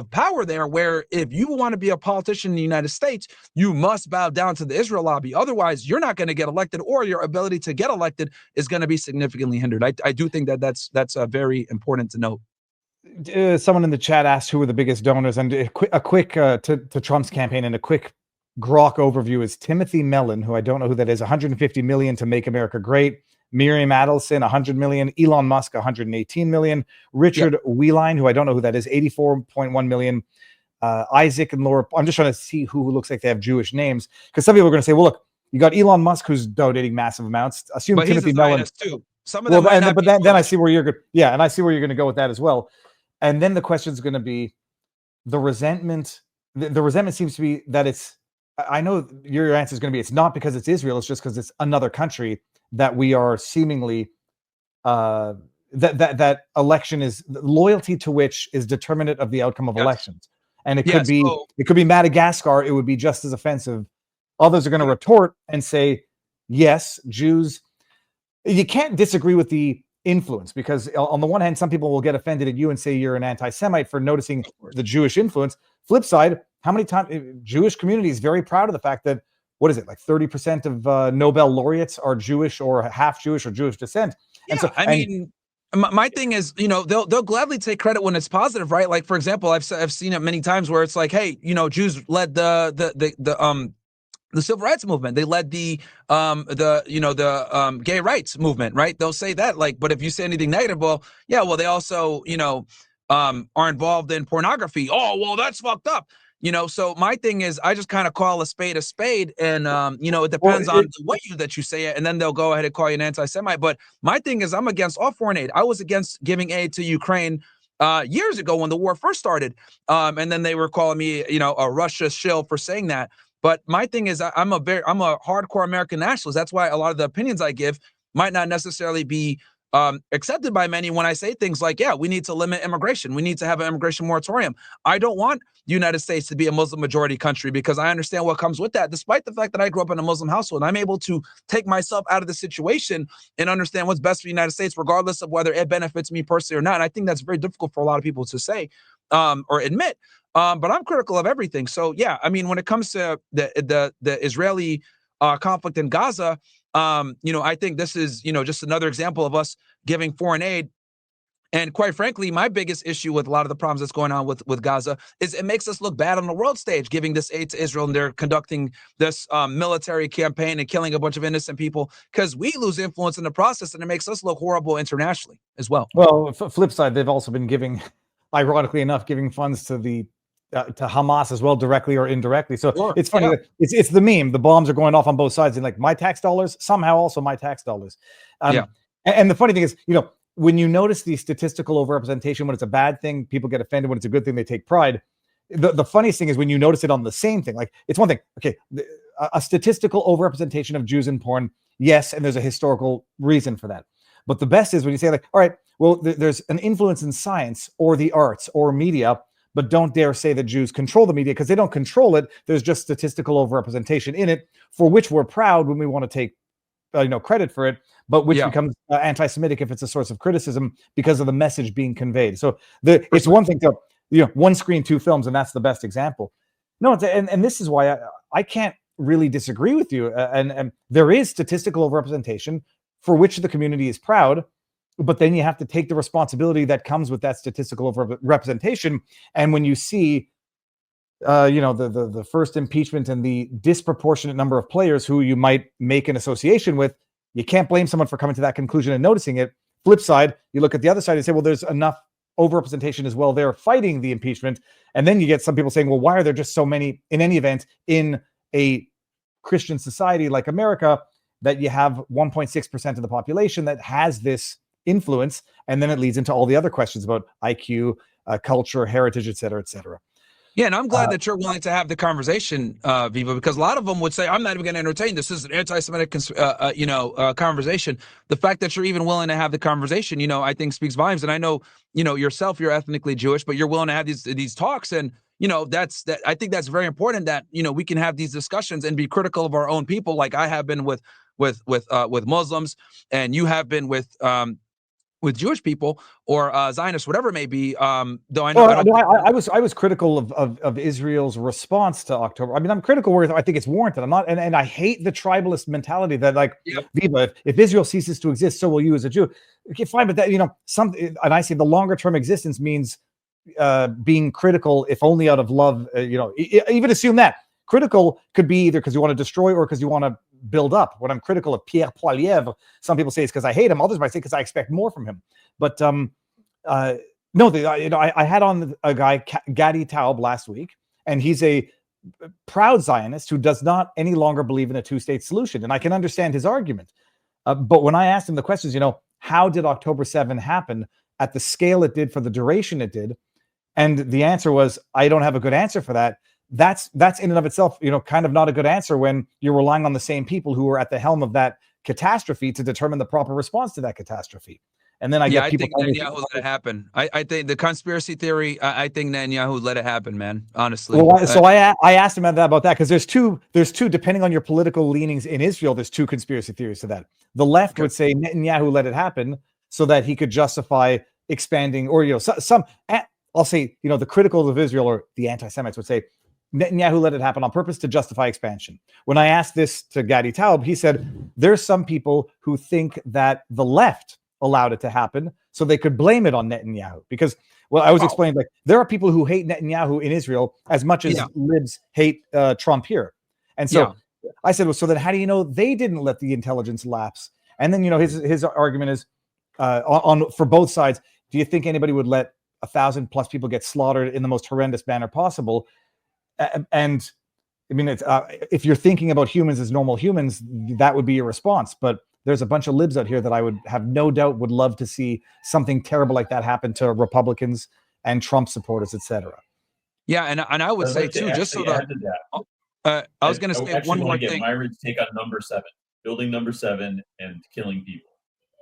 power there. Where if you want to be a politician in the United States, you must bow down to the Israel lobby. Otherwise, you're not going to get elected, or your ability to get elected is going to be significantly hindered. I do think that that's very important to note. Someone in the chat asked who were the biggest donors, and a quick to Trump's campaign, and a quick grok overview is Timothy Mellon, who I don't know who that is, 150 million to Make America Great. Miriam Adelson, 100 million. Elon Musk, 118 million. Richard Wheeline, who I don't know who that is, 84.1 million. Isaac and Laura. I'm just trying to see who looks like they have Jewish names, because some people are going to say, well, look, you got Elon Musk who's donating massive amounts. Assume but Timothy he's a Mellon Zionist too. Some of them then I see where you're good. Yeah, and I see where you're going to go with that as well. And then the question is going to be the resentment. The resentment seems to be that it's. I know your answer is going to be it's not because it's Israel. It's just because it's another country that we are seemingly that election is loyalty to which is determinant of the outcome of elections. And it could be Madagascar. It would be just as offensive. Others are going to retort and say, yes, Jews. You can't disagree with the influence, because on the one hand, some people will get offended at you and say you're an anti-Semite for noticing the Jewish influence. Flip side, how many times Jewish community is very proud of the fact that, what is it, like 30% of Nobel laureates are Jewish or half Jewish or Jewish descent. My thing is, they'll gladly take credit when it's positive, right? Like, for example, I've seen it many times where it's like, hey, Jews led the the civil rights movement. They led the gay rights movement, right? They'll say that, like, but if you say anything negative, well, yeah, well, they also, are involved in pornography. Oh, well, that's fucked up. So my thing is, I just kind of call a spade, and it depends on the way that you say it, and then they'll go ahead and call you an anti-Semite. But my thing is, I'm against all foreign aid. I was against giving aid to Ukraine years ago when the war first started, and then they were calling me, a Russia shill for saying that. But my thing is, I'm a hardcore American nationalist. That's why a lot of the opinions I give might not necessarily be accepted by many when I say things like, yeah, we need to limit immigration. We need to have an immigration moratorium. I don't want the United States to be a Muslim majority country because I understand what comes with that. Despite the fact that I grew up in a Muslim household, I'm able to take myself out of the situation and understand what's best for the United States, regardless of whether it benefits me personally or not. And I think that's very difficult for a lot of people to say or admit. But I'm critical of everything. So yeah, I mean, when it comes to the Israeli conflict in Gaza, I think this is, just another example of us giving foreign aid. And quite frankly, my biggest issue with a lot of the problems that's going on with Gaza is it makes us look bad on the world stage, giving this aid to Israel, and they're conducting this military campaign and killing a bunch of innocent people because we lose influence in the process, and it makes us look horrible internationally as well. Well, flip side, they've also been giving, ironically enough, giving funds to the to Hamas as well, directly or indirectly. So Sure. it's funny. Yeah. That it's the meme. The bombs are going off on both sides, and like my tax dollars, somehow also my tax dollars. Yeah. And the funny thing is, when you notice the statistical overrepresentation, when it's a bad thing, people get offended. When it's a good thing, they take pride. The funniest thing is when you notice it on the same thing. Like, it's one thing, okay, a statistical overrepresentation of Jews in porn, yes, and there's a historical reason for that. But the best is when you say, like, all right, well, there's an influence in science or the arts or media, but don't dare say that Jews control the media, because they don't control it. There's just statistical overrepresentation in it, for which we're proud when we want to take credit for it, but which becomes anti-Semitic if it's a source of criticism because of the message being conveyed. So it's one thing to, one screen, two films, and that's the best example. No, and this is why I can't really disagree with you. And there is statistical overrepresentation for which the community is proud, but then you have to take the responsibility that comes with that statistical representation. And when you see, the first impeachment and the disproportionate number of players who you might make an association with, you can't blame someone for coming to that conclusion and noticing it. Flip side, you look at the other side and say, well, there's enough overrepresentation as well there fighting the impeachment. And then you get some people saying, well, why are there just so many, in any event, in a Christian society like America, that you have 1.6% of the population that has this influence? And then it leads into all the other questions about IQ, culture, heritage, et cetera, et cetera. Yeah, and I'm glad that you're willing to have the conversation, Viva, because a lot of them would say, I'm not even going to entertain this. This is an anti-Semitic, conversation. The fact that you're even willing to have the conversation, I think speaks volumes. And I know, yourself, you're ethnically Jewish, but you're willing to have these talks. And, I think that's very important that, we can have these discussions and be critical of our own people, like I have been with Muslims, and you have been with Jewish people or Zionists, whatever it may be. Though I know I was critical of Israel's response to October. I mean, I'm critical where I think it's warranted. I'm not, and I hate the tribalist mentality that, like, Viva, if Israel ceases to exist, so will you as a Jew. Okay, fine, but that, and I say the longer term existence means being critical, if only out of love. Even assume that critical could be either because you want to destroy or because you want to build up. When I'm critical of Pierre Poilievre, some people say it's because I hate him. Others might say because I expect more from him. But I had on a guy, Gadi Taub, last week, and he's a proud Zionist who does not any longer believe in a two-state solution. And I can understand his argument. But when I asked him the questions, how did October 7 happen at the scale it did for the duration it did? And the answer was, I don't have a good answer for that. That's in and of itself, kind of not a good answer when you're relying on the same people who were at the helm of that catastrophe to determine the proper response to that catastrophe. And then I get people. I think Netanyahu let it happen. I think the conspiracy theory. I think Netanyahu let it happen, man. Honestly. Well, so I asked him about that because there's two depending on your political leanings in Israel. There's two conspiracy theories to that. The left would say Netanyahu let it happen so that he could justify expanding, or some. I'll say the criticals of Israel or the anti-Semites would say Netanyahu let it happen on purpose to justify expansion. When I asked this to Gadi Taub, he said there's some people who think that the left allowed it to happen so they could blame it on Netanyahu. Because, well, I was explaining, like, there are people who hate Netanyahu in Israel as much as libs hate Trump here. And so I said, well, so then how do you know they didn't let the intelligence lapse? And then, his argument is for both sides. Do you think anybody would let 1,000+ people get slaughtered in the most horrendous manner possible? And I mean, it's, if you're thinking about humans as normal humans, that would be your response. But there's a bunch of libs out here that I would have no doubt would love to see something terrible like that happen to Republicans and Trump supporters, etc. Yeah, and I would say too, just so that, I was going to say one more thing. Myron's take on number 7, building number 7 and killing people.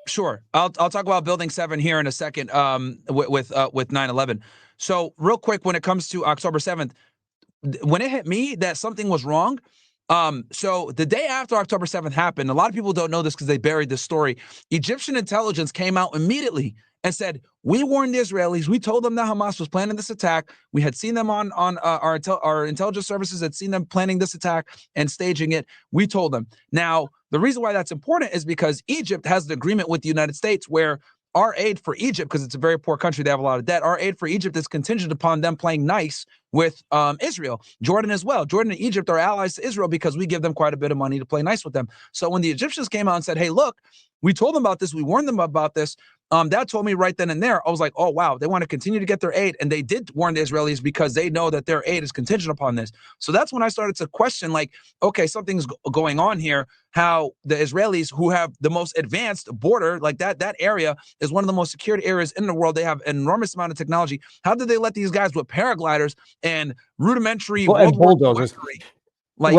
Sure, I'll talk about building 7 here in a second. With 9/11. So real quick, when it comes to October 7th, when it hit me that something was wrong. So the day after October 7th happened, a lot of people don't know this because they buried this story. Egyptian intelligence came out immediately and said, we warned the Israelis. We told them that Hamas was planning this attack. We had seen them on our intelligence services had seen them planning this attack and staging it. We told them. Now, the reason why that's important is because Egypt has an agreement with the United States where our aid for Egypt, because it's a very poor country, they have a lot of debt. Our aid for Egypt is contingent upon them playing nice with Israel. Jordan as well. Jordan and Egypt are allies to Israel because we give them quite a bit of money to play nice with them. So when the Egyptians came out and said, hey, look, we told them about this, we warned them about this, that told me right then and there, I was like, oh, wow, they want to continue to get their aid. And they did warn the Israelis because they know that their aid is contingent upon this. So that's when I started to question, like, okay, something's going on here, how the Israelis, who have the most advanced border, like that area is one of the most secured areas in the world. They have an enormous amount of technology. How did they let these guys with paragliders and rudimentary and bulldozers? Like,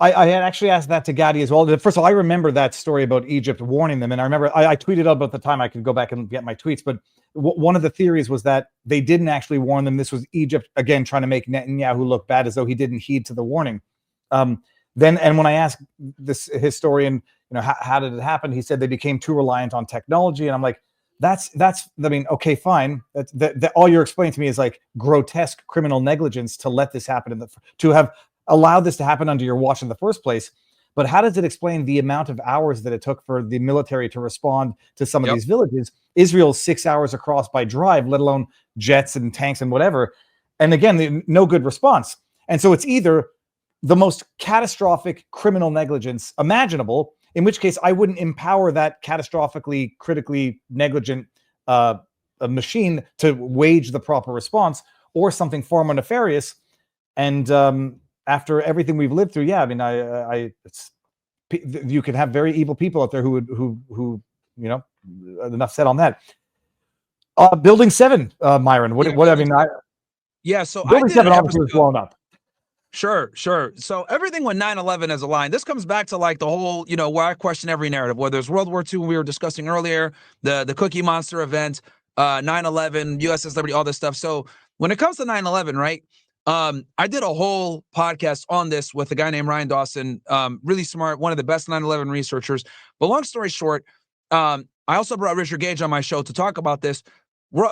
I had actually asked that to Gadi as well. First of all, I remember that story about Egypt warning them. And I remember I tweeted out about the time. I could go back and get my tweets. But one of the theories was that they didn't actually warn them. This was Egypt, again, trying to make Netanyahu look bad as though he didn't heed to the warning. And when I asked this historian, how did it happen? He said they became too reliant on technology. And I'm like, that's I mean, okay, fine. That all you're explaining to me is like grotesque criminal negligence to let this happen, to have allowed this to happen under your watch in the first place. But how does it explain the amount of hours that it took for the military to respond to some of these villages? Israel's 6 hours across by drive, let alone jets and tanks and whatever. And again, no good response. And so it's either the most catastrophic criminal negligence imaginable, in which case I wouldn't empower that catastrophically, critically negligent a machine to wage the proper response, or something far more nefarious. And after everything we've lived through, yeah, I mean, you can have very evil people out there who enough said on that. Building 7, Myron. What I mean, so Building 7 obviously was blown up. Sure. So everything with 9/11 as a line, this comes back to like the whole, where I question every narrative, whether it's World War II, we were discussing earlier, the Cookie Monster event, 9/11, USS Liberty, all this stuff. So when it comes to 9/11, right? I did a whole podcast on this with a guy named Ryan Dawson, really smart, one of the best 9/11 researchers. But long story short, I also brought Richard Gage on my show to talk about this.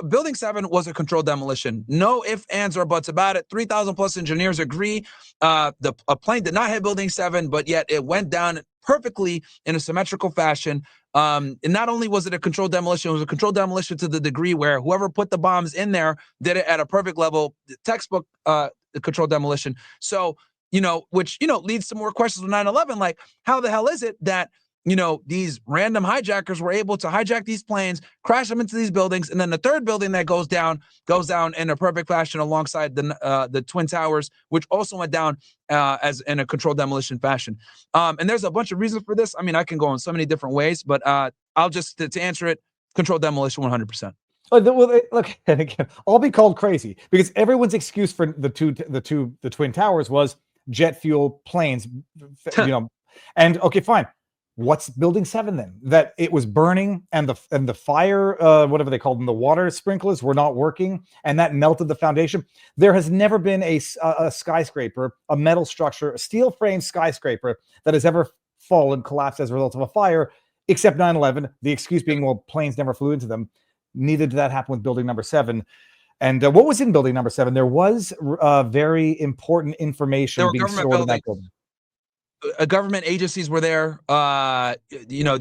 Building 7 was a controlled demolition. No ifs, ands, or buts about it. 3,000 plus engineers agree. A plane did not hit Building 7, but yet it went down perfectly in a symmetrical fashion. And not only was it a controlled demolition, it was a controlled demolition to the degree where whoever put the bombs in there did it at a perfect level, textbook controlled demolition. So, which, leads to more questions with 9/11, like how the hell is it that, these random hijackers were able to hijack these planes, crash them into these buildings, and then the third building that goes down in a perfect fashion alongside the Twin Towers, which also went down as in a controlled demolition fashion. And there's a bunch of reasons for this. I mean, I can go in so many different ways, but I'll just to answer it, controlled demolition 100%. Well, look, and again, I'll be called crazy because everyone's excuse for the Twin Towers was jet fuel planes, and okay, fine. What's Building 7 then? That it was burning and the fire, whatever they called them, the water sprinklers were not working, and that melted the foundation. There has never been a skyscraper, a metal structure, a steel frame skyscraper that has ever fallen, collapsed as a result of a fire, except 9/11. The excuse being, well, planes never flew into them. Neither did that happen with Building Number 7. And what was in Building Number 7? There was very important information being stored in that building. government agencies were there. There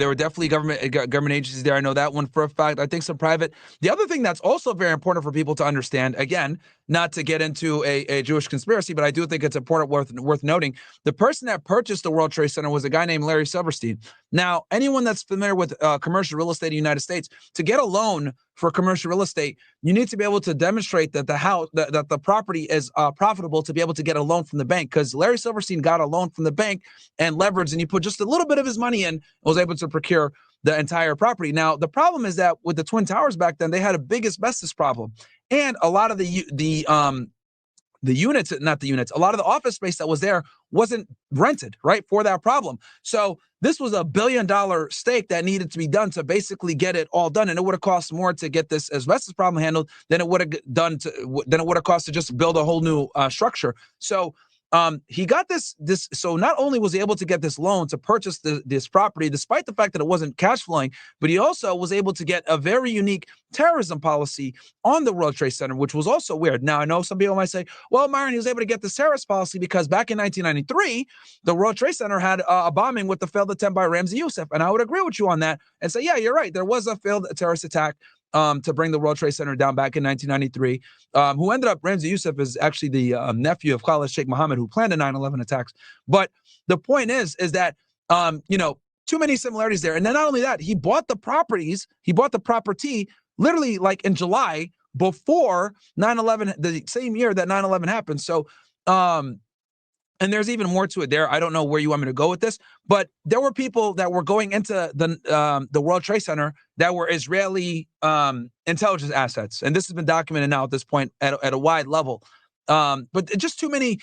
were definitely government agencies there. I know that one for a fact. I think some private. The other thing that's also very important for people to understand, again, not to get into a Jewish conspiracy, but I do think it's important, worth noting. The person that purchased the World Trade Center was a guy named Larry Silverstein. Now, anyone that's familiar with commercial real estate in the United States, to get a loan for commercial real estate, you need to be able to demonstrate that the property is profitable to be able to get a loan from the bank. Because Larry Silverstein got a loan from the bank and leveraged, and he put just a little bit of his money in, and was able to procure the entire property. Now, the problem is that with the Twin Towers back then, they had a big asbestos problem, and a lot of the units, not the units, a lot of the office space that was there wasn't rented, right, for that problem. So this was $1 billion stake that needed to be done to basically get it all done, and it would have cost more to get this asbestos problem handled than it would have cost to just build a whole new structure. So he got this. So not only was he able to get this loan to purchase this property, despite the fact that it wasn't cash flowing, but he also was able to get a very unique terrorism policy on the World Trade Center, which was also weird. Now, I know some people might say, well, Myron, he was able to get this terrorist policy because back in 1993, the World Trade Center had a bombing with the failed attempt by Ramzi Youssef. And I would agree with you on that and say, yeah, you're right. There was a failed terrorist attack to bring the World Trade Center down back in 1993, who ended up, Ramzi Youssef is actually the nephew of Khalid Sheikh Mohammed, who planned the 9/11 attacks. But the point is that, too many similarities there. And then not only that, he bought the property literally like in July before 9/11, the same year that 9/11 happened. So, and there's even more to it there. I don't know where you want me to go with this, but there were people that were going into the World Trade Center that were Israeli intelligence assets, and this has been documented now at this point at a wide level. But just too many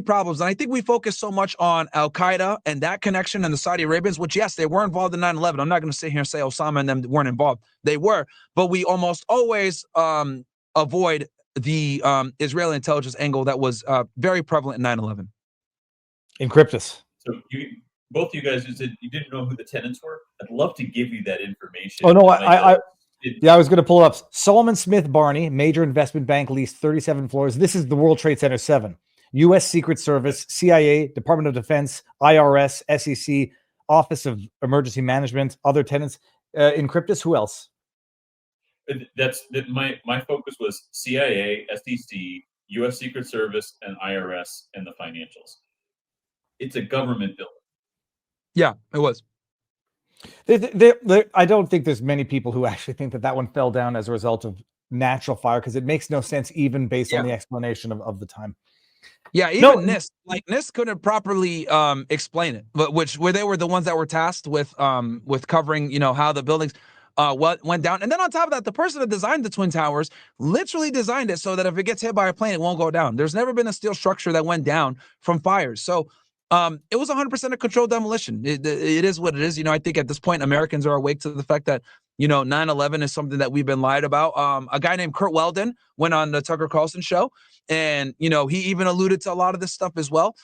problems, and I think we focus so much on Al Qaeda and that connection and the Saudi Arabians, which yes, they were involved in 9/11. I'm not going to sit here and say Osama and them weren't involved. They were, but we almost always avoid the Israeli intelligence angle that was very prevalent in 9/11. Encryptus. So both of you guys just said you didn't know who the tenants were. I'd love to give you that information. Oh no, I was going to pull it up. Solomon Smith Barney, major investment bank, leased 37 floors. This is the World Trade Center 7. U.S. Secret Service, CIA, Department of Defense, IRS, SEC, Office of Emergency Management, other tenants. Encryptus. Who else? My focus was CIA, SEC, U.S. Secret Service, and IRS, and the financials. It's a government building. Yeah, it was. I don't think there's many people who actually think that one fell down as a result of natural fire, because it makes no sense even based on the explanation of the time. Yeah, even NIST couldn't properly explain it, but where they were the ones that were tasked with covering, how the buildings what went down. And then on top of that, the person that designed the Twin Towers literally designed it so that if it gets hit by a plane, it won't go down. There's never been a steel structure that went down from fires. So it was 100% a controlled demolition. It is what it is. I think at this point, Americans are awake to the fact that, 9/11 is something that we've been lied about. A guy named Kurt Weldon went on the Tucker Carlson show, and, he even alluded to a lot of this stuff as well.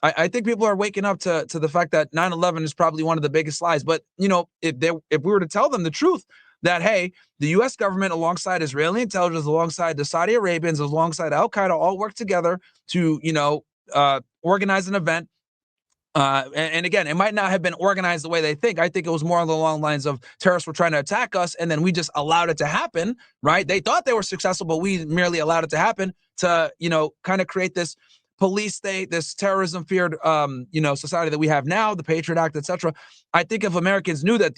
I think people are waking up to the fact that 9/11 is probably one of the biggest lies. But, if we were to tell them the truth, that, hey, the U.S. government alongside Israeli intelligence, alongside the Saudi Arabians, alongside Al Qaeda, all work together to, organize an event. And again, it might not have been organized the way they think. I think it was more along the lines of terrorists were trying to attack us, and then we just allowed it to happen, right? They thought they were successful, but we merely allowed it to happen to, kind of create this police state, this terrorism feared, society that we have now, the Patriot Act, etc. I think if Americans knew that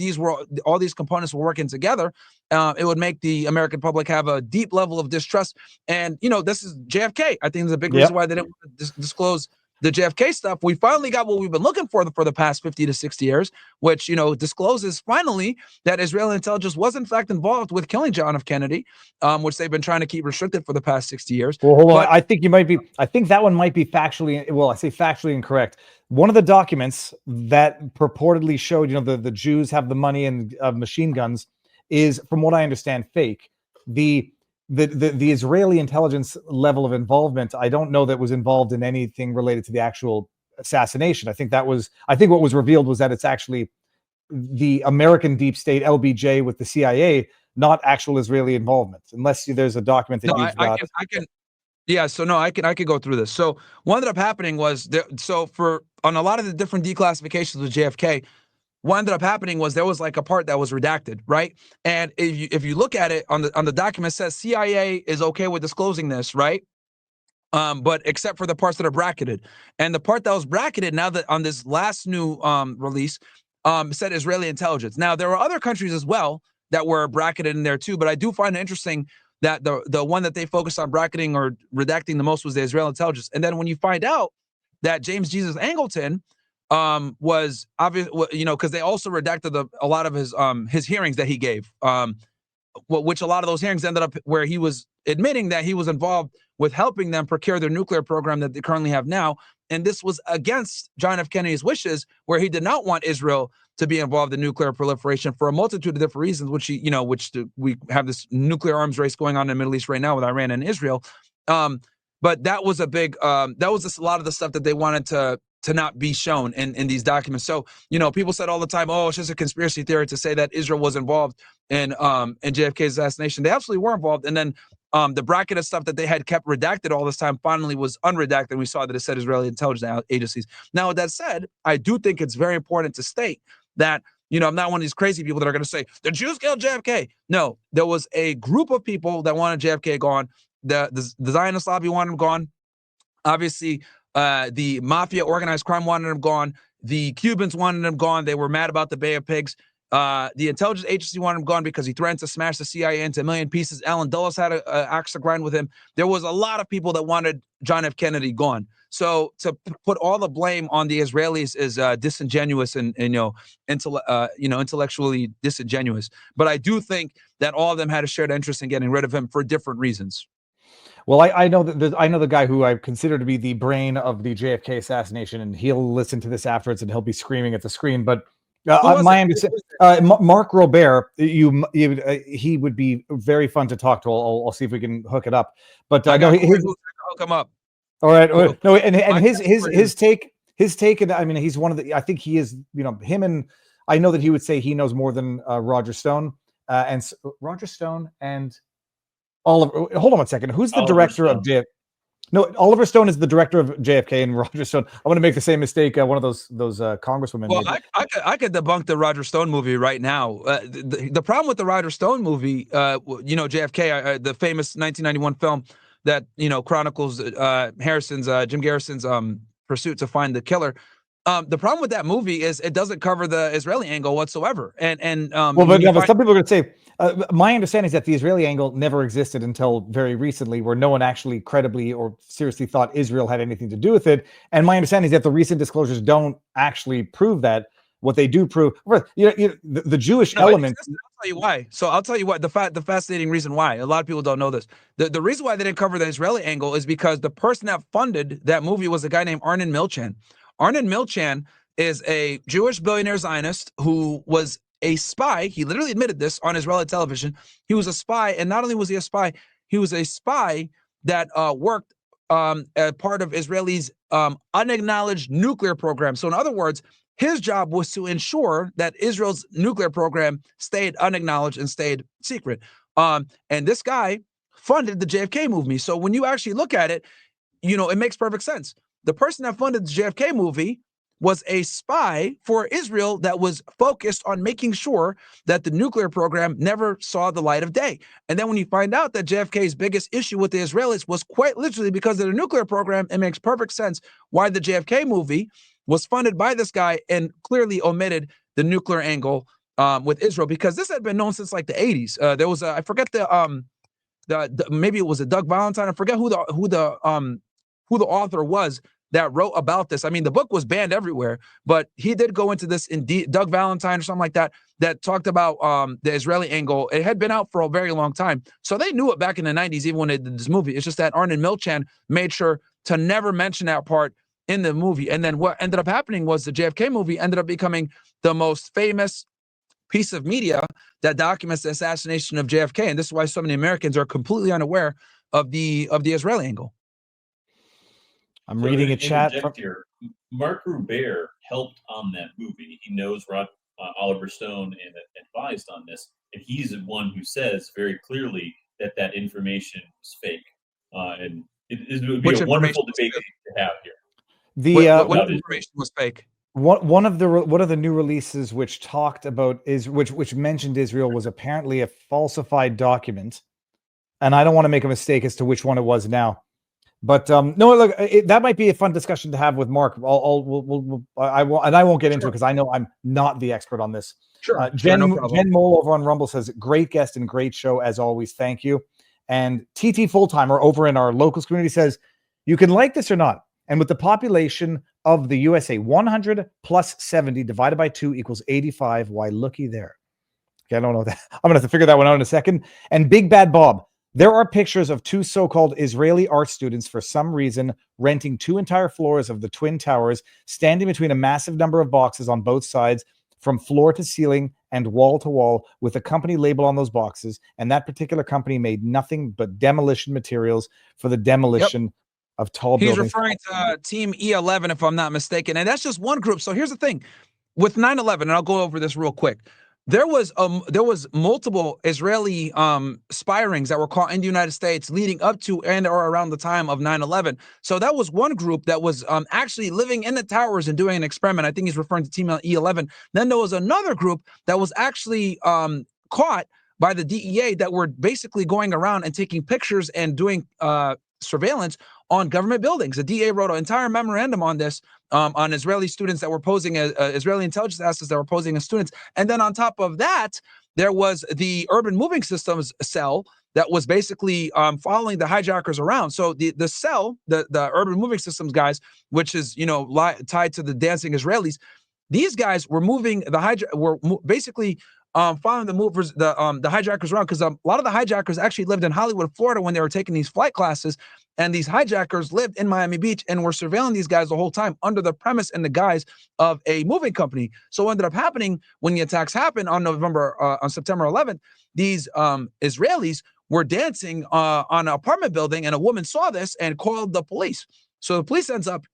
all these components were working together, it would make the American public have a deep level of distrust. And, this is JFK. I think there's a big reason why they didn't disclose the JFK stuff. We finally got what we've been looking for the past 50 to 60 years, which, discloses finally that Israeli intelligence was in fact involved with killing John F. Kennedy, which they've been trying to keep restricted for the past 60 years. Well, hold on. I think that one might be factually, well, I say factually incorrect. One of the documents that purportedly showed, the Jews have the money and machine guns is, from what I understand, fake. The Israeli intelligence level of involvement, I don't know that was involved in anything related to the actual assassination. I think what was revealed was that it's actually the American deep state, LBJ, with the CIA, not actual Israeli involvement, unless there's a document that you've got. Yeah, so no, I could go through this. So what ended up happening was on a lot of the different declassifications with JFK, what ended up happening was there was like a part that was redacted, right? And if you look at it on the document, it says CIA is okay with disclosing this, right? But except for the parts that are bracketed, and the part that was bracketed, now that on this last new release, said Israeli intelligence. Now there were other countries as well that were bracketed in there too, but I do find it interesting that the one that they focused on bracketing or redacting the most was the Israeli intelligence. And then when you find out that James Jesus Angleton was obvious, because they also redacted a lot of his hearings that he gave. Which a lot of those hearings ended up where he was admitting that he was involved with helping them procure their nuclear program that they currently have now. And this was against John F. Kennedy's wishes, where he did not want Israel to be involved in nuclear proliferation for a multitude of different reasons, we have this nuclear arms race going on in the Middle East right now with Iran and Israel. But that was a lot of the stuff that they wanted to not be shown in these documents. So, people said all the time, oh, it's just a conspiracy theory to say that Israel was involved in JFK's assassination. They absolutely were involved. And then the bracketed stuff that they had kept redacted all this time finally was unredacted. And we saw that it said Israeli intelligence agencies. Now, with that said, I do think it's very important to state that, I'm not one of these crazy people that are going to say the Jews killed JFK. No, there was a group of people that wanted JFK gone. The Zionist lobby wanted him gone. Obviously, the mafia, organized crime wanted him gone. The Cubans wanted him gone. They were mad about the Bay of Pigs. The intelligence agency wanted him gone because he threatened to smash the CIA into a million pieces. Alan Dulles had an axe to grind with him. There was a lot of people that wanted John F. Kennedy gone. So to put all the blame on the Israelis is disingenuous and intellectually disingenuous. But I do think that all of them had a shared interest in getting rid of him for different reasons. Well, I know that I know the guy who I consider to be the brain of the JFK assassination, and he'll listen to this afterwards, and he'll be screaming at the screen. But my understanding, Mark Robert, he would be very fun to talk to. I'll see if we can hook it up. But I'll hook him up. All right, no, and his take, and I mean, he's one of the. I think he is, him, and I know that he would say he knows more than Roger Stone, and Roger Stone and Oliver. Hold on one second. Who's the director of JFK? No, Oliver Stone is the director of JFK, and Roger Stone. I want to make the same mistake one of those congresswomen made. Well, I could debunk the Roger Stone movie right now. The problem with the Roger Stone movie, JFK, the famous 1991 film that chronicles Jim Garrison's pursuit to find the killer. The problem with that movie is it doesn't cover the Israeli angle whatsoever. But some people are going to say, my understanding is that the Israeli angle never existed until very recently, where no one actually credibly or seriously thought Israel had anything to do with it. And my understanding is that the recent disclosures don't actually prove that. What they do prove, the Jewish element. I'll tell you why. So I'll tell you what the fascinating reason why. A lot of people don't know this. The reason why they didn't cover the Israeli angle is because the person that funded that movie was a guy named Arnon Milchan. Arnon Milchan is a Jewish billionaire Zionist who was a spy. He literally admitted this on Israeli television. He was a spy, and not only was he a spy that worked as part of Israel's unacknowledged nuclear program. So in other words, his job was to ensure that Israel's nuclear program stayed unacknowledged and stayed secret. And this guy funded the JFK movie. So when you actually look at it, it makes perfect sense. The person that funded the JFK movie was a spy for Israel that was focused on making sure that the nuclear program never saw the light of day. And then when you find out that JFK's biggest issue with the Israelis was quite literally because of the nuclear program, it makes perfect sense why the JFK movie was funded by this guy and clearly omitted the nuclear angle with Israel, because this had been known since like the 80s. There was I forget maybe it was a Doug Valentine. I forget who the author was that wrote about this. I mean, the book was banned everywhere, but he did go into this in Doug Valentine or something like that talked about the Israeli angle. It had been out for a very long time. So they knew it back in the 90s, even when they did this movie. It's just that Arnon Milchan made sure to never mention that part in the movie. And then what ended up happening was the JFK movie ended up becoming the most famous piece of media that documents the assassination of JFK. And this is why so many Americans are completely unaware of the Israeli angle. I'm reading a chat from here. Mark Robert helped on that movie. He knows Oliver Stone and advised on this, and he's the one who says very clearly that information was fake. And It would be Which a wonderful information debate to have here. The what information was fake? one of the new releases which talked about which mentioned Israel was apparently a falsified document, and I don't want to make a mistake as to which one it was now. But no, look, that might be a fun discussion to have with Mark. I won't get into it because I know I'm not the expert on this. Sure, Jen no problem. Jen Mole over on Rumble says, "Great guest and great show as always. Thank you." And TT Fulltimer over in our locals community says, "You can like this or not. And with the population of the USA, 100 plus 70 divided by 2 equals 85. Why, looky there." Okay, I don't know that. I'm gonna have to figure that one out in a second. And Big Bad Bob. There are pictures of 2 so-called Israeli art students for some reason renting 2 entire floors of the Twin Towers, standing between a massive number of boxes on both sides from floor to ceiling and wall to wall with a company label on those boxes. And that particular company made nothing but demolition materials for the demolition of tall buildings. He's referring to Team E11, if I'm not mistaken. And that's just one group. So here's the thing. With 9/11, and I'll go over this real quick. There was multiple Israeli spy rings that were caught in the United States leading up to and or around the time of 9/11. So that was one group that was actually living in the towers and doing an experiment. I think he's referring to Team E11. Then there was another group that was actually caught by the DEA that were basically going around and taking pictures and doing surveillance on government buildings. The DEA wrote an entire memorandum on this, on Israeli students that were posing as Israeli intelligence assets that were posing as students. And then on top of that, there was the urban moving systems cell that was basically following the hijackers around. So the cell, the urban moving systems guys, which is tied to the dancing Israelis, these guys were moving basically following the movers, the hijackers around, because a lot of the hijackers actually lived in Hollywood, Florida when they were taking these flight classes, and these hijackers lived in Miami Beach and were surveilling these guys the whole time under the premise and the guise of a moving company. So what ended up happening when the attacks happened on September 11th, these Israelis were dancing on an apartment building, and a woman saw this and called the police. So the police ends up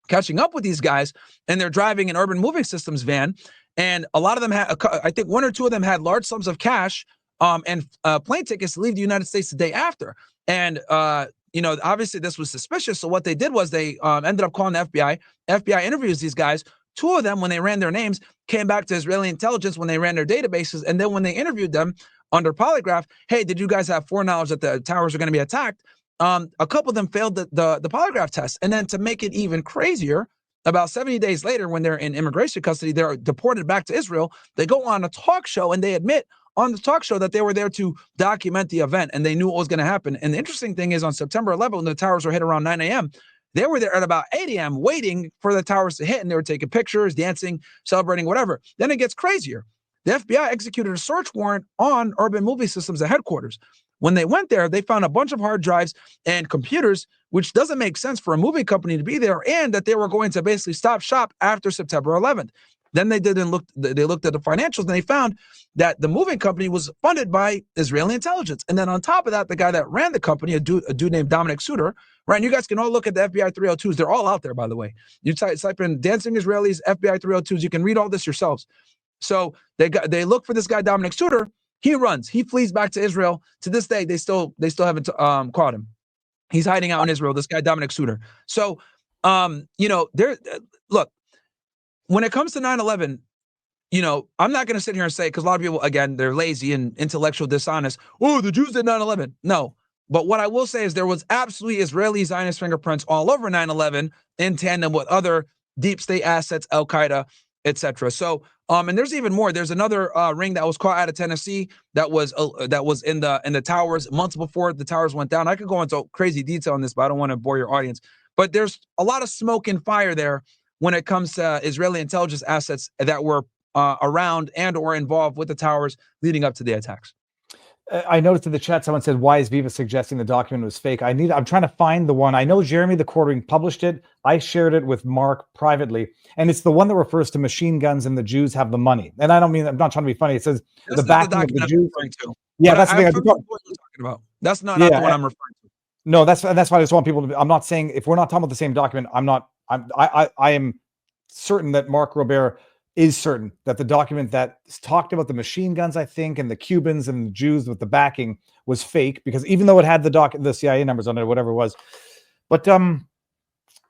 catching up with these guys, and they're driving an urban moving systems van. And a lot of them had, I think 1 or 2 of them had large sums of cash and plane tickets to leave the United States the day after. And, obviously this was suspicious. So what they did was they ended up calling the FBI. FBI interviews these guys. 2 of them, when they ran their names, came back to Israeli intelligence when they ran their databases. And then when they interviewed them under polygraph, hey, did you guys have foreknowledge that the towers are going to be attacked? A couple of them failed the polygraph test. And then to make it even crazier, about 70 days later, when they're in immigration custody, they're deported back to Israel. They go on a talk show and they admit on the talk show that they were there to document the event and they knew what was going to happen. And the interesting thing is on September 11th, when the towers were hit around 9 a.m., they were there at about 8 a.m. waiting for the towers to hit, and they were taking pictures, dancing, celebrating, whatever. Then it gets crazier. The FBI executed a search warrant on Urban Movie Systems at headquarters. When they went there, they found a bunch of hard drives and computers, which doesn't make sense for a movie company to be there, and that they were going to basically stop shop after September 11th. Then they looked at the financials, and they found that the moving company was funded by Israeli intelligence. And then on top of that, the guy that ran the company, a dude named Dominic Suter, right? And you guys can all look at the FBI 302s. They're all out there, by the way. You type in dancing Israelis, FBI 302s. You can read all this yourselves. So they look for this guy, Dominic Suter. He runs. He flees back to Israel. To this day, they still haven't caught him. He's hiding out in Israel. This guy, Dominic Suter. So, look, when it comes to 9/11, I'm not going to sit here and say, because a lot of people, again, they're lazy and intellectual dishonest. Oh, the Jews did 9/11. No. But what I will say is there was absolutely Israeli Zionist fingerprints all over 9/11 in tandem with other deep state assets, Al-Qaeda, etc. So, and there's even more. There's another ring that was caught out of Tennessee that was in the towers months before the towers went down. I could go into crazy detail on this, but I don't want to bore your audience. But there's a lot of smoke and fire there when it comes to Israeli intelligence assets that were around and or involved with the towers leading up to the attacks. I noticed in the chat someone said, "Why is Viva suggesting the document was fake?" I'm trying to find the one. I know Jeremy the Quartering published it. I shared it with Mark privately, and it's the one that refers to machine guns and the Jews have the money. And I don't mean, I'm not trying to be funny. It says the backing of the Jews. Yeah, that's the thing. What you're talking about. That's not the one I'm referring to. No, that's why I just want people to. I'm not saying if we're not talking about the same document. I am certain that Mark Robert is certain that the document that talked about the machine guns, I think, and the Cubans and the Jews with the backing was fake, because even though it had the CIA numbers on it, or whatever it was. But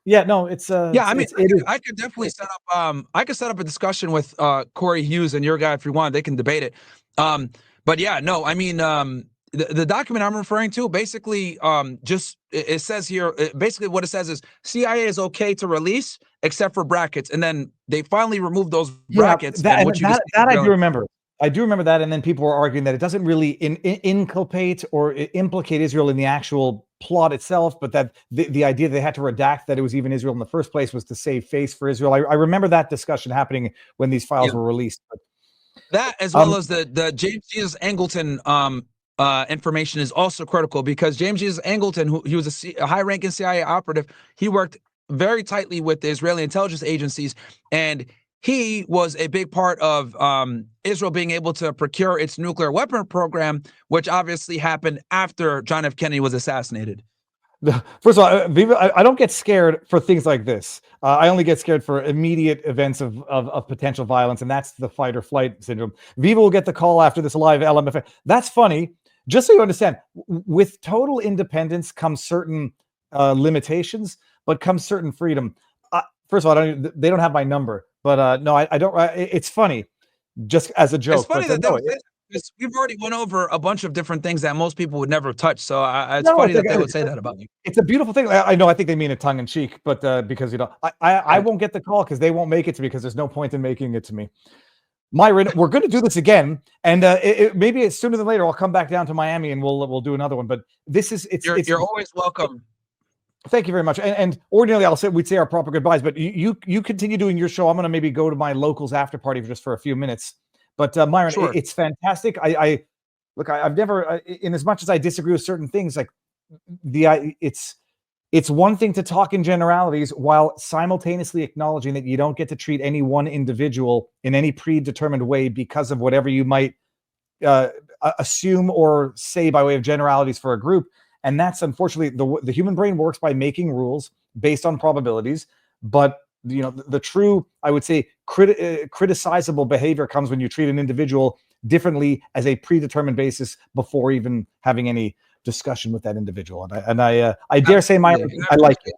yeah, no, it's yeah. I mean, it is. I could definitely set up. I could set up a discussion with Corey Hughes and your guy if you want. They can debate it. But yeah, no, I mean, the document I'm referring to basically just it says here basically what it says is CIA is okay to release except for brackets, and then they finally removed those brackets. That I do really remember. I do remember that, and then people were arguing that it doesn't really inculpate or implicate Israel in the actual plot itself, but that the idea they had to redact that it was even Israel in the first place was to save face for Israel. I remember that discussion happening when these files were released. But, that, as well as the James Jesus Angleton information is also critical, because James Jesus Angleton, he was a high-ranking CIA operative, he worked very tightly with the Israeli intelligence agencies, and he was a big part of Israel being able to procure its nuclear weapon program, which obviously happened after John F. Kennedy was assassinated. First of all, Viva, I don't get scared for things like this. I only get scared for immediate events of potential violence, and that's the fight or flight syndrome. Viva will get the call after this live LMFA. That's funny. Just so you understand, with total independence comes certain limitations, but comes certain freedom. First of all, they don't have my number, but no, I don't. It's funny, just as a joke. It's funny that we've already went over a bunch of different things that most people would never touch. So it's funny that they would say that about you. It's a beautiful thing. I know. I think they mean it tongue in cheek, but because I won't get the call because they won't make it to me, because there's no point in making it to me. Myron, we're going to do this again, and maybe it's sooner than later. I'll come back down to Miami and we'll do another one. But this is you're always welcome. Thank you very much. And ordinarily we'd say our proper goodbyes, but you continue doing your show. I'm going to maybe go to my locals after party just for a few minutes. But Myron, sure. It's fantastic. I've never, in as much as I disagree with certain things, like it's one thing to talk in generalities while simultaneously acknowledging that you don't get to treat any one individual in any predetermined way because of whatever you might assume or say by way of generalities for a group. And that's unfortunately the human brain works by making rules based on probabilities. But the true, I would say, criticizable behavior comes when you treat an individual differently as a predetermined basis before even having any discussion with that individual. And I dare say, I like it.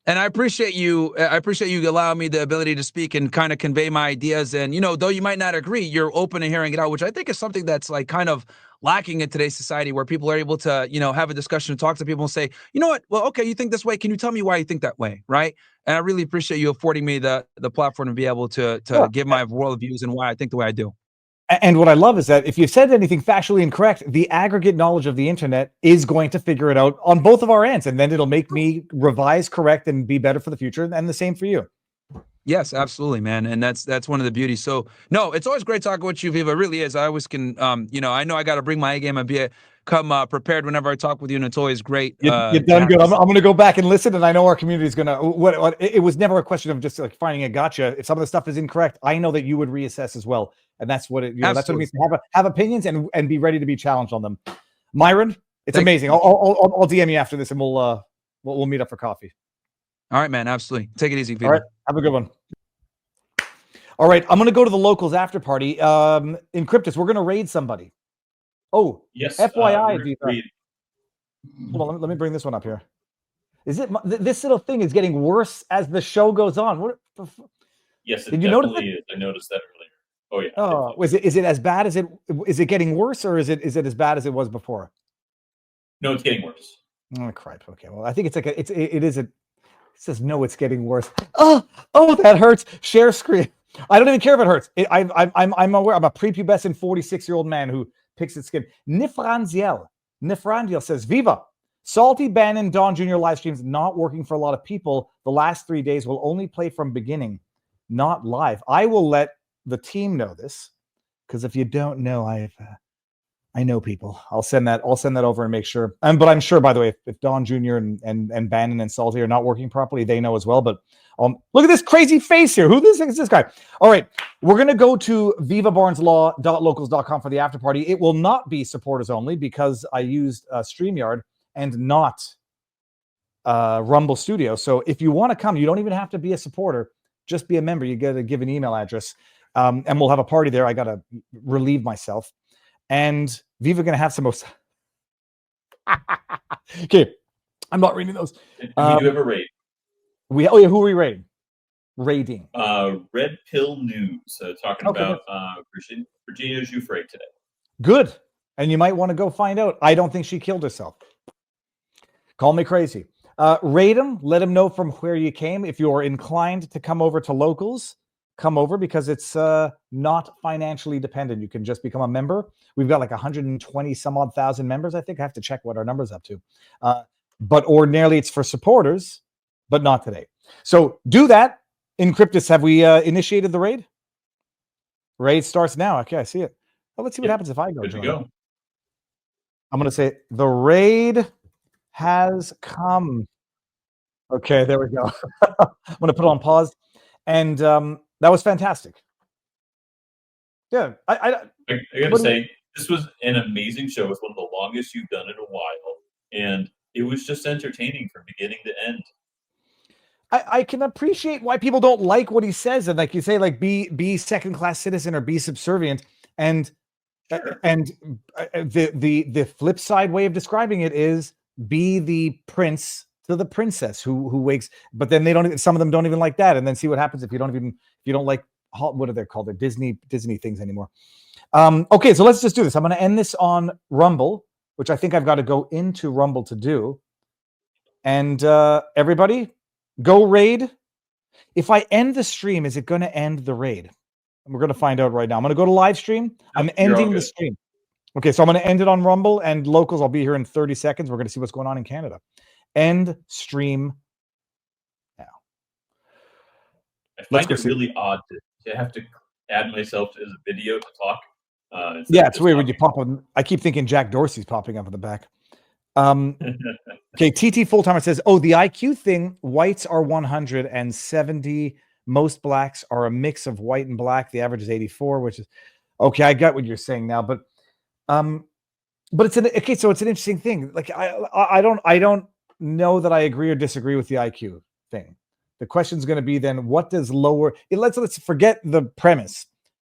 And I appreciate you. I appreciate you allowing me the ability to speak and kind of convey my ideas. And, though you might not agree, you're open to hearing it out, which I think is something that's like kind of lacking in today's society, where people are able to, have a discussion and talk to people and say, you know what, well, okay, you think this way. Can you tell me why you think that way? Right. And I really appreciate you affording me the platform to be able to give my worldviews and why I think the way I do. And what I love is that if you've said anything factually incorrect, the aggregate knowledge of the internet is going to figure it out on both of our ends. And then it'll make me revise, correct, and be better for the future. And the same for you. Yes, absolutely, man. And that's one of the beauties. So no, it's always great talking with you, Viva. It really is. I always can, I know I got to bring my A game and come prepared whenever I talk with you. And it's always great. You've done good. I'm going to go back and listen. And I know our community is going to, it was never a question of just like finding a gotcha. If some of the stuff is incorrect, I know that you would reassess as well. And that's what that's what it means to have opinions and be ready to be challenged on them. Myron, it's amazing. I'll DM you after this and we'll meet up for coffee. All right, man. Absolutely. Take it easy, Viva. All right. Have a good one. All right. I'm going to go to the locals after party. In Cryptus, we're going to raid somebody. Oh, yes. FYI. Hold on. Let me bring this one up here. Is it this little thing is getting worse as the show goes on? What? Yes, it definitely is. I noticed that earlier. Oh yeah. Oh, is it as bad as is it getting worse, or is it as bad as it was before? No, it's getting worse. Oh crap. Okay. Well, I think it's like it says no, it's getting worse. Oh, that hurts. Share screen. I don't even care if it hurts. I'm aware. I'm a prepubescent 46-year-old man who picks at skin. Nifrandiel says, Viva. Salty Bannon Don Jr. live streams not working for a lot of people. The last 3 days will only play from beginning, not live. I will let the team know this, because if you don't know, I know people. I'll send that over and make sure. But I'm sure, by the way, if Don Jr. and Bannon and Salty are not working properly, they know as well. But look at this crazy face here. Who is this guy? All right, we're gonna go to vivabarneslaw.locals.com for the after party. It will not be supporters only because I used StreamYard and not Rumble Studio. So if you want to come, you don't even have to be a supporter. Just be a member. You got to give an email address, and we'll have a party there. I got to relieve myself. And Viva going to have some most. Okay, I'm not reading those. And we do have a raid. Who are we raiding? Raiding. Red Pill News, talking about Virginia Giuffre today. Good. And you might want to go find out. I don't think she killed herself. Call me crazy. Raid them. Let them know from where you came. If you're inclined to come over to locals, come over, because it's not financially dependent. You can just become a member. We've got like 120 some odd thousand members. I think I have to check what our number's up to. But ordinarily it's for supporters, but not today. So do that. Encryptus, have we initiated the raid? Raid starts now. Okay, I see it. Well, let's see what happens if I go. Good to go. I'm going to say the raid has come. Okay, there we go. I'm going to put it on pause. And that was fantastic. Yeah. I got to say, this was an amazing show. It's one of the longest you've done in a while. And it was just entertaining from beginning to end. I can appreciate why people don't like what he says. And like you say, like be second-class citizen or be subservient. And Sure. The flip side way of describing it is be the prince to the princess who wakes, but then they don't even, some of them don't even like that. And then see what happens if you don't like, what are they called? They're Disney things anymore. Okay, so let's just do this. I'm going to end this on Rumble, which I think I've got to go into Rumble to do. And everybody, go raid. If I end the stream, is it going to end the raid? And we're going to find out right now. I'm going to go to live stream. I'm ending the stream. Okay, so I'm going to end it on Rumble, and locals, I'll be here in 30 seconds. We're going to see what's going on in Canada. End stream now. I find it really odd to have to add myself as a video to talk. Yeah, it's weird when you pop on. I keep thinking Jack Dorsey's popping up in the back. Okay, TT Full-Timer says, oh, the IQ thing, whites are 170. Most blacks are a mix of white and black. The average is 84, which is okay. I got what you're saying now, but it's okay. So it's an interesting thing. Like I don't know that I agree or disagree with the IQ thing. The question is going to be then, what does lower? Let's forget the premise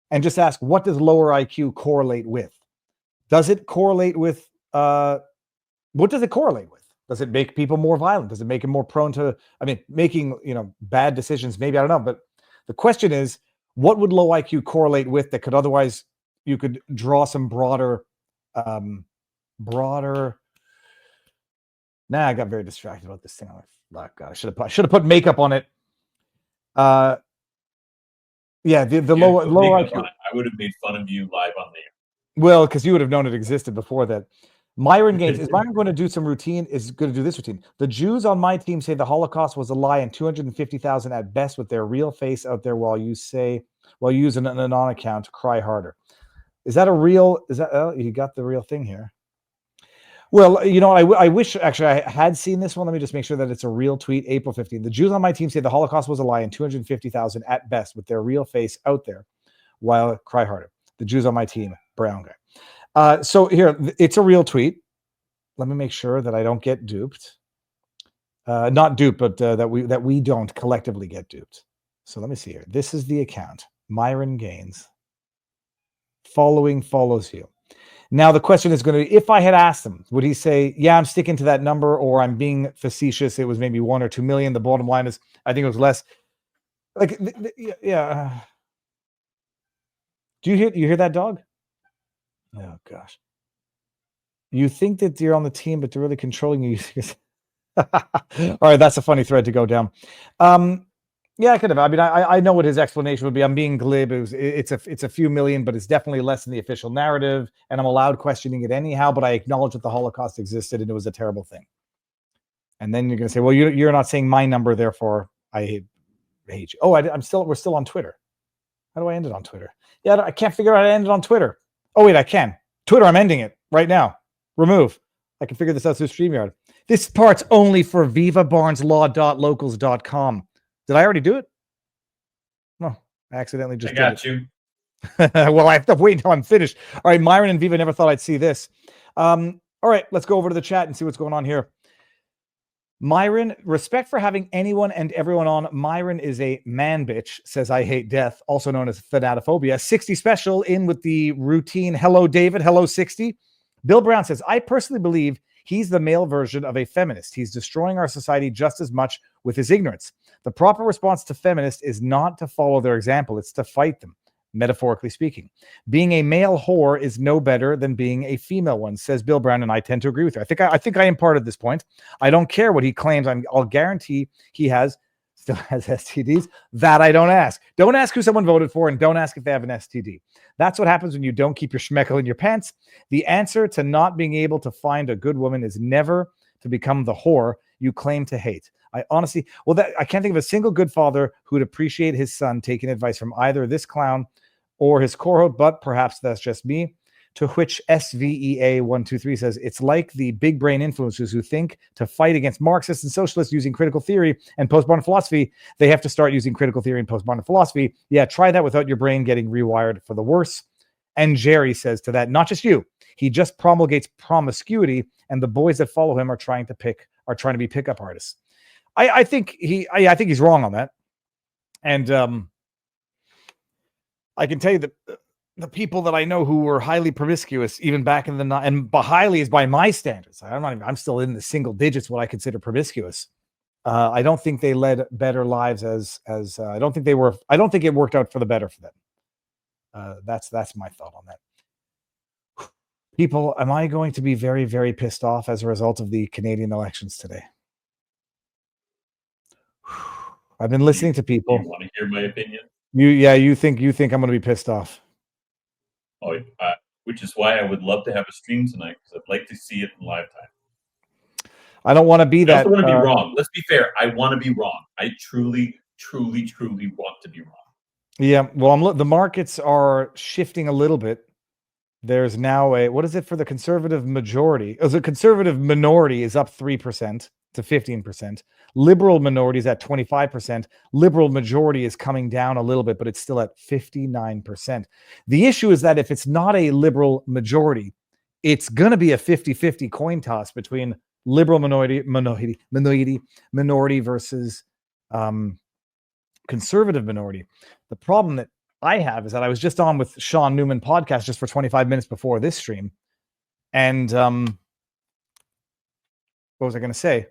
and just ask, what does lower IQ correlate with? Does it correlate with what does it correlate with? Does it make people more violent? Does it make them more prone to, making, bad decisions? Maybe, I don't know. But the question is, what would low IQ correlate with that could otherwise, you could draw some broader. Nah, I got very distracted about this thing. Oh, God, I should have put makeup on it. Yeah, the lower IQ. I would have made fun of you live on there. Well, because you would have known it existed before that. Myron Gaines, is Myron going to do some routine? Is going to do this routine? The Jews on my team say the Holocaust was a lie and 250,000 at best with their real face out there while you use an anon account, cry harder. Is that a real, you got the real thing here. Well, I wish actually I had seen this one. Let me just make sure that it's a real tweet. April 15th. The Jews on my team say the Holocaust was a lie and 250,000 at best with their real face out there while cry harder. The Jews on my team, brown guy. So here, it's a real tweet. Let me make sure that I don't get duped. Not duped, but that we don't collectively get duped. So let me see here. This is the account. Myron Gaines. Following follows you. Now the question is going to be, if I had asked him, would he say, yeah, I'm sticking to that number, or I'm being facetious, it was maybe 1 or 2 million. The bottom line is, I think it was less. Like, yeah. Do you hear that dog? Oh gosh. You think that you're on the team, but they're really controlling you. All right, that's a funny thread to go down. Yeah, I could have. I know what his explanation would be. I'm being glib. It's a few million, but it's definitely less than the official narrative, and I'm allowed questioning it anyhow. But I acknowledge that the Holocaust existed and it was a terrible thing. And then you're going to say, well, you're not saying my number, therefore I hate you. Oh, we're still on Twitter. How do I end it on Twitter? Yeah, I can't figure out how to end it on Twitter. Oh wait, I can. Twitter, I'm ending it right now. Remove. I can figure this out through StreamYard. This part's only for vivabarneslaw.locals.com. Did I already do it? No, I accidentally just I got you. Well, I have to wait until I'm finished. All right, Myron and Viva never thought I'd see this. All right, let's go over to the chat and see what's going on here. Myron, respect for having anyone and everyone on. Myron is a man bitch, says I hate death, also known as thanatophobia. 60 special in with the routine. Hello, David. Hello, 60. Bill Brown says, I personally believe he's the male version of a feminist. He's destroying our society just as much with his ignorance. The proper response to feminists is not to follow their example. It's to fight them, metaphorically speaking. Being a male whore is no better than being a female one, says Bill Brown, and I tend to agree with her. I think I imparted this point. I don't care what he claims. I'll guarantee he still has STDs. That I don't ask. Don't ask who someone voted for, and don't ask if they have an STD. That's what happens when you don't keep your schmeckle in your pants. The answer to not being able to find a good woman is never to become the whore you claim to hate. I honestly, I can't think of a single good father who'd appreciate his son taking advice from either this clown or his cohort, but perhaps that's just me. To which SVEA123 says, it's like the big brain influencers who think to fight against Marxists and socialists using critical theory and postmodern philosophy, they have to start using critical theory and postmodern philosophy. Yeah, try that without your brain getting rewired for the worse. And Jerry says to that, not just you, he just promulgates promiscuity, and the boys that follow him are trying to be pickup artists. I think he's wrong on that. And I can tell you that the people that I know who were highly promiscuous, even back in and highly is by my standards. I'm still in the single digits what I consider promiscuous. I don't think they led better lives I don't think it worked out for the better for them. That's my thought on that. People, am I going to be very, very pissed off as a result of the Canadian elections today? I've been listening to people. You want to hear my opinion? You think I'm going to be pissed off? Oh, which is why I would love to have a stream tonight, because I'd like to see it in live time. I don't want to be that. I also want to be wrong. Let's be fair. I want to be wrong. I truly, truly, truly want to be wrong. Yeah. Well, the markets are shifting a little bit. There's now what is it for the conservative majority? The conservative minority is up 3% to 15%. Liberal minority is at 25%. Liberal majority is coming down a little bit, but it's still at 59%. The issue is that if it's not a liberal majority, it's going to be a 50-50 coin toss between liberal minority versus conservative minority. The problem that I have is that I was just on with Sean Newman podcast just for 25 minutes before this stream. And what was I going to say?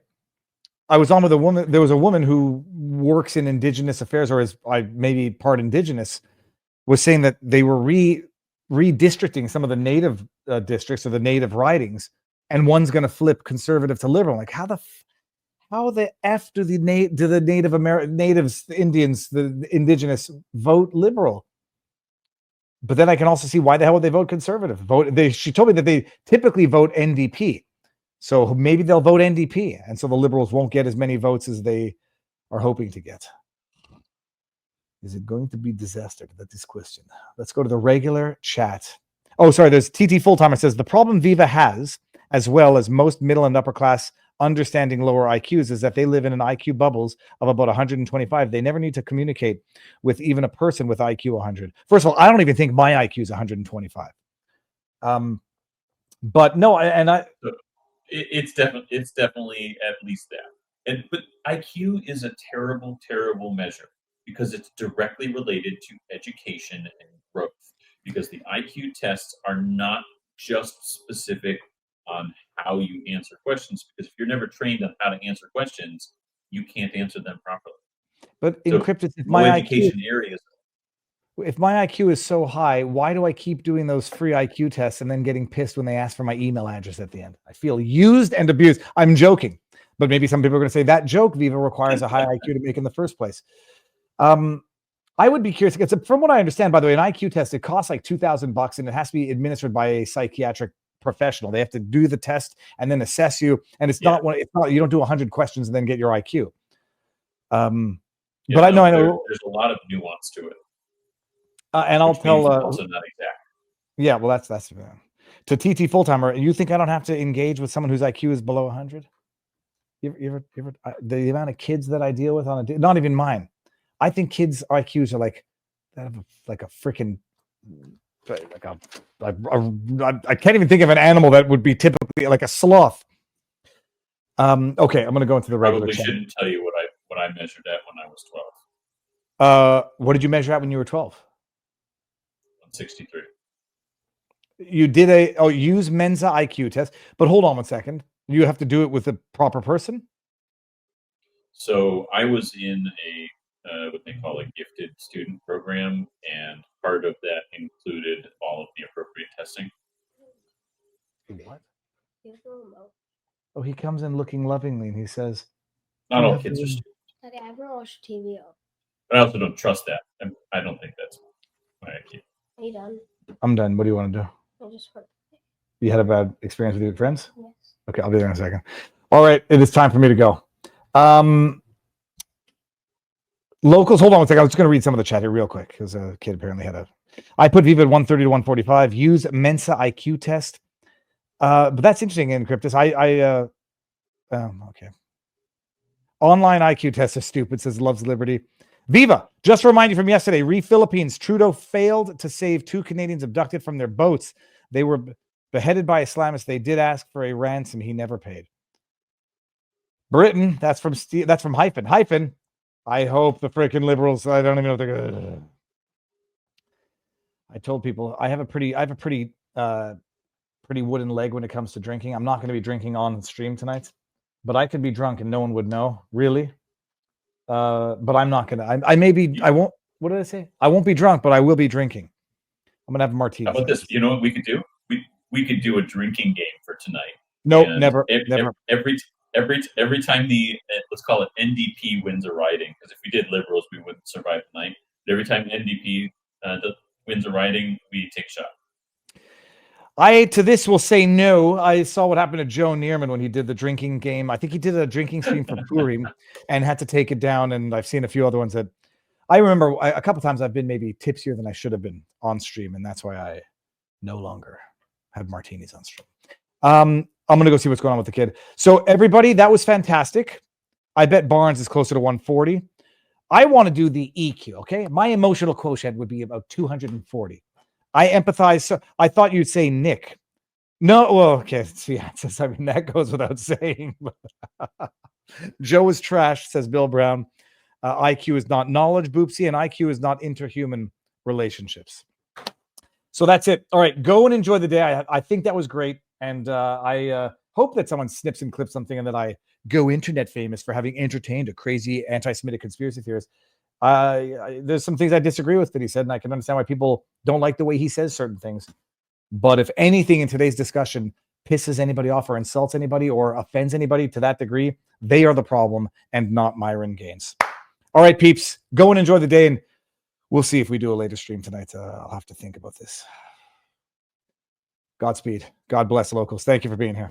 I was on with a woman. There was a woman who works in Indigenous affairs, or is maybe part Indigenous, was saying that they were redistricting some of the native districts or the native ridings, and one's going to flip conservative to liberal. Like, how the F do the natives, the Indians, the Indigenous vote liberal? But then I can also see why the hell would they vote conservative? She told me that they typically vote NDP. So maybe they'll vote NDP, and so the liberals won't get as many votes as they are hoping to get. Is it going to be disaster? That's this question. Let's go to the regular chat. Oh, sorry. There's TT Fulltimer says the problem Viva has, as well as most middle and upper class understanding lower IQs, is that they live in an IQ bubbles of about 125. They never need to communicate with even a person with IQ 100. First of all, I don't even think my IQ is 125. But no, It's definitely at least that. But IQ is a terrible, terrible measure because it's directly related to education and growth. Because the IQ tests are not just specific on how you answer questions. Because if you're never trained on how to answer questions, you can't answer them properly. But encrypted, if my education areas. If my IQ is so high, why do I keep doing those free IQ tests and then getting pissed when they ask for my email address at the end? I feel used and abused. I'm joking, but maybe some people are going to say that joke Viva requires a high IQ to make in the first place. I would be curious. From what I understand, by the way, an IQ test, it costs like $2,000 and it has to be administered by a psychiatric professional. They have to do the test and then assess you. And it's not you don't do 100 questions and then get your IQ. But I know there's a lot of nuance to it. And I'll tell. Also not exact. Yeah, well, that's to TT Fulltimer. You think I don't have to engage with someone whose IQ is below 100? You ever the amount of kids that I deal with on not even mine. I think kids' IQs are like a freaking I can't even think of an animal that would be typically like a sloth. Okay, I'm going to go into the regular Probably chat. shouldn't tell you what I measured at when I was 12. What did you measure at when you were 12? 163. You did use Mensa IQ test, but hold on one second. You have to do it with a proper person. So I was in a what they call a gifted student program, and part of that included all of the appropriate testing. What? Oh, he comes in looking lovingly, and he says, Not "You all have kids to- are stupid. Daddy, I haven't watched TV. But I also don't trust that. I don't think that's my IQ. Are you done? I'm done. What do you want to do? I just want. You had a bad experience with your friends? Yes. Okay, I'll be there in a second. All right, it is time for me to go. Locals, hold on one second. I was just going to read some of the chat here real quick because a kid apparently had a. I put Viva at 130 to 145. Use Mensa IQ test. But that's interesting, Encryptus. Okay. Online IQ tests are stupid, says Loves Liberty. Viva, just to remind you from yesterday, Philippines, Trudeau failed to save 2 Canadians abducted from their boats. They were beheaded by Islamists. They did ask for a ransom. He never paid. Britain, that's from Hyphen. I hope the freaking liberals, I don't even know if they're gonna. I told people I have a pretty wooden leg when it comes to drinking. I'm not going to be drinking on stream tonight, but I could be drunk and no one would know, really. But I'm not gonna. I won't. What did I say? I won't be drunk, but I will be drinking. I'm gonna have a martini. How about this? You know what we could do? We could do a drinking game for tonight. Nope, And never. Every time the let's call it NDP wins a riding, because if we did Liberals, we wouldn't survive the night. But every time NDP wins a riding, we take a shot. I to this will say no. I saw what happened to Joe Neerman when he did the drinking game. I think he did a drinking stream for Purim and had to take it down. And I've seen a few other ones that I remember a couple times I've been maybe tipsier than I should have been on stream, and that's why I no longer have martinis on stream. I'm gonna go see what's going on with the kid. So everybody, that was fantastic. I bet Barnes is closer to 140. I want to do the EQ. Okay, my emotional quotient would be about 240. I empathize. So I thought you'd say Nick. No, well, okay. Yeah, I mean that goes without saying. Joe is trash, says Bill Brown. IQ is not knowledge, Boopsy, and IQ is not interhuman relationships. So that's it. All right, go and enjoy the day. I think that was great, and I hope that someone snips and clips something, and that I go internet famous for having entertained a crazy anti-Semitic conspiracy theorist. There's some things I disagree with that he said, and I can understand why people don't like the way he says certain things. But if anything in today's discussion pisses anybody off or insults anybody or offends anybody to that degree, they are the problem and not Myron Gaines. All right, peeps, go and enjoy the day, and we'll see if we do a later stream tonight. I'll have to think about this. Godspeed. God bless, locals. Thank you for being here.